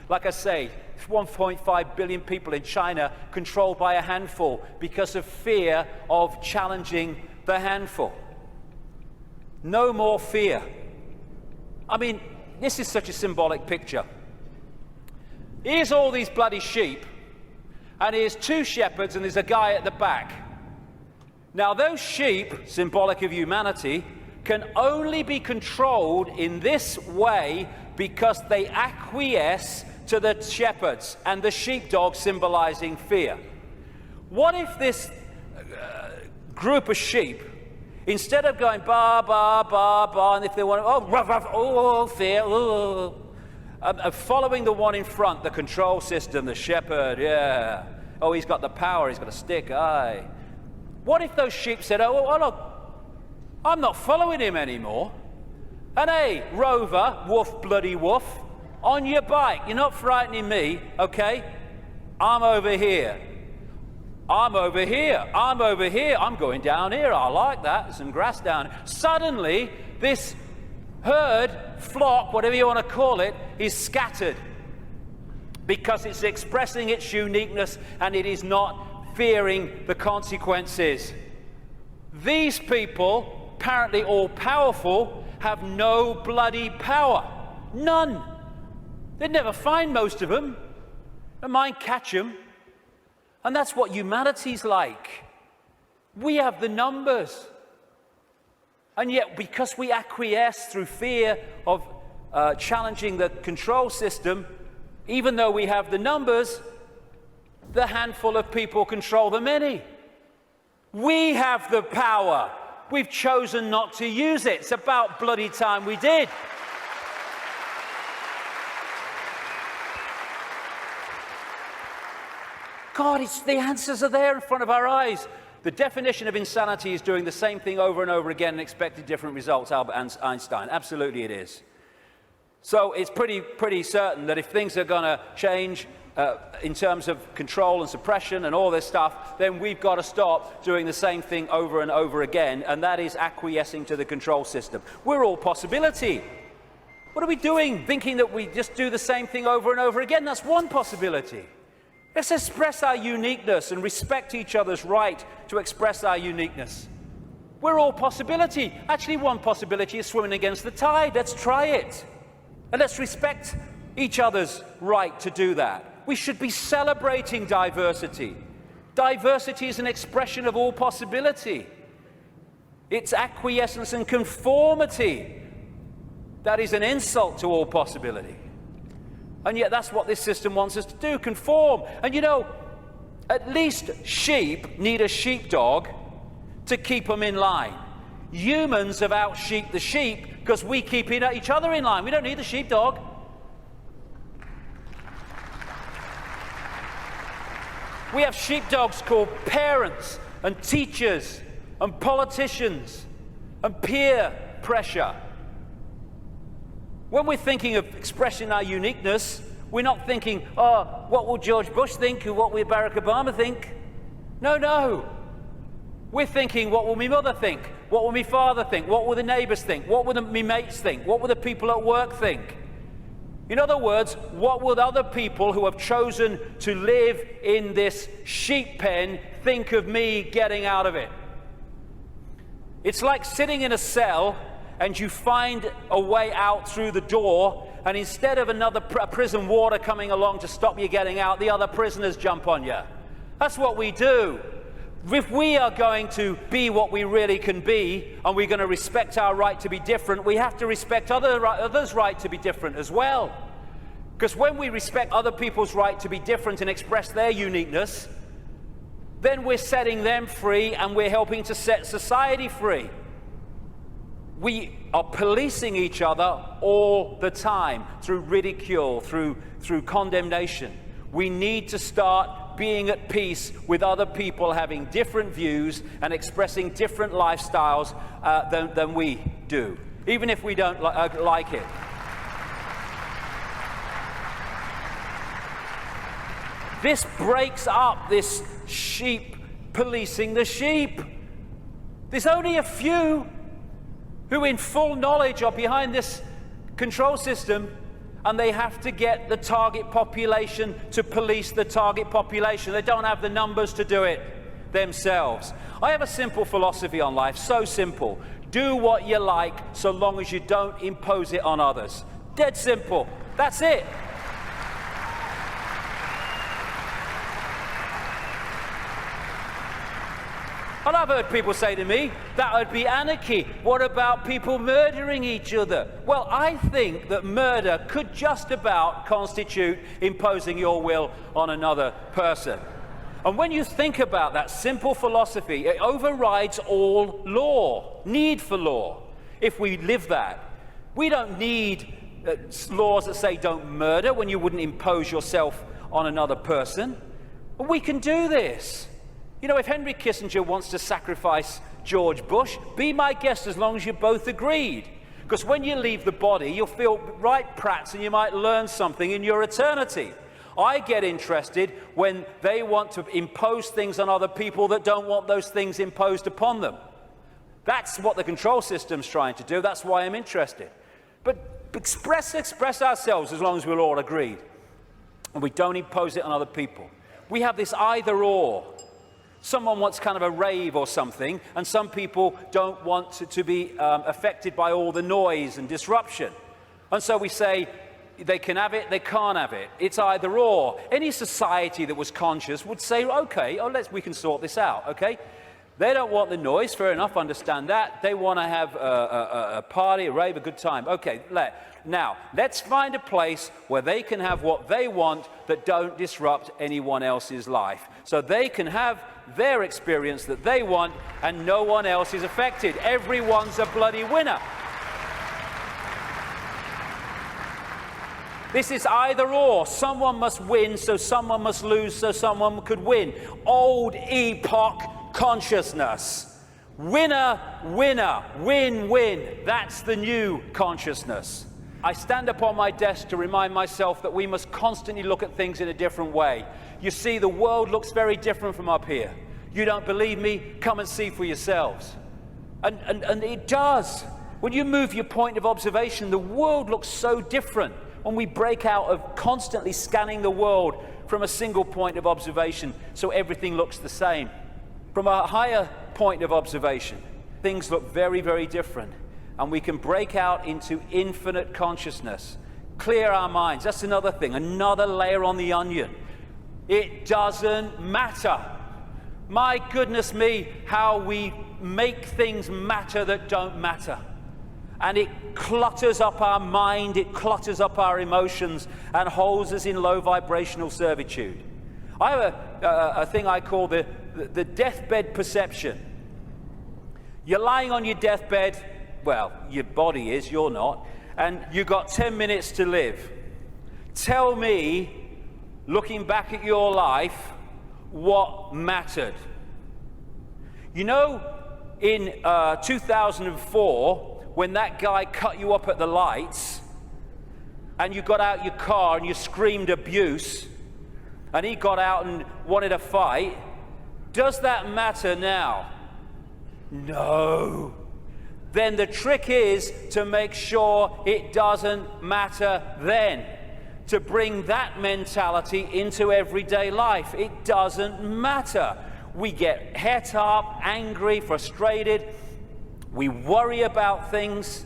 Like I say, 1.5 billion people in China controlled by a handful because of fear of challenging the handful. No more fear. I mean, this is such a symbolic picture. Here's all these bloody sheep, and here's two shepherds, and there's a guy at the back. Now, those sheep, symbolic of humanity, can only be controlled in this way because they acquiesce to the shepherds, and the sheepdog symbolizing fear. What if this group of sheep, instead of going ba ba ba ba, and if they want to, oh ruff ruff, oh fear, oh, following the one in front, the control system, the shepherd, yeah, oh he's got the power, he's got a stick, aye. What if those sheep said, oh look, I'm not following him anymore, and hey Rover, woof bloody woof, on your bike, you're not frightening me, okay? I'm over here. I'm over here. I'm over here. I'm going down here. I like that. There's some grass down here. Suddenly, this herd, flock, whatever you want to call it, is scattered because it's expressing its uniqueness and it is not fearing the consequences. These people, apparently all powerful, have no bloody power. None. They'd never find most of them. They might catch them. And that's what humanity's like. We have the numbers. And yet, because we acquiesce through fear of challenging the control system, even though we have the numbers, the handful of people control the many. We have the power. We've chosen not to use it. It's about bloody time we did. God, the answers are there in front of our eyes. The definition of insanity is doing the same thing over and over again and expecting different results, Albert Einstein. Absolutely it is. So it's pretty certain that if things are going to change in terms of control and suppression and all this stuff, then we've got to stop doing the same thing over and over again, and that is acquiescing to the control system. We're all possibility. What are we doing, thinking that we just do the same thing over and over again? That's one possibility. Let's express our uniqueness and respect each other's right to express our uniqueness. We're all possibility. Actually, one possibility is swimming against the tide. Let's try it. And let's respect each other's right to do that. We should be celebrating diversity. Diversity is an expression of all possibility. It's acquiescence and conformity that is an insult to all possibility. And yet that's what this system wants us to do, conform. And you know, at least sheep need a sheepdog to keep them in line. Humans have out-sheeped the sheep because we keep each other in line. We don't need the sheepdog. We have sheepdogs called parents and teachers and politicians and peer pressure. When we're thinking of expressing our uniqueness, we're not thinking, oh, what will George Bush think or what will Barack Obama think? No. We're thinking, what will my mother think? What will my father think? What will the neighbours think? What will my mates think? What will the people at work think? In other words, what will other people who have chosen to live in this sheep pen think of me getting out of it? It's like sitting in a cell and you find a way out through the door, and instead of another prison warder coming along to stop you getting out, the other prisoners jump on you. That's what we do. If we are going to be what we really can be, and we're going to respect our right to be different, we have to respect others' right to be different as well. Because when we respect other people's right to be different and express their uniqueness, then we're setting them free and we're helping to set society free. We are policing each other all the time through ridicule, through condemnation. We need to start being at peace with other people having different views and expressing different lifestyles than we do, even if we don't like it. This breaks up this sheep policing the sheep. There's only a few who in full knowledge are behind this control system, and they have to get the target population to police the target population. They don't have the numbers to do it themselves. I have a simple philosophy on life, so simple. Do what you like so long as you don't impose it on others. Dead simple. That's it. And I've heard people say to me, that would be anarchy. What about people murdering each other? Well, I think that murder could just about constitute imposing your will on another person. And when you think about that simple philosophy, it overrides all law, need for law, if we live that. We don't need laws that say don't murder when you wouldn't impose yourself on another person. But we can do this. You know, if Henry Kissinger wants to sacrifice George Bush, be my guest as long as you both agreed. Because when you leave the body, you'll feel right prats and you might learn something in your eternity. I get interested when they want to impose things on other people that don't want those things imposed upon them. That's what the control system's trying to do. That's why I'm interested. But express ourselves as long as we're all agreed. And we don't impose it on other people. We have this either or. Someone wants kind of a rave or something, and some people don't want to be affected by all the noise and disruption. And so we say, they can have it, they can't have it. It's either or. Any society that was conscious would say, okay, we can sort this out, okay? They don't want the noise, fair enough, understand that. They want to have a party, a rave, a good time. Okay, now, let's find a place where they can have what they want that don't disrupt anyone else's life. So they can have their experience that they want and no one else is affected. Everyone's a bloody winner. This is either or. Someone must win, so someone must lose, so someone could win. Old epoch consciousness. Winner, winner, win, win. That's the new consciousness. I stand upon my desk to remind myself that we must constantly look at things in a different way. You see, the world looks very different from up here. You don't believe me? Come and see for yourselves. And it does. When you move your point of observation, the world looks so different. When we break out of constantly scanning the world from a single point of observation, so everything looks the same. From a higher point of observation, things look very, very different. And we can break out into infinite consciousness, clear our minds. That's another thing, another layer on the onion. It doesn't matter. My goodness me, how we make things matter that don't matter. And it clutters up our mind, it clutters up our emotions, and holds us in low vibrational servitude. I have a thing I call the deathbed perception. You're lying on your deathbed, well, your body is, you're not, and you've got 10 minutes to live. Tell me, looking back at your life, what mattered. You know, in 2004, when that guy cut you up at the lights, and you got out your car and you screamed abuse, and he got out and wanted a fight, does that matter now? No. Then the trick is to make sure it doesn't matter then. To bring that mentality into everyday life. It doesn't matter. We get het up, angry, frustrated. We worry about things.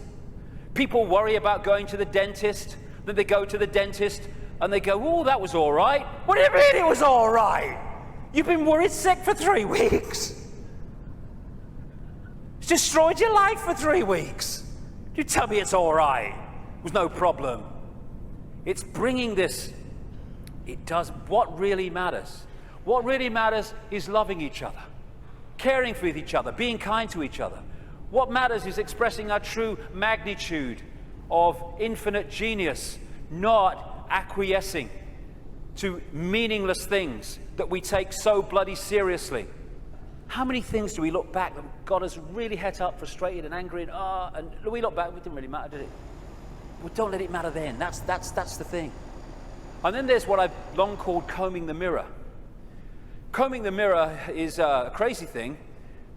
People worry about going to the dentist, then they go to the dentist and they go, oh, that was all right. What do you mean it was all right? You've been worried sick for 3 weeks. It's destroyed your life for 3 weeks. You tell me it's all right. It was no problem. It's bringing this. It does what really matters. What really matters is loving each other, caring for each other, being kind to each other. What matters is expressing our true magnitude of infinite genius, not acquiescing to meaningless things that we take so bloody seriously. How many things do we look back that got us really het up, frustrated and angry, and we look back, it didn't really matter, did it? Well, don't let it matter then. That's the thing. And then there's what I've long called combing the mirror. Combing the mirror is a crazy thing,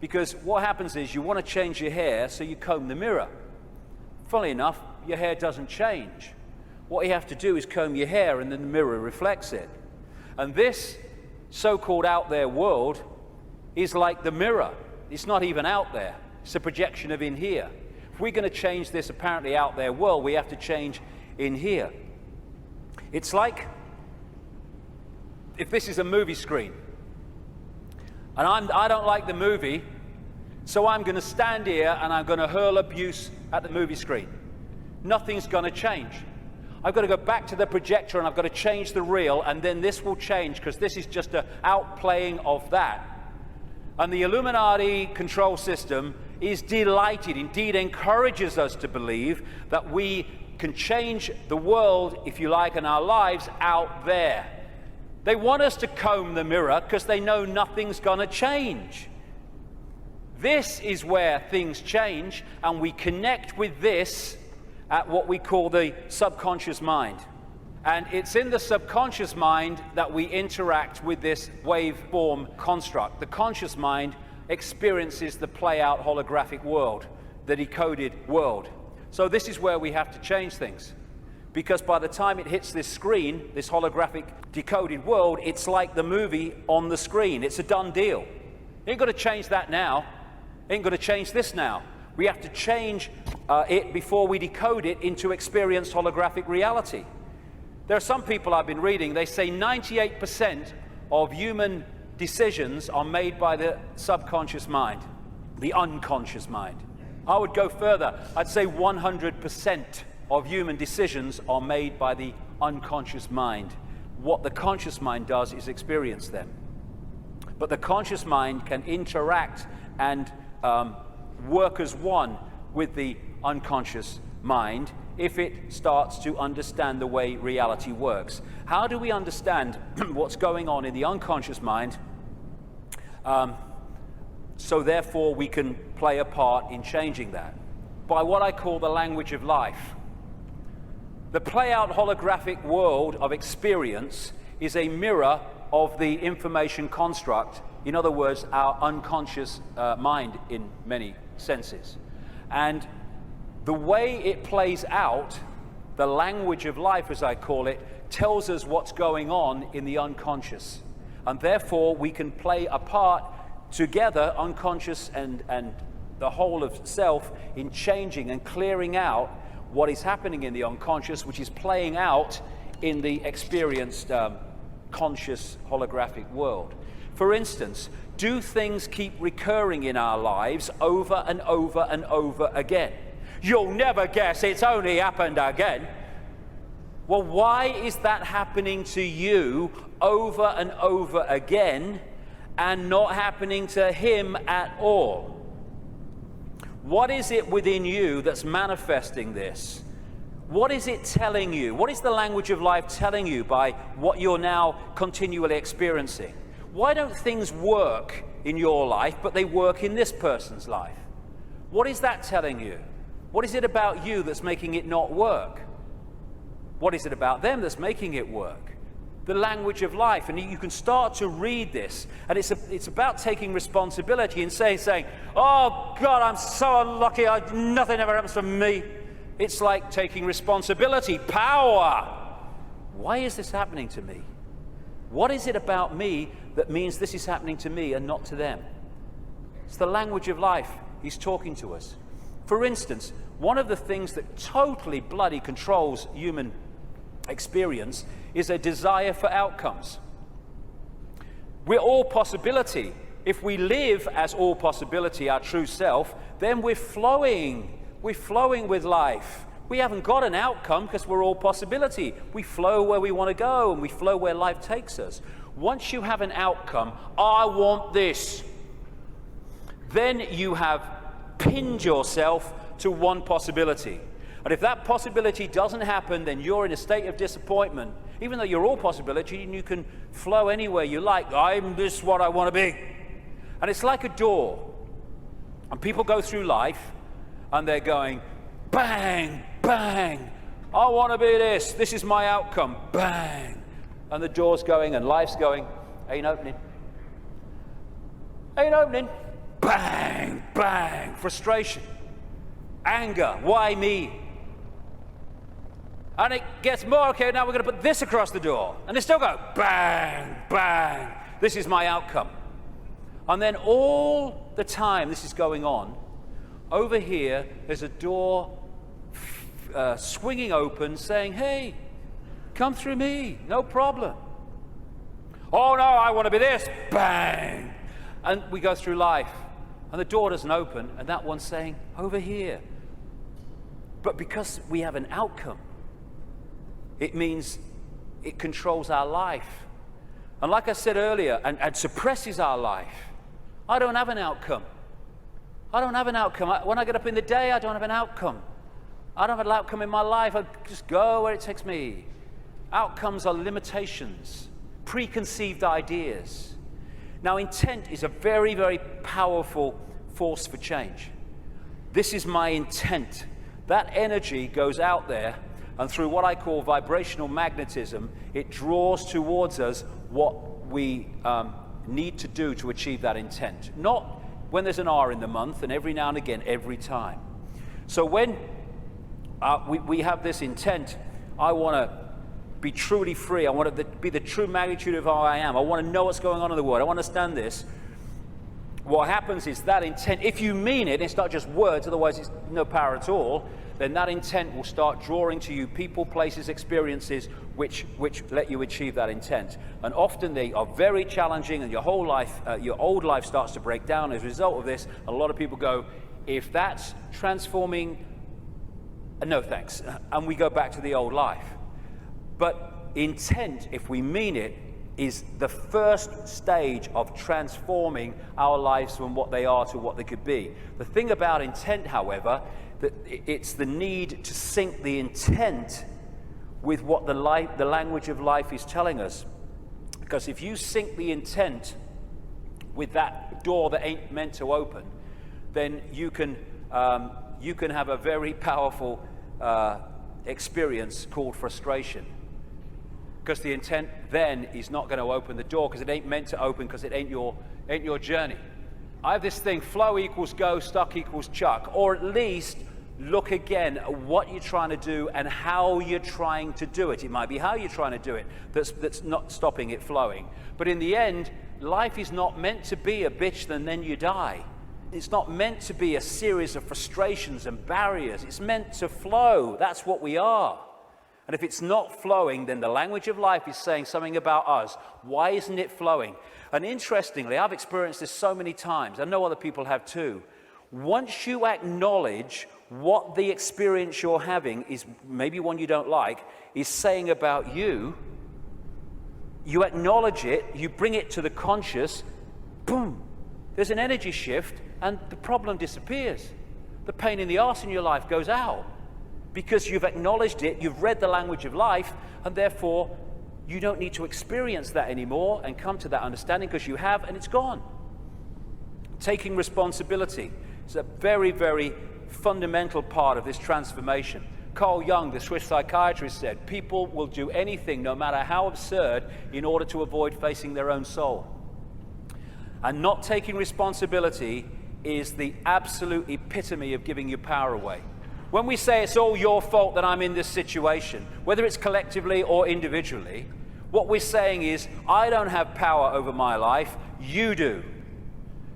because what happens is you want to change your hair, so you comb the mirror. Funnily enough, your hair doesn't change. What you have to do is comb your hair, and then the mirror reflects it. And this so-called out there world is like the mirror. It's not even out there. It's a projection of in here. If we're going to change this apparently out there world, we have to change in here. It's like if this is a movie screen, and I don't like the movie, so I'm going to stand here and I'm going to hurl abuse at the movie screen. Nothing's going to change. I've got to go back to the projector and I've got to change the reel, and then this will change, because this is just an outplaying of that. And the Illuminati control system is delighted, indeed encourages us to believe that we can change the world, if you like, and our lives out there. They want us to comb the mirror because they know nothing's going to change. This is where things change, and we connect with this at what we call the subconscious mind. And it's in the subconscious mind that we interact with this waveform construct. The conscious mind experiences the play-out holographic world, the decoded world. So this is where we have to change things. Because by the time it hits this screen, this holographic decoded world, it's like the movie on the screen. It's a done deal. You ain't got to change that now. You ain't got to change this now. We have to change it before we decode it into experienced holographic reality. There are some people I've been reading, they say 98% of human decisions are made by the subconscious mind, the unconscious mind. I would go further. I'd say 100% of human decisions are made by the unconscious mind. What the conscious mind does is experience them. But the conscious mind can interact and work as one with the unconscious mind if it starts to understand the way reality works. How do we understand what's going on in the unconscious mind, so therefore we can play a part in changing that? By what I call the language of life. The play-out holographic world of experience is a mirror of the information construct, in other words, our unconscious mind in many senses. And the way it plays out, the language of life, as I call it, tells us what's going on in the unconscious. And therefore, we can play a part together, unconscious and the whole of self, in changing and clearing out what is happening in the unconscious, which is playing out in the experienced conscious holographic world. For instance, do things keep recurring in our lives over and over and over again? You'll never guess it's only happened again. Well, why is that happening to you over and over again and not happening to him at all? What is it within you that's manifesting this? What is it telling you? What is the language of life telling you by what you're now continually experiencing? Why don't things work in your life, but they work in this person's life? What is that telling you? What is it about you that's making it not work? What is it about them that's making it work? The language of life. And you can start to read this, and it's about taking responsibility and saying, oh God, I'm so unlucky, nothing ever happens to me. It's like taking responsibility, power. Why is this happening to me? What is it about me that means this is happening to me and not to them? It's the language of life. He's talking to us. For instance, one of the things that totally bloody controls human experience is a desire for outcomes. We're all possibility. If we live as all possibility, our true self, then we're flowing. We're flowing with life. We haven't got an outcome because we're all possibility. We flow where we want to go and we flow where life takes us. Once you have an outcome, I want this, then you have pinned yourself to one possibility. And if that possibility doesn't happen, then you're in a state of disappointment. Even though you're all possibility and you can flow anywhere you like, I'm this what I want to be. And it's like a door. And people go through life and they're going, bang, bang, I want to be this, this is my outcome, bang. And the door's going and life's going, ain't opening. Ain't opening. Bang, bang, frustration, anger, why me? And it gets more, okay, now we're going to put this across the door. And they still go, bang, bang, this is my outcome. And then all the time this is going on, over here there's a door swinging open saying, hey, come through me, no problem. Oh no, I want to be this, bang. And we go through life and the door doesn't open and that one's saying, over here. But because we have an outcome, it means it controls our life. And like I said earlier, and suppresses our life. I don't have an outcome. I don't have an outcome. When I get up in the day, I don't have an outcome. I don't have an outcome in my life. I just go where it takes me. Outcomes are limitations, preconceived ideas. Now, intent is a very, very powerful force for change. This is my intent. That energy goes out there, and through what I call vibrational magnetism, it draws towards us what we need to do to achieve that intent. Not when there's an R in the month, and every now and again, every time. So when we have this intent, I want to be truly free. I want to be the true magnitude of how I am. I want to know what's going on in the world. I want to understand this. What happens is that intent, if you mean it, it's not just words, otherwise it's no power at all, then that intent will start drawing to you people, places, experiences which let you achieve that intent. And often they are very challenging, and your whole life, your old life starts to break down as a result of this. A lot of people go, if that's transforming, no thanks. And we go back to the old life. But intent, if we mean it, is the first stage of transforming our lives from what they are to what they could be. The thing about intent, however, that it's the need to sync the intent with what the language of life is telling us. Because if you sync the intent with that door that ain't meant to open, then you can have a very powerful experience called frustration. Because the intent then is not going to open the door, because it ain't meant to open, because it ain't your journey. I have this thing, flow equals go, stuck equals chuck. Or at least look again at what you're trying to do and how you're trying to do it. It might be how you're trying to do it that's not stopping it flowing. But in the end, life is not meant to be a bitch and then you die. It's not meant to be a series of frustrations and barriers. It's meant to flow. That's what we are. And if it's not flowing, then the language of life is saying something about us. Why isn't it flowing? And interestingly, I've experienced this so many times. I know other people have too. Once you acknowledge what the experience you're having is, maybe one you don't like, is saying about you, you acknowledge it, you bring it to the conscious, boom, there's an energy shift and the problem disappears. The pain in the arse in your life goes out. Because you've acknowledged it, you've read the language of life, and therefore you don't need to experience that anymore and come to that understanding, because you have, and it's gone. Taking responsibility is a very, very fundamental part of this transformation. Carl Jung, the Swiss psychiatrist, said, people will do anything, no matter how absurd, in order to avoid facing their own soul. And not taking responsibility is the absolute epitome of giving your power away. When we say it's all your fault that I'm in this situation, whether it's collectively or individually, what we're saying is, I don't have power over my life, you do.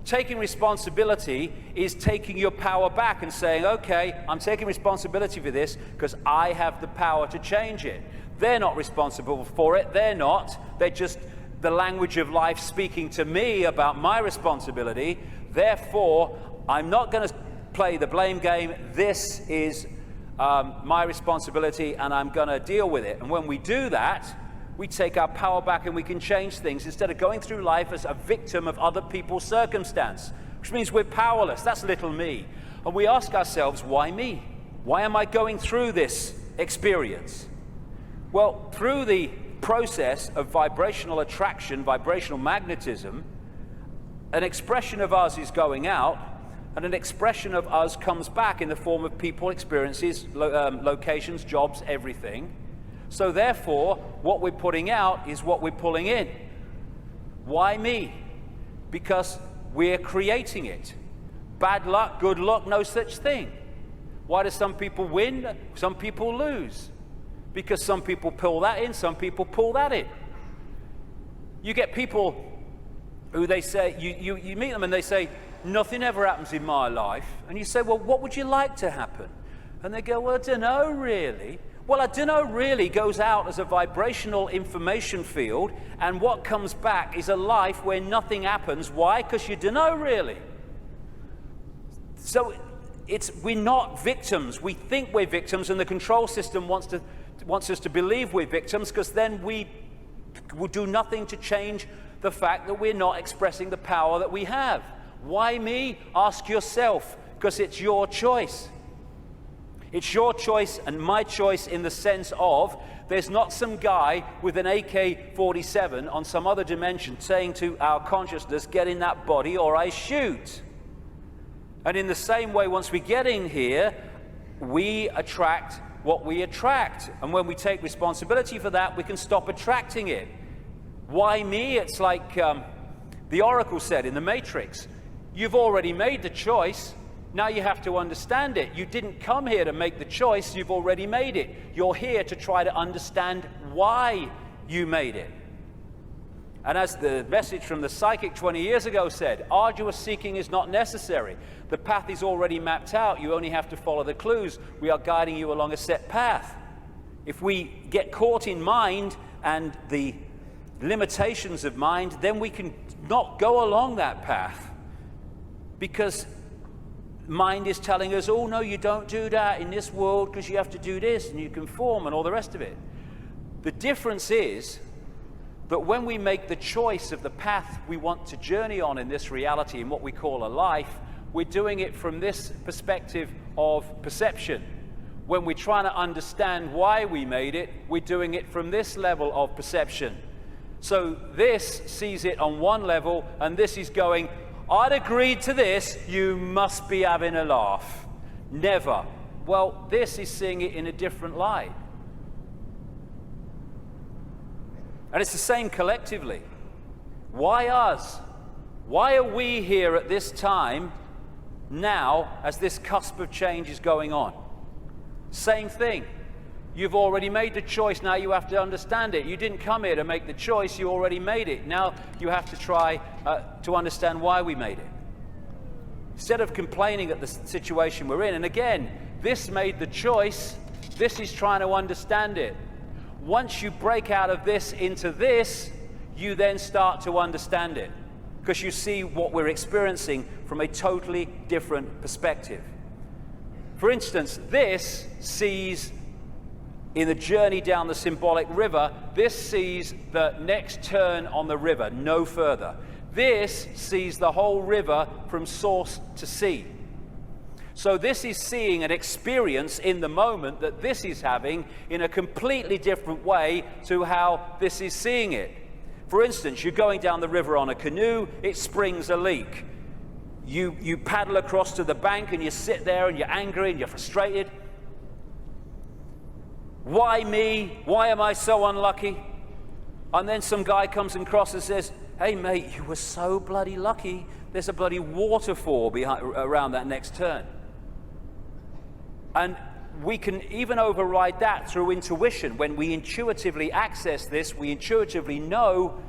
Taking responsibility is taking your power back and saying, okay, I'm taking responsibility for this because I have the power to change it. They're not responsible for it. They're not. They're just the language of life speaking to me about my responsibility. Therefore, I'm not going to play the blame game. This is my responsibility, and I'm going to deal with it. And when we do that, we take our power back and we can change things instead of going through life as a victim of other people's circumstance, which means we're powerless. That's little me. And we ask ourselves, why me? Why am I going through this experience? Well, through the process of vibrational attraction, vibrational magnetism, an expression of us is going out, and an expression of us comes back in the form of people, experiences, locations, jobs, everything. So therefore, what we're putting out is what we're pulling in. Why me? Because we're creating it. Bad luck, good luck, no such thing. Why do some people win? Some people lose. Because some people pull that in, some people pull that in. You get people who they say, you meet them and they say, nothing ever happens in my life. And you say, well, what would you like to happen? And they go, well, I don't know really. Well, I don't know really goes out as a vibrational information field, and what comes back is a life where nothing happens. Why? Because you don't know really. So we're not victims. We think we're victims, and the control system wants us to believe we're victims, because then we will do nothing to change the fact that we're not expressing the power that we have. Why me? Ask yourself, because it's your choice. It's your choice and my choice in the sense of there's not some guy with an AK-47 on some other dimension saying to our consciousness, get in that body or I shoot. And in the same way, once we get in here, we attract what we attract. And when we take responsibility for that, we can stop attracting it. Why me? It's like the Oracle said in the Matrix. You've already made the choice. Now you have to understand it. You didn't come here to make the choice. You've already made it. You're here to try to understand why you made it. And as the message from the psychic 20 years ago said, arduous seeking is not necessary. The path is already mapped out. You only have to follow the clues. We are guiding you along a set path. If we get caught in mind and the limitations of mind, then we can not go along that path, because mind is telling us, oh no, you don't do that in this world because you have to do this and you conform and all the rest of it. The difference is that when we make the choice of the path we want to journey on in this reality, in what we call a life, we're doing it from this perspective of perception. When we're trying to understand why we made it, we're doing it from this level of perception. So this sees it on one level, and this is going, I'd agreed to this, you must be having a laugh. Never. Well, this is seeing it in a different light. And it's the same collectively. Why us? Why are we here at this time now as this cusp of change is going on? Same thing. You've already made the choice, now you have to understand it. You didn't come here to make the choice, you already made it. Now you have to try to understand why we made it. Instead of complaining at the situation we're in, and again, this made the choice, this is trying to understand it. Once you break out of this into this, you then start to understand it, because you see what we're experiencing from a totally different perspective. For instance, this sees, in the journey down the symbolic river, this sees the next turn on the river, no further. This sees the whole river from source to sea. So this is seeing an experience in the moment that this is having in a completely different way to how this is seeing it. For instance, you're going down the river on a canoe, it springs a leak. You paddle across to the bank and you sit there and you're angry and you're frustrated. Why me? Why am I so unlucky? And then some guy comes across and says, hey mate, you were so bloody lucky. There's a bloody waterfall around that next turn. And we can even override that through intuition. When we intuitively access this, we intuitively know,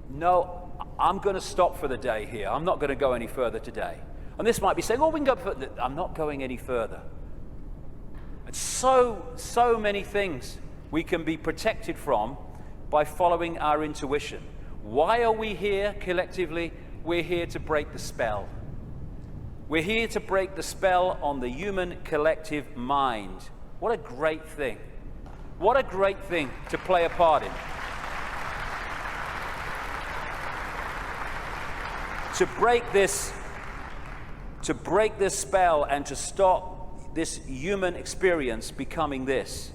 no, I'm going to stop for the day here. I'm not going to go any further today. And this might be saying, oh, we can go further. I'm not going any further. And so many things we can be protected from by following our intuition. Why are we here collectively? We're here to break the spell. We're here to break the spell on the human collective mind. What a great thing. What a great thing to play a part in. To break this spell and to stop this human experience becoming this.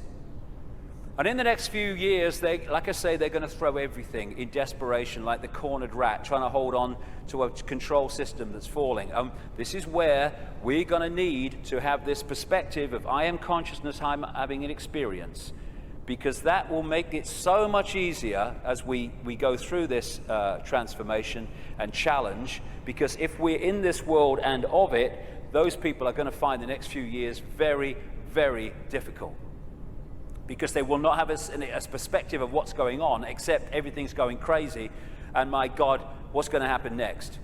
And in the next few years, like I say, they're going to throw everything in desperation, like the cornered rat, trying to hold on to a control system that's falling. This is where we're going to need to have this perspective of I am consciousness, I'm having an experience, because that will make it so much easier as we go through this transformation and challenge, because if we're in this world and of it, those people are going to find the next few years very, very difficult. Because they will not have a perspective of what's going on, except everything's going crazy, and my God, what's going to happen next?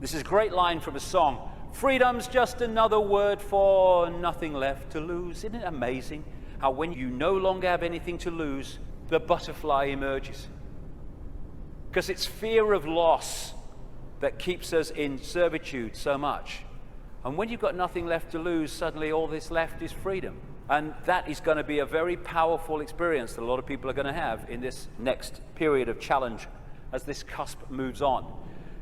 This is a great line from a song. Freedom's just another word for nothing left to lose. Isn't it amazing how when you no longer have anything to lose, the butterfly emerges? Because it's fear of loss that keeps us in servitude so much. And when you've got nothing left to lose, suddenly all that's left is freedom. And that is going to be a very powerful experience that a lot of people are going to have in this next period of challenge as this cusp moves on.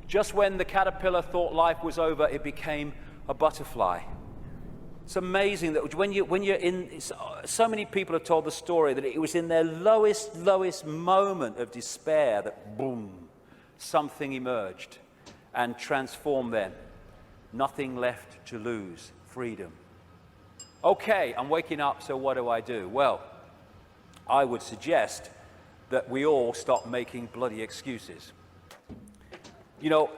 Just when the caterpillar thought life was over, it became a butterfly. It's amazing that when you're in, so many people have told the story that it was in their lowest moment of despair that boom, something emerged and transformed them. Nothing left to lose, freedom. Okay, I'm waking up, so what do I do? Well, I would suggest that we all stop making bloody excuses. You know,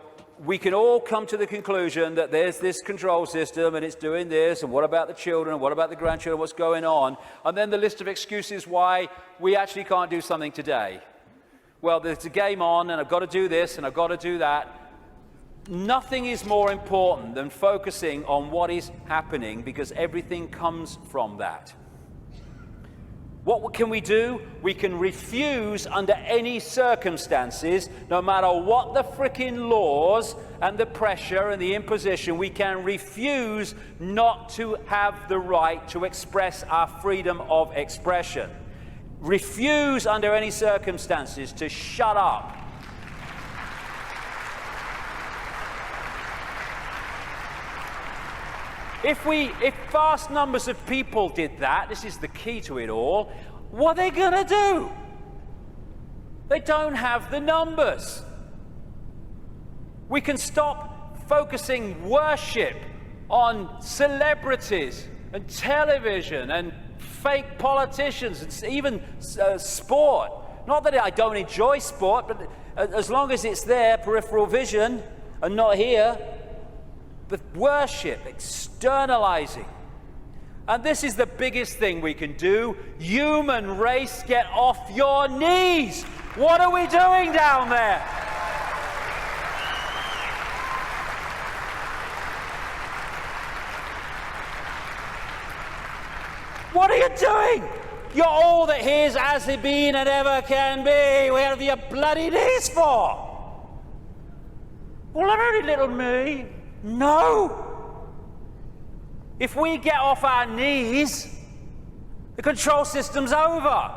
we can all come to the conclusion that there's this control system and it's doing this, and what about the children, and what about the grandchildren, what's going on? And then the list of excuses why we actually can't do something today. Well, there's a game on, and I've got to do this, and I've got to do that. Nothing is more important than focusing on what is happening, because everything comes from that. What can we do? We can refuse under any circumstances, no matter what the frickin' laws and the pressure and the imposition, we can refuse not to have the right to express our freedom of expression. Refuse under any circumstances to shut up. If vast numbers of people did that, this is the key to it all, what are they going to do? They don't have the numbers. We can stop focusing worship on celebrities and television and fake politicians and even sport. Not that I don't enjoy sport, but as long as it's there, peripheral vision, and not here, the worship, externalizing. And this is the biggest thing we can do. Human race, get off your knees. What are we doing down there? What are you doing? You're all that is, has been, and ever can be. Where have you bloody knees for? Well, I'm only little me. No! If we get off our knees, the control system's over.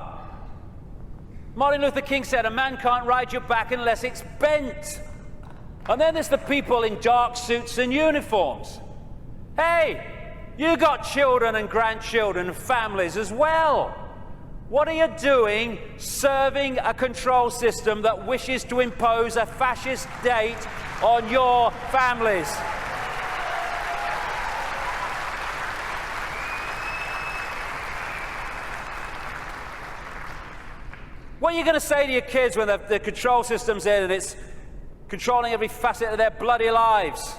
Martin Luther King said, a man can't ride your back unless it's bent. And then there's the people in dark suits and uniforms. Hey, you got children and grandchildren and families as well. What are you doing serving a control system that wishes to impose a fascist state on your families? What are you going to say to your kids when the control system's in and it's controlling every facet of their bloody lives?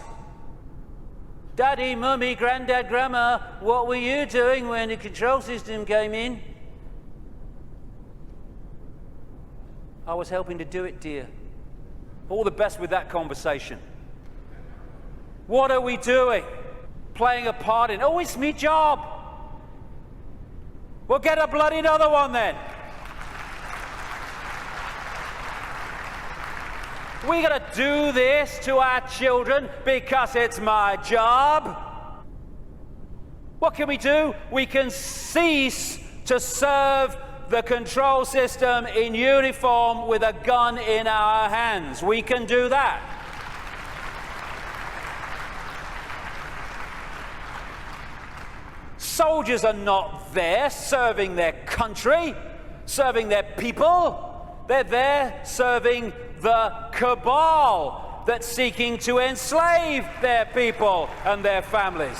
Daddy, Mummy, Granddad, Grandma, what were you doing when the control system came in? I was helping to do it, dear. All the best with that conversation. What are we doing? Playing a part in, oh, it's me job. Well, get a bloody another one then. We gotta do this to our children because it's my job. What can we do? We can cease to serve the control system in uniform with a gun in our hands. We can do that. Soldiers are not there serving their country, serving their people. They're there serving the cabal that's seeking to enslave their people and their families.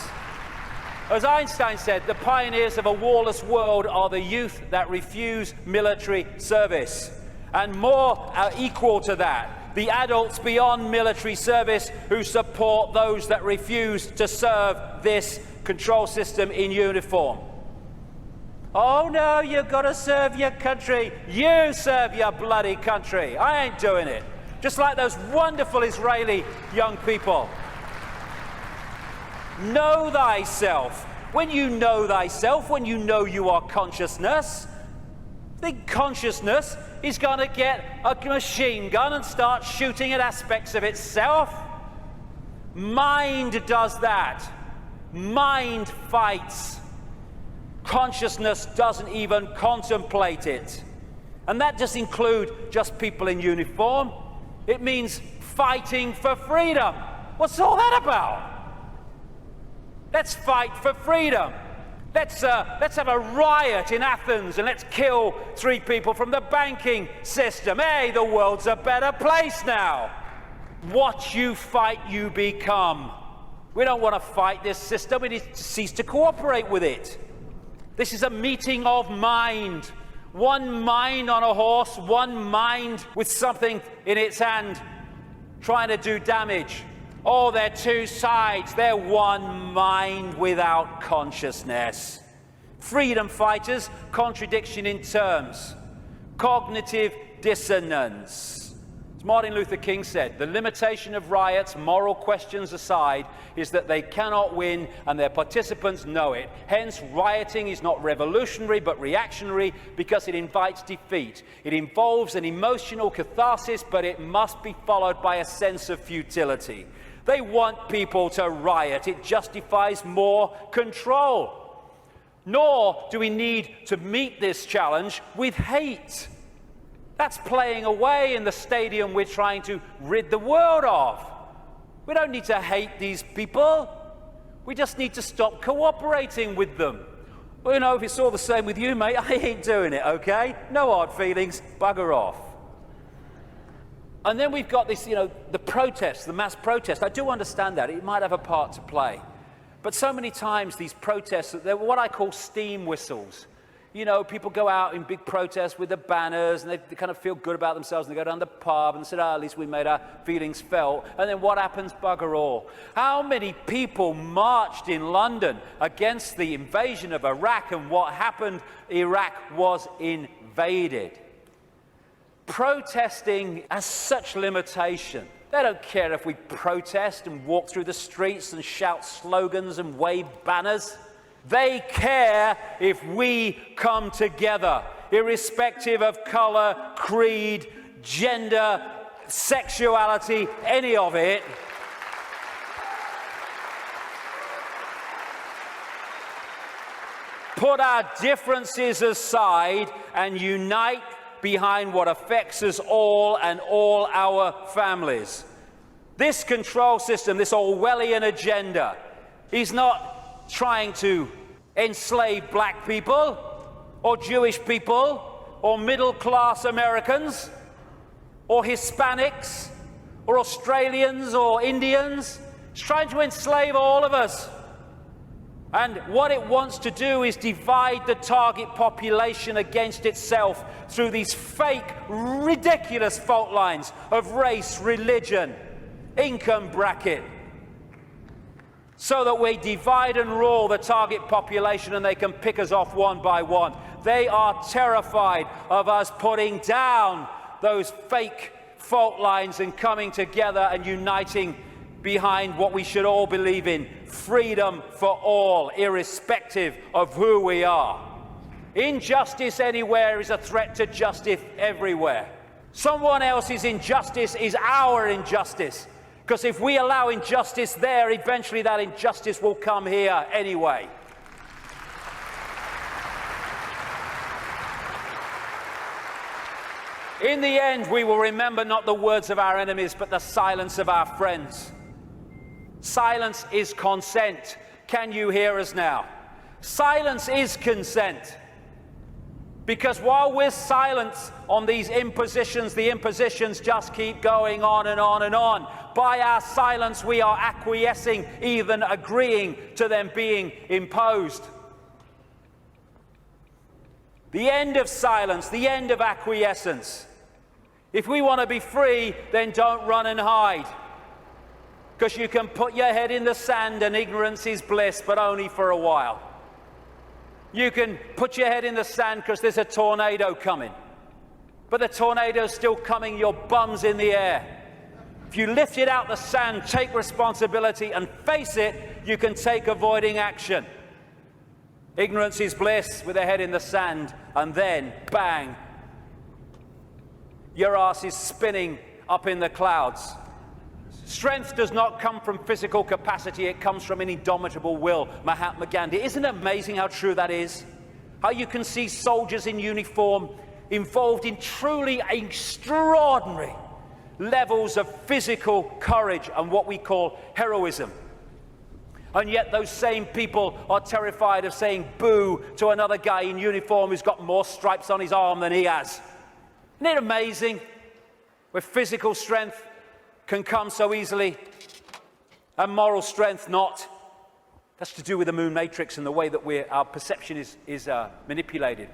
As Einstein said, the pioneers of a warless world are the youth that refuse military service. And more are equal to that, the adults beyond military service who support those that refuse to serve this control system in uniform. Oh no, you've got to serve your country. You serve your bloody country. I ain't doing it. Just like those wonderful Israeli young people. Know thyself. When you know thyself, when you know you are consciousness, the consciousness is going to get a machine gun and start shooting at aspects of itself. Mind does that. Mind fights. Consciousness doesn't even contemplate it. And that doesn't include just people in uniform. It means fighting for freedom. What's all that about? Let's fight for freedom. Let's have a riot in Athens and let's kill 3 people from the banking system. Hey, the world's a better place now. What you fight, you become. We don't want to fight this system. We need to cease to cooperate with it. This is a meeting of mind. One mind on a horse, one mind with something in its hand trying to do damage. Oh, they're 2 sides. They're one mind without consciousness. Freedom fighters, contradiction in terms. Cognitive dissonance. As Martin Luther King said, the limitation of riots, moral questions aside, is that they cannot win and their participants know it. Hence, rioting is not revolutionary but reactionary because it invites defeat. It involves an emotional catharsis, but it must be followed by a sense of futility. They want people to riot. It justifies more control. Nor do we need to meet this challenge with hate. That's playing away in the stadium we're trying to rid the world of. We don't need to hate these people. We just need to stop cooperating with them. Well, you know, if it's all the same with you, mate, I ain't doing it, okay? No hard feelings, bugger off. And then we've got this, you know, the protest, the mass protest. I do understand that. It might have a part to play. But so many times these protests, they're what I call steam whistles. You know, people go out in big protests with the banners and they kind of feel good about themselves and they go down the pub and say, at least we made our feelings felt. And then what happens? Bugger all. How many people marched in London against the invasion of Iraq, and what happened? Iraq was invaded. Protesting has such limitation. They don't care if we protest and walk through the streets and shout slogans and wave banners. They care if we come together, irrespective of color, creed, gender, sexuality, any of it. Put our differences aside and unite behind what affects us all and all our families. This control system, this Orwellian agenda, is not trying to enslave black people or Jewish people or middle-class Americans or Hispanics or Australians or Indians. It's trying to enslave all of us. And what it wants to do is divide the target population against itself through these fake, ridiculous fault lines of race, religion, income bracket, so that we divide and rule the target population and they can pick us off one by one. They are terrified of us putting down those fake fault lines and coming together and uniting behind what we should all believe in: freedom for all, irrespective of who we are. Injustice anywhere is a threat to justice everywhere. Someone else's injustice is our injustice, because if we allow injustice there, eventually that injustice will come here anyway. In the end, we will remember not the words of our enemies, but the silence of our friends. Silence is consent. Can you hear us now? Silence is consent. Because while we're silent on these impositions, the impositions just keep going on and on and on. By our silence, we are acquiescing, even agreeing to them being imposed. The end of silence, the end of acquiescence. If we want to be free, then don't run and hide. Because you can put your head in the sand and ignorance is bliss, but only for a while. You can put your head in the sand because there's a tornado coming. But the tornado's still coming, your bum's in the air. If you lift it out the sand, take responsibility and face it, you can take avoiding action. Ignorance is bliss with a head in the sand, and then, bang, your ass is spinning up in the clouds. Strength does not come from physical capacity, it comes from an indomitable will. Mahatma Gandhi. Isn't it amazing how true that is? How you can see soldiers in uniform involved in truly extraordinary levels of physical courage and what we call heroism. And yet those same people are terrified of saying boo to another guy in uniform who's got more stripes on his arm than he has. Isn't it amazing? Where physical strength can come so easily, and moral strength not. That's to do with the moon matrix and the way that our perception is manipulated.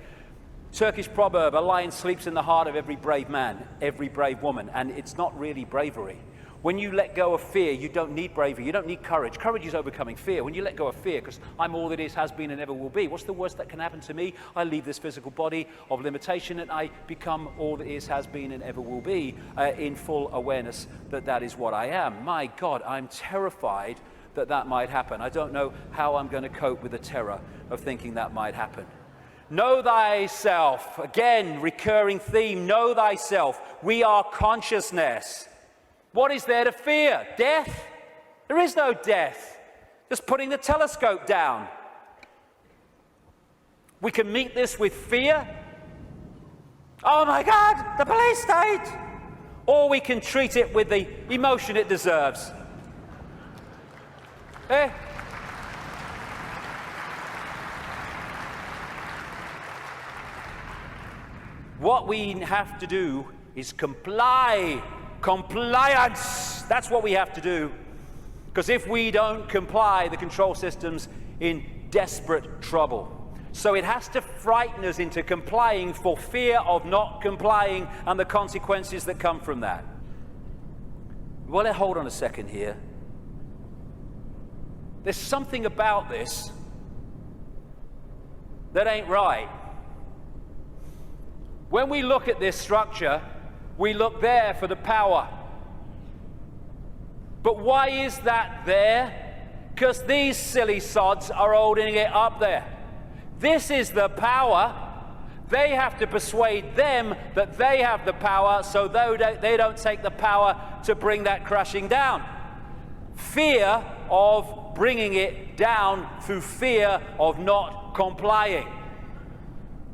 Turkish proverb: a lion sleeps in the heart of every brave man, every brave woman, and it's not really bravery. When you let go of fear, you don't need bravery, you don't need courage. Courage is overcoming fear. When you let go of fear, because I'm all that is, has been, and ever will be, what's the worst that can happen to me? I leave this physical body of limitation and I become all that is, has been, and ever will be, in full awareness that that is what I am. My God, I'm terrified that that might happen. I don't know how I'm going to cope with the terror of thinking that might happen. Know thyself. Again, recurring theme, know thyself. We are consciousness. What is there to fear? Death? There is no death. Just putting the telescope down. We can meet this with fear. Oh my God, the police state! Or we can treat it with the emotion it deserves. What we have to do is comply. Compliance! That's what we have to do. Because if we don't comply, the control system's in desperate trouble. So it has to frighten us into complying for fear of not complying and the consequences that come from that. Well, hold on a second here. There's something about this that ain't right. When we look at this structure, we look there for the power. But why is that there? Because these silly sods are holding it up there. This is the power. They have to persuade them that they have the power, so they don't take the power to bring that crashing down. Fear of bringing it down through fear of not complying.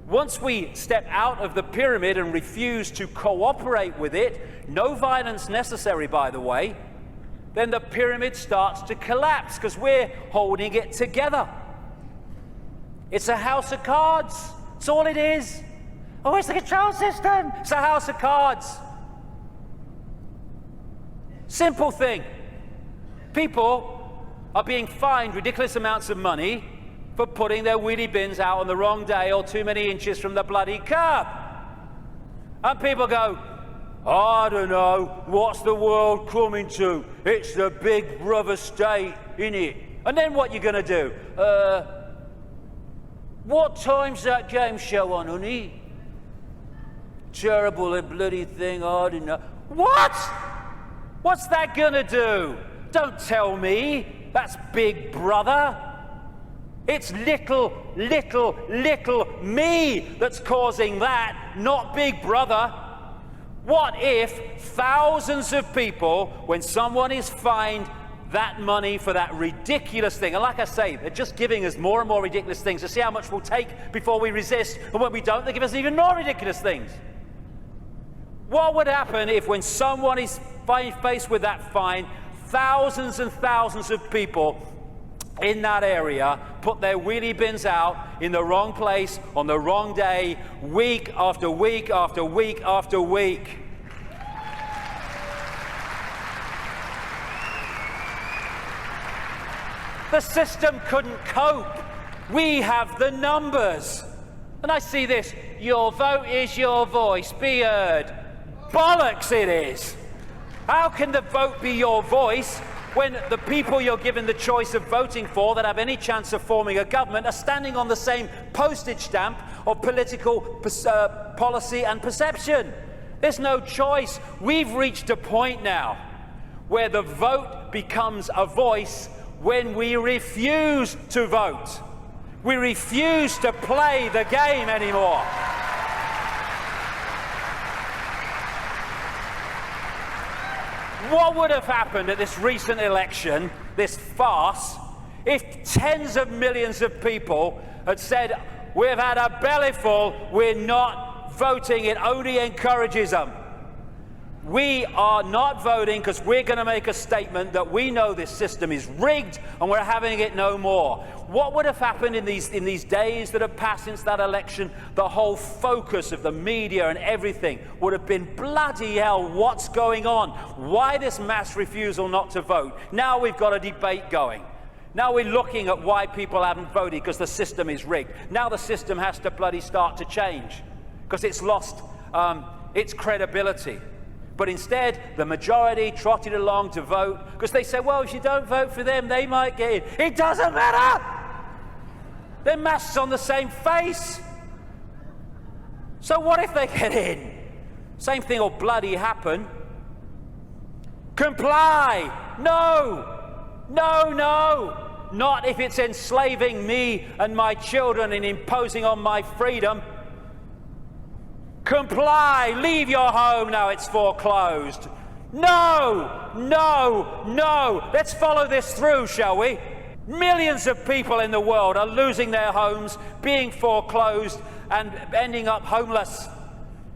Once we step out of the pyramid and refuse to cooperate with it, no violence necessary, by the way, then the pyramid starts to collapse because we're holding it together. It's a house of cards. That's all it is. Oh, it's the control system. It's a house of cards. Simple thing. People are being fined ridiculous amounts of money for putting their wheelie bins out on the wrong day or too many inches from the bloody curb. And people go, I don't know, what's the world coming to? It's the big brother state, innit? And then what you gonna do? What time's that game show on, honey? Terrible bloody thing, I don't know. What? What's that gonna do? Don't tell me that's Big Brother. It's little me that's causing that, not Big Brother. What if thousands of people, when someone is fined that money for that ridiculous thing, and like I say, they're just giving us more and more ridiculous things to see how much we'll take before we resist, and when we don't, they give us even more ridiculous things. What would happen if when someone is faced with that fine, thousands and thousands of people in that area put their wheelie bins out in the wrong place on the wrong day, week after week after week after week? The system couldn't cope. We have the numbers. And I see this, your vote is your voice, be heard. Bollocks it is. How can the vote be your voice when the people you're given the choice of voting for that have any chance of forming a government are standing on the same postage stamp of political policy and perception? There's no choice. We've reached a point now where the vote becomes a voice when we refuse to vote. We refuse to play the game anymore. What would have happened at this recent election, this farce, if tens of millions of people had said, we've had a bellyful, we're not voting, it only encourages them? We are not voting because we're going to make a statement that we know this system is rigged and we're having it no more. What would have happened in these days that have passed since that election? The whole focus of the media and everything would have been, bloody hell, what's going on? Why this mass refusal not to vote? Now we've got a debate going. Now we're looking at why people haven't voted because the system is rigged. Now the system has to bloody start to change because it's lost its credibility. But instead, the majority trotted along to vote because they said, well, if you don't vote for them, they might get in. It doesn't matter! Their masks on the same face. So what if they get in? Same thing will bloody happen. Comply! No! No, no! Not if it's enslaving me and my children and imposing on my freedom. Comply, leave your home now it's foreclosed. No, no, no. Let's follow this through, shall we? Millions of people in the world are losing their homes, being foreclosed, and ending up homeless.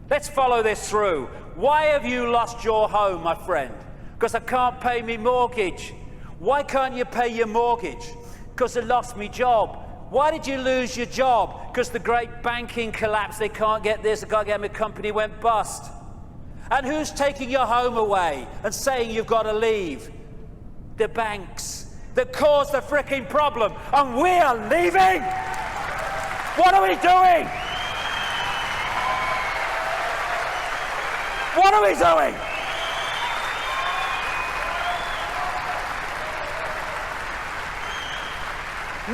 Let's follow this through. Why have you lost your home, my friend? Because I can't pay me mortgage. Why can't you pay your mortgage? Because I lost my job. Why did you lose your job? Because the great banking collapse, they can't get this, they can't get my company went bust. And who's taking your home away and saying you've got to leave? The banks that caused the frickin' problem, and we are leaving? What are we doing? What are we doing?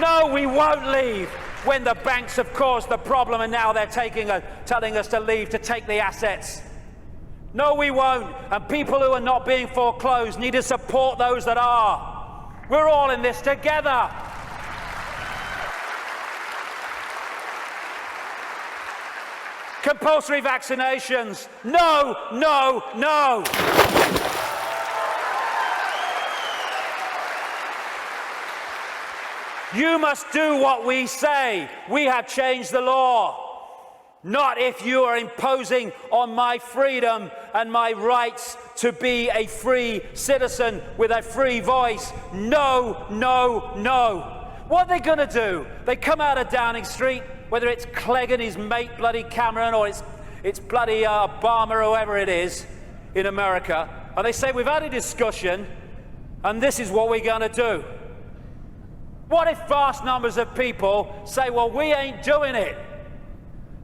No, we won't leave when the banks have caused the problem and now they're telling us to leave to take the assets. No, we won't. And people who are not being foreclosed need to support those that are. We're all in this together. Compulsory vaccinations. No, no, no. You must do what we say. We have changed the law. Not if you are imposing on my freedom and my rights to be a free citizen with a free voice. No, no, no. What are they going to do? They come out of Downing Street, whether it's Clegg and his mate bloody Cameron or it's bloody Obama or whoever it is in America, and they say, we've had a discussion and this is what we're going to do. What if vast numbers of people say, well, we ain't doing it?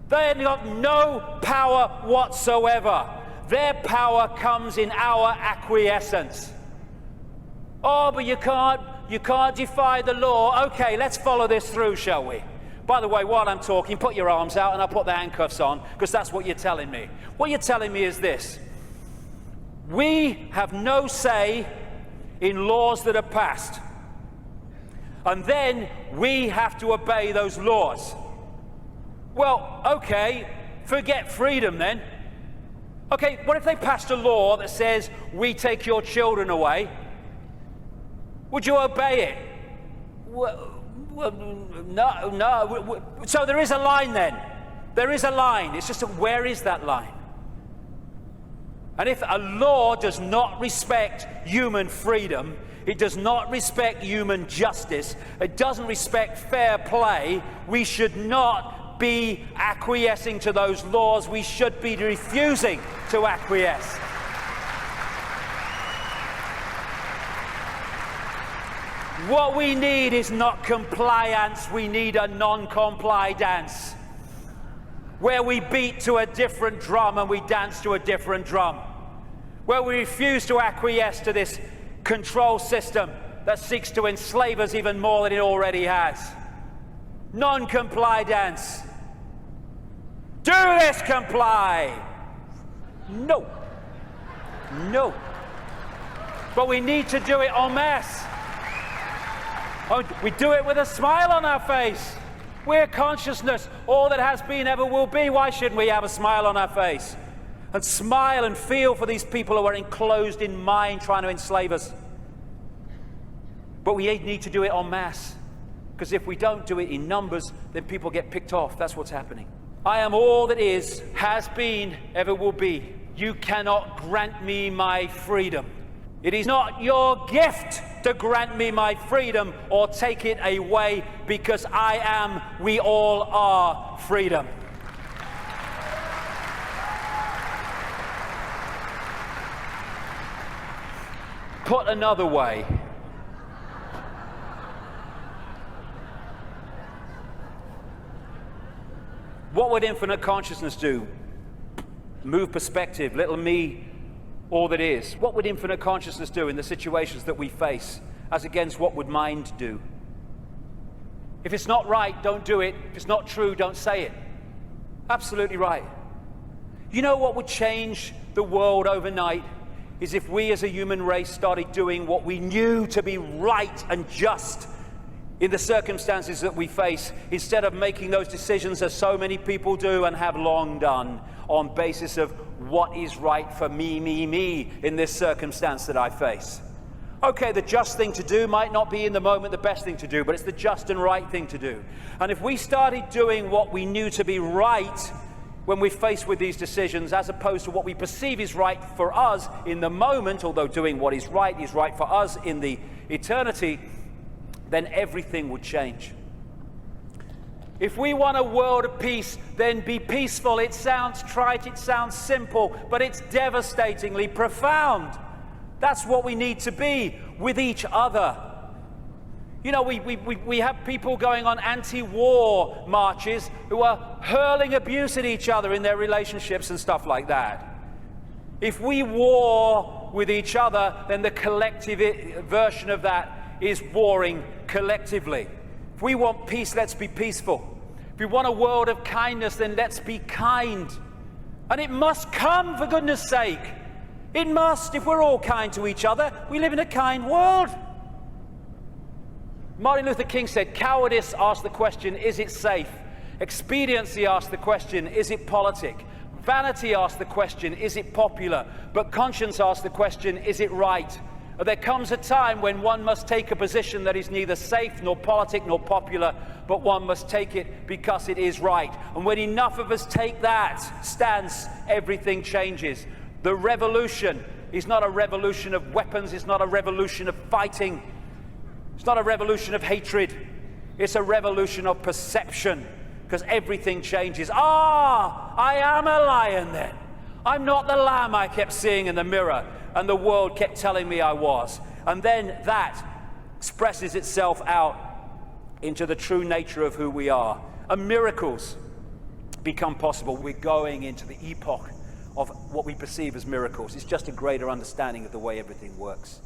They've got no power whatsoever. Their power comes in our acquiescence. Oh, but you can't defy the law. Okay, let's follow this through, shall we? By the way, while I'm talking, put your arms out and I'll put the handcuffs on, because that's what you're telling me. What you're telling me is this. We have no say in laws that are passed. And then we have to obey those laws. Well, okay, forget freedom then. Okay, what if they passed a law that says, we take your children away? Would you obey it? Well, no. So there is a line then. There is a line. It's just where is that line? And if a law does not respect human freedom, it does not respect human justice, it doesn't respect fair play, we should not be acquiescing to those laws. We should be refusing to acquiesce. What we need is not compliance, we need a non-comply dance, where we beat to a different drum and we dance to a different drum, where we refuse to acquiesce to this control system that seeks to enslave us even more than it already has. Non-comply dance. Do this, comply. No. No. But we need to do it en masse. Oh, we do it with a smile on our face. We're consciousness, all that has been, ever will be. Why shouldn't we have a smile on our face? And smile and feel for these people who are enclosed in mind trying to enslave us. But we need to do it en masse. Because if we don't do it in numbers, then people get picked off. That's what's happening. I am all that is, has been, ever will be. You cannot grant me my freedom. It is not your gift to grant me my freedom or take it away, because I am, we all are, freedom. Put another way, what would infinite consciousness do? Move perspective, little me, all that is. What would infinite consciousness do in the situations that we face, as against what would mind do? If it's not right, don't do it. If it's not true, don't say it. Absolutely right. You know what would change the world overnight? Is if we as a human race started doing what we knew to be right and just in the circumstances that we face, instead of making those decisions as so many people do and have long done on basis of what is right for me in this circumstance that I face. Okay, the just thing to do might not be in the moment the best thing to do, but it's the just and right thing to do. And if we started doing what we knew to be right when we're faced with these decisions, as opposed to what we perceive is right for us in the moment, although doing what is right for us in the eternity, then everything would change. If we want a world of peace, then be peaceful. It sounds trite, it sounds simple, but it's devastatingly profound. That's what we need to be with each other. You know, we have people going on anti-war marches who are hurling abuse at each other in their relationships and stuff like that. If we war with each other, then the collective version of that is warring collectively. If we want peace, let's be peaceful. If we want a world of kindness, then let's be kind. And it must come, for goodness sake. It must, if we're all kind to each other. We live in a kind world. Martin Luther King said, cowardice asks the question, is it safe? Expediency asks the question, is it politic? Vanity asks the question, is it popular? But conscience asks the question, is it right? There comes a time when one must take a position that is neither safe nor politic nor popular, but one must take it because it is right. And when enough of us take that stance, everything changes. The revolution is not a revolution of weapons, it's not a revolution of fighting, it's not a revolution of hatred, it's a revolution of perception, because everything changes. I am a lion then. I'm not the lamb I kept seeing in the mirror and the world kept telling me I was. And then that expresses itself out into the true nature of who we are. And miracles become possible. We're going into the epoch of what we perceive as miracles. It's just a greater understanding of the way everything works.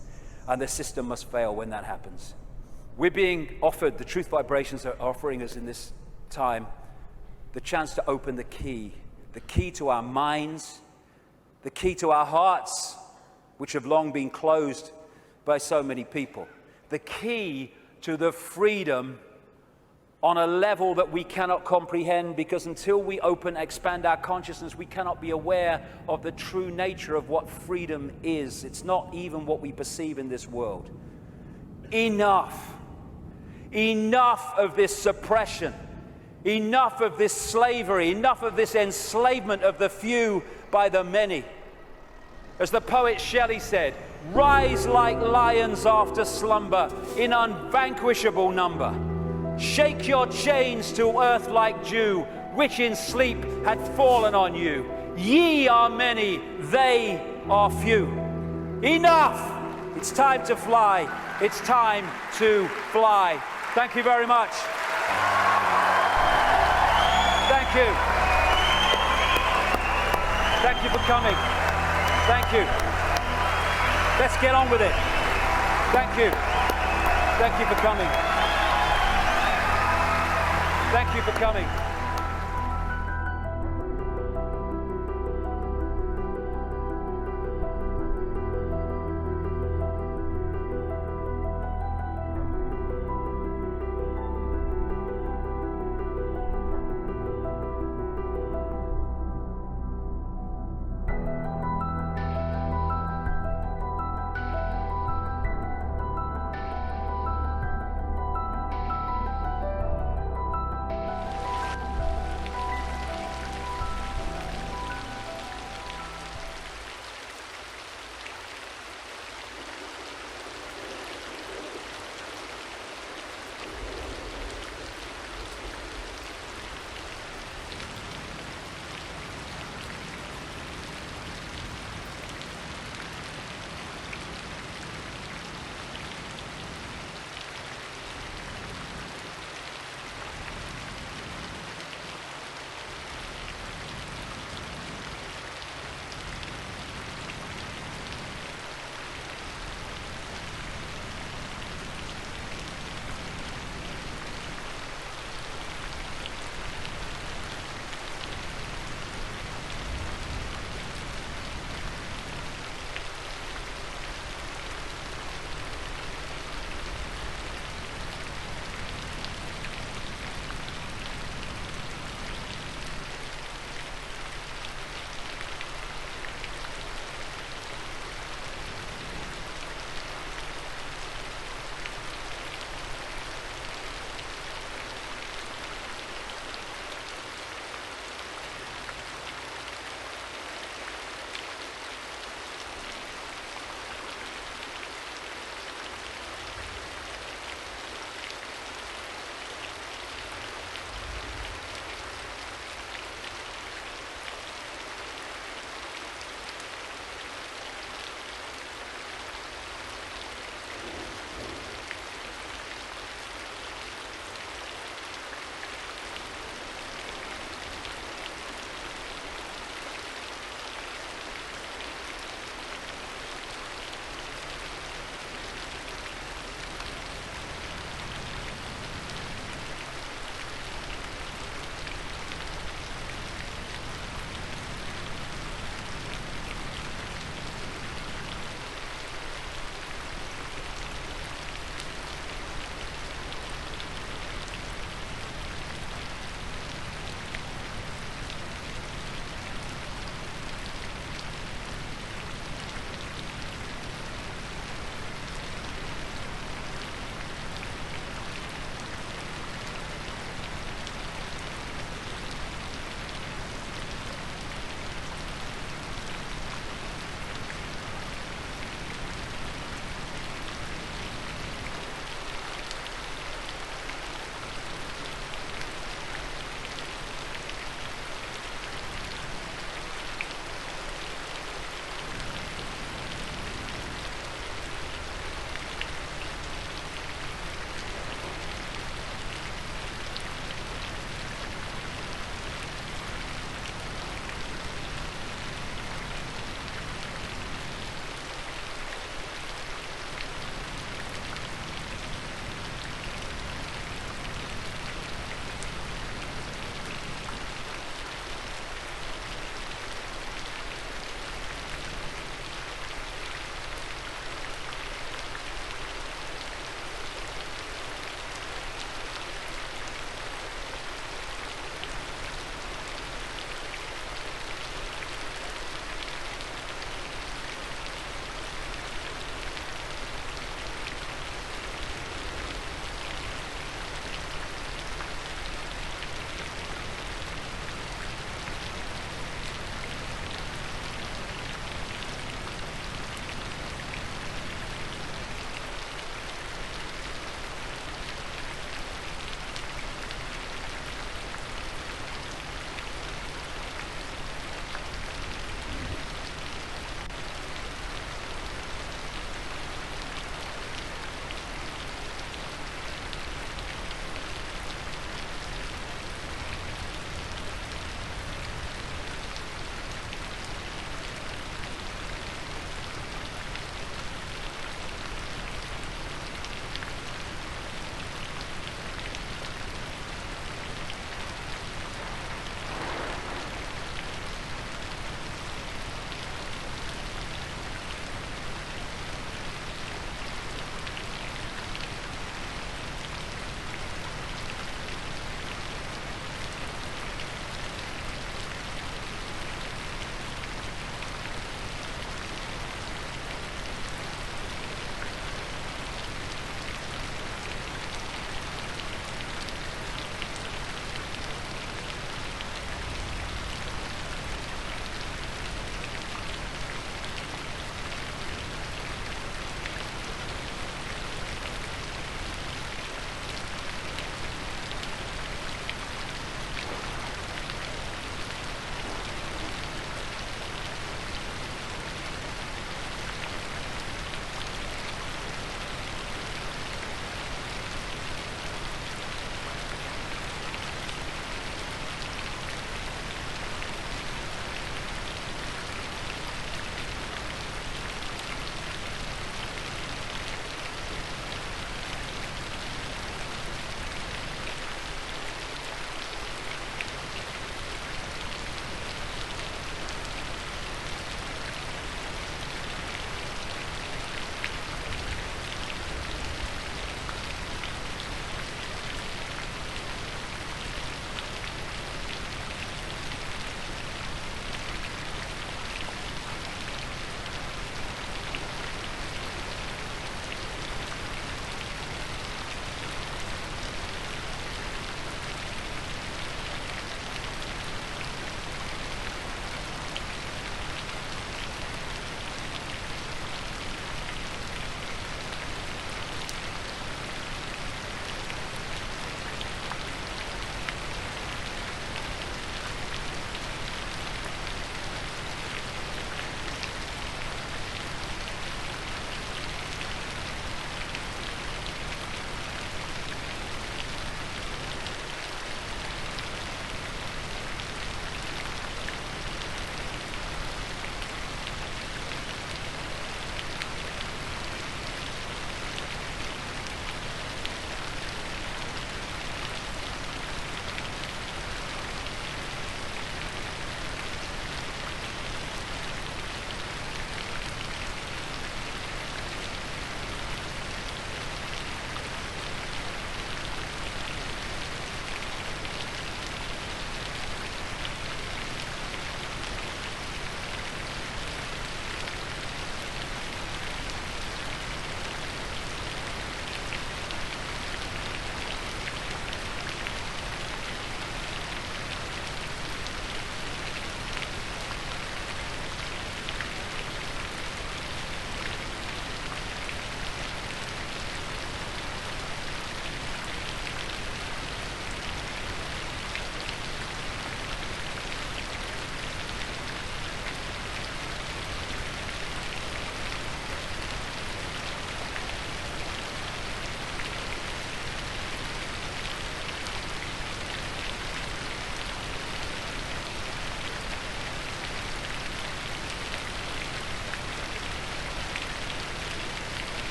And the system must fail when that happens. We're being offered, the truth vibrations are offering us in this time, the chance to open the key to our minds, the key to our hearts, which have long been closed by so many people. The key to the freedom on a level that we cannot comprehend, because until we expand our consciousness, we cannot be aware of the true nature of what freedom is. It's not even what we perceive in this world. Enough. Enough of this suppression. Enough of this slavery. Enough of this enslavement of the few by the many. As the poet Shelley said, rise like lions after slumber in unvanquishable number. Shake your chains to earth like dew, which in sleep had fallen on you. Ye are many, they are few. Enough! It's time to fly. It's time to fly. Thank you very much. Thank you. Thank you for coming. Thank you. Let's get on with it. Thank you. Thank you for coming. Thank you for coming.